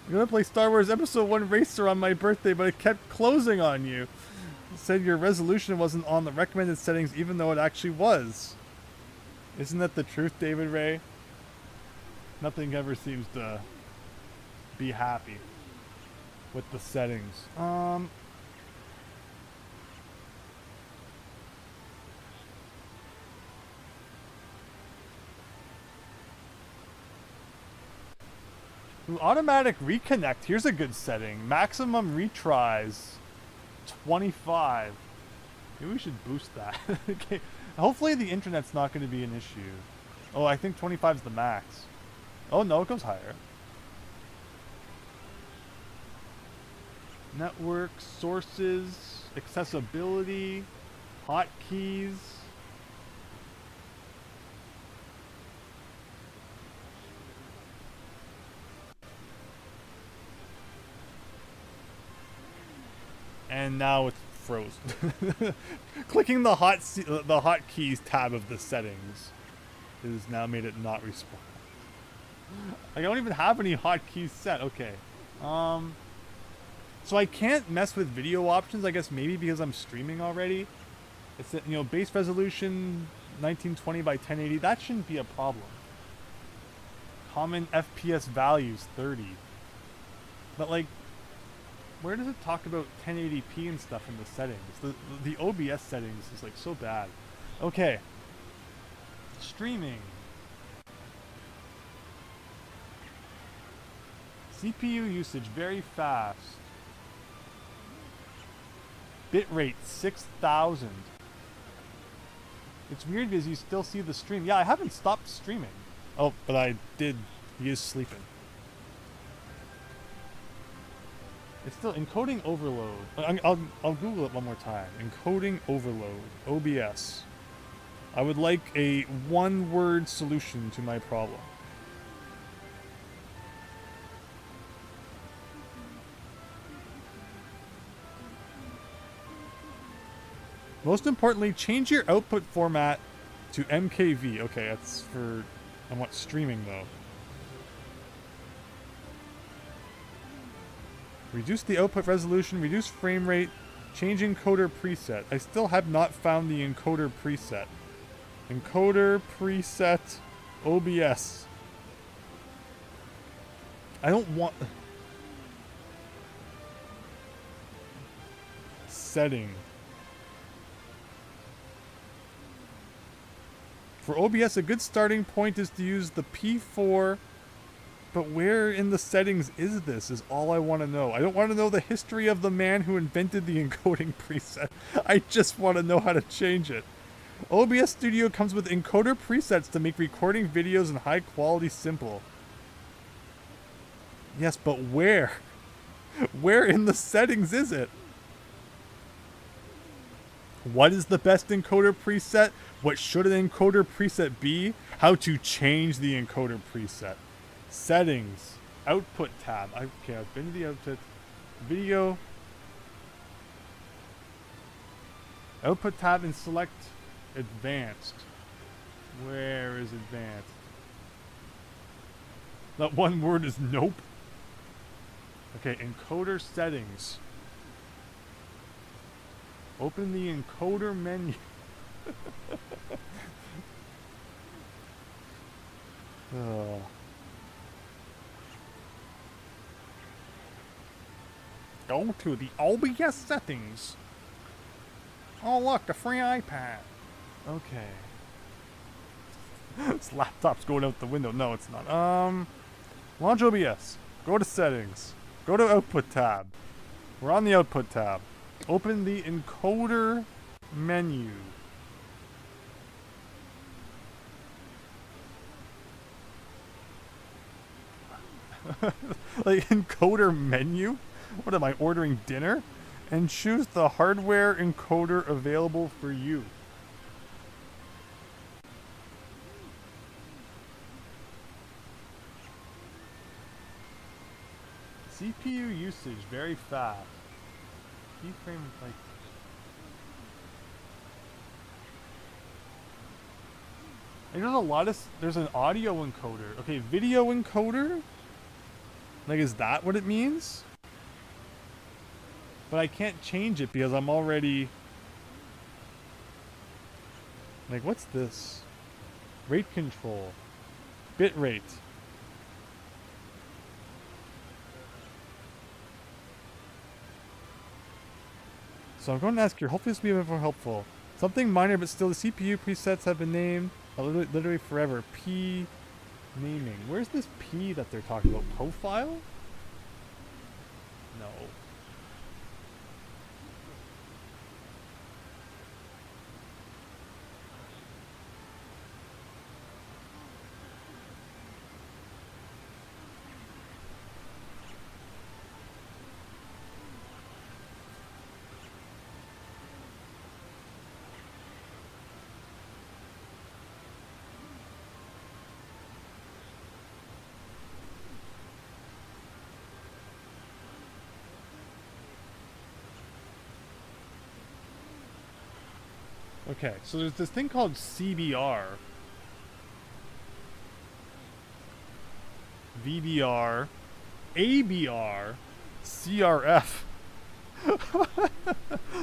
I'm gonna play Star Wars Episode 1 Racer on my birthday, but it kept closing on you. It said your resolution wasn't on the recommended settings, even though it actually was. Isn't that the truth, David Ray? Nothing ever seems to be happy with the settings. Ooh, automatic reconnect. Here's a good setting. Maximum retries 25. Maybe we should boost that. Okay. Hopefully the internet's not going to be an issue. Oh, I think 25 is the max. Oh no, it goes higher. Network, sources, accessibility, hotkeys. And now it's frozen. Clicking the hotkeys tab of the settings has now made it not respond. I don't even have any hotkeys set. Okay. So I can't mess with video options, I guess maybe because I'm streaming already. It's, you know, base resolution 1920 by 1080. That shouldn't be a problem. Common FPS values 30. But like, where does it talk about 1080p and stuff in the settings? The OBS settings is like so bad. Okay. Streaming. CPU usage very fast. Bitrate 6000. It's weird because you still see the stream. Yeah, I haven't stopped streaming. Oh, but I did. He is sleeping. It's still encoding overload. I'll Google it one more time. Encoding overload. OBS. I would like a one-word solution to my problem. Most importantly, change your output format to MKV. Okay, that's for... I want streaming, though. Reduce the output resolution, reduce frame rate, change encoder preset. I still have not found the encoder preset. Encoder preset OBS. I don't want... Setting. For OBS, a good starting point is to use the P4, but where in the settings is this, is all I want to know. I don't want to know the history of the man who invented the encoding preset. I just want to know how to change it. OBS Studio comes with encoder presets to make recording videos in high quality simple. Yes, but where? Where in the settings is it? What is the best encoder preset? What should an encoder preset be? How to change the encoder preset. Settings. Output tab. Okay, I've been to the output. Video. Output tab and select advanced. Where is advanced? That one word is nope. Okay, encoder settings. Open the encoder menu. Oh. Go to the OBS settings. Oh look, a free iPad. Okay. This laptop's going out the window. No, it's not. Launch OBS. Go to settings. Go to output tab. We're on the output tab. Open the encoder menu. Like, encoder menu? What am I, ordering dinner? And choose the hardware encoder available for you. CPU usage very fast. Keyframe like... There's a lot of... There's an audio encoder. Okay, video encoder? Like, is that what it means? But I can't change it because I'm already... Like, what's this? Rate control. Bit rate. So I'm going to ask here, hopefully this will be a bit more helpful. Something minor, but still the CPU presets have been named literally forever. P naming. Where's this P that they're talking about? Profile? No. Okay, so there's this thing called CBR, VBR, ABR, CRF.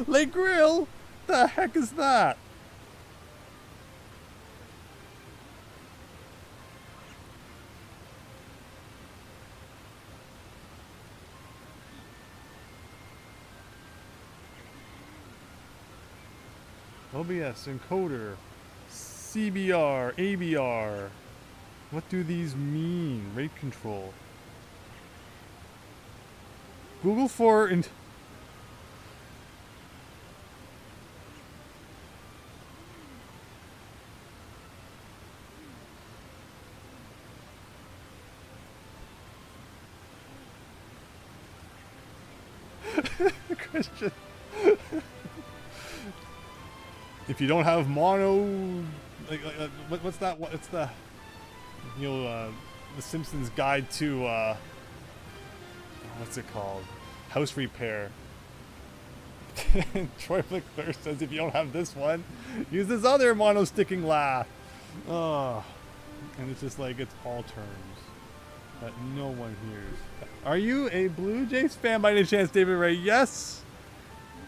Le Grill? The heck is that? OBS, encoder, CBR, ABR. What do these mean? Rate control. Google for and Christian. If you don't have mono, what's that? What's the, the Simpsons Guide to, what's it called? House repair. Troy Flickler says if you don't have this one, use this other mono sticking laugh. Oh, and it's just like it's all terms that no one hears. Are you a Blue Jays fan by any chance, David Ray? Yes.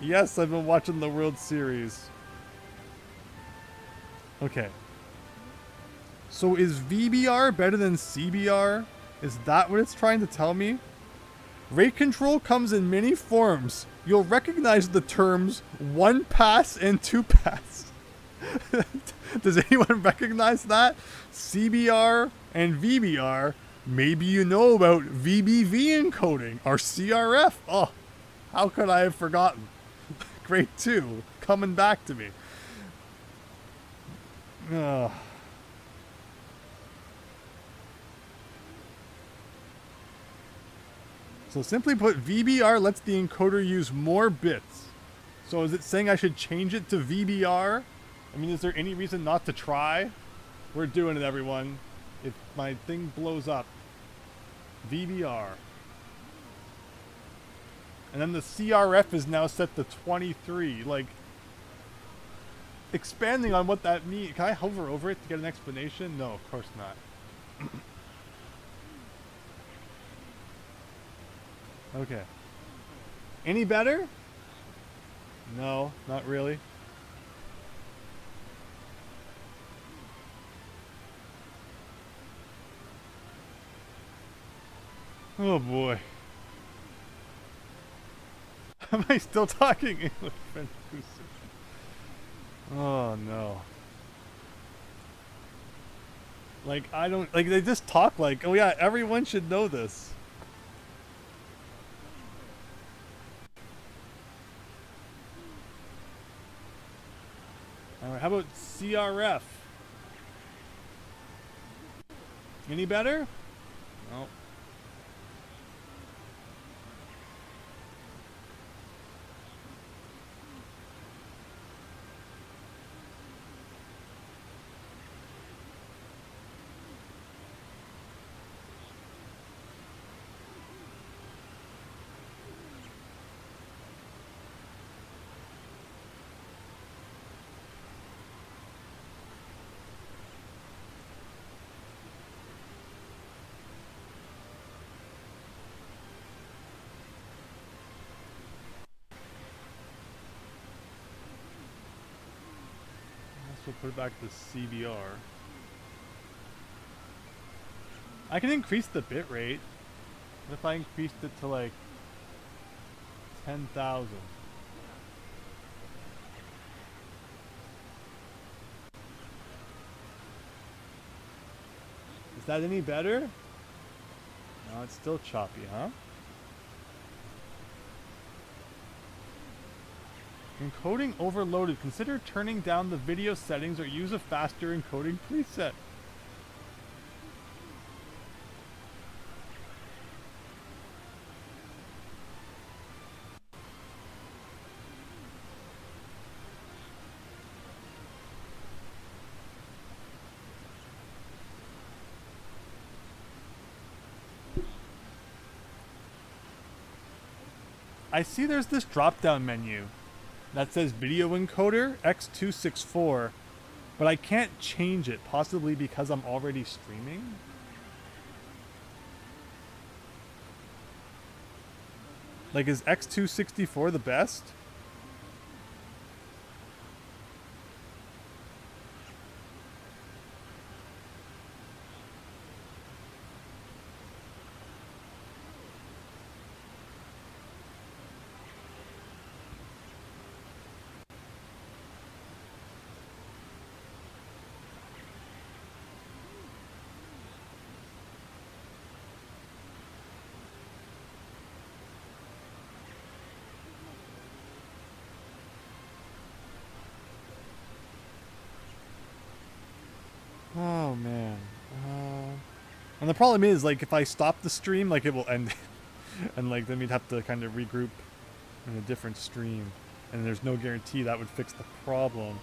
Yes, I've been watching the World Series. Okay. So is VBR better than CBR? Is that what it's trying to tell me? Rate control comes in many forms. You'll recognize the terms one pass and two pass. Does anyone recognize that? CBR and VBR. Maybe you know about VBV encoding or CRF. Oh, how could I have forgotten? Grade 2 coming back to me. Ugh. So simply put, VBR lets the encoder use more bits. So is it saying I should change it to VBR? I mean, is there any reason not to try? We're doing it, everyone. If my thing blows up, VBR. And then the CRF is now set to 23. Like, expanding on what that means. Can I hover over it to get an explanation? No, of course not. Okay. Any better? No, not really. Oh boy. Am I still talking English? Oh no. Like, I don't, like, they just talk like, oh yeah, everyone should know this. Alright, how about CRF? Any better? No. also put it back to CBR. I can increase the bitrate. What if I increased it to like 10,000? Is that any better? No, it's still choppy, huh? Encoding overloaded. Consider turning down the video settings or use a faster encoding preset. I see there's this drop-down menu that says video encoder X264, but I can't change it, possibly because I'm already streaming. Like, is X264 the best? Oh man. And the problem is, like, if I stop the stream, like, it will end. And, like, then we'd have to kind of regroup in a different stream. And there's no guarantee that would fix the problem.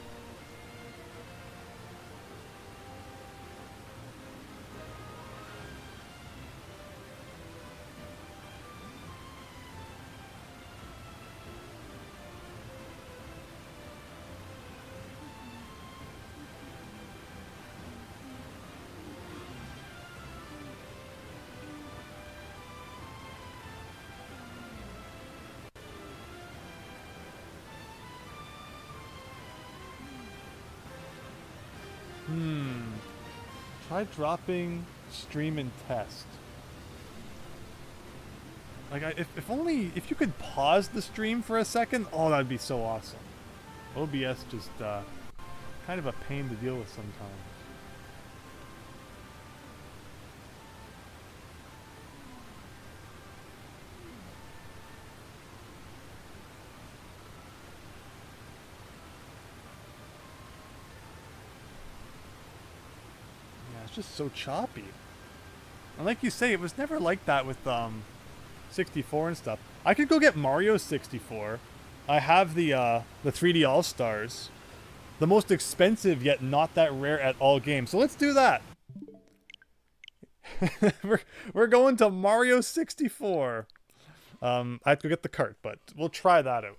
Try dropping stream and test. Like, if you could pause the stream for a second, oh, that'd be so awesome. OBS just kind of a pain to deal with sometimes. It's just so choppy. And like you say, it was never like that with 64 and stuff. I could go get Mario 64. I have the 3D All-Stars. The most expensive yet not that rare at all game. So let's do that. we're going to Mario 64. I have to go get the cart, but we'll try that out.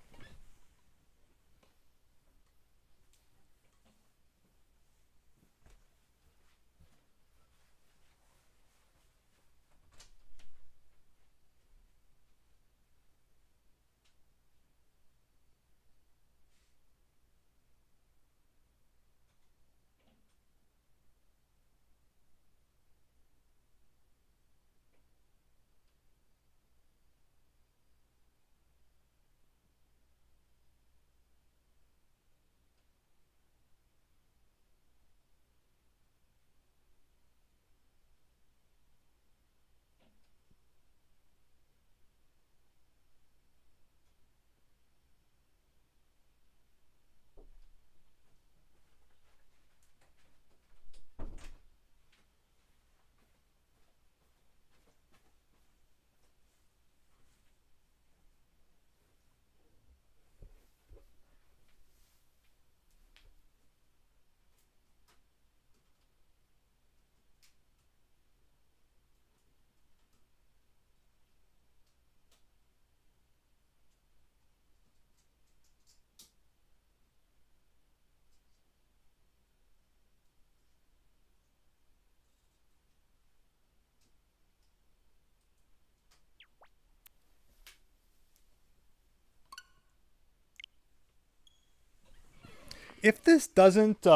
If this doesn't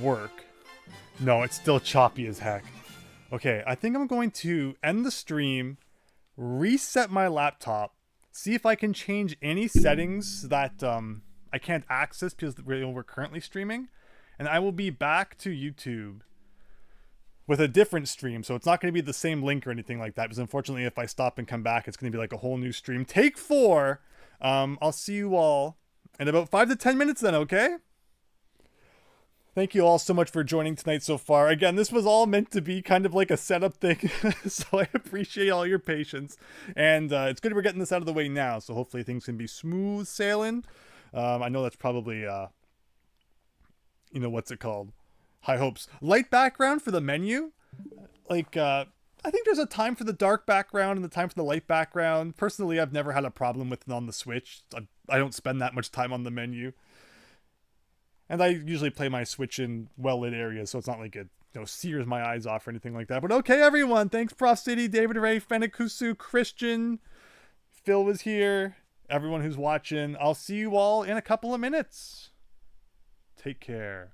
work, no, it's still choppy as heck. Okay, I think I'm going to end the stream, reset my laptop, see if I can change any settings that I can't access because we're currently streaming, and I will be back to YouTube with a different stream. So it's not going to be the same link or anything like that, because unfortunately if I stop and come back, it's going to be like a whole new stream. Take 4. I'll see you all in about 5 to 10 minutes then, okay? Thank you all so much for joining tonight so far. Again, this was all meant to be kind of like a setup thing, so I appreciate all your patience. And it's good we're getting this out of the way now, so hopefully things can be smooth sailing. I know that's probably, you know, what's it called? High hopes. Light background for the menu. Like, I think there's a time for the dark background and the time for the light background. Personally, I've never had a problem with it on the Switch. I don't spend that much time on the menu. And I usually play my Switch in well-lit areas, so it's not like it, you know, sears my eyes off or anything like that. But okay, everyone. Thanks, Prof City, David Ray, Fenikusu, Christian. Phil was here. Everyone who's watching. I'll see you all in a couple of minutes. Take care.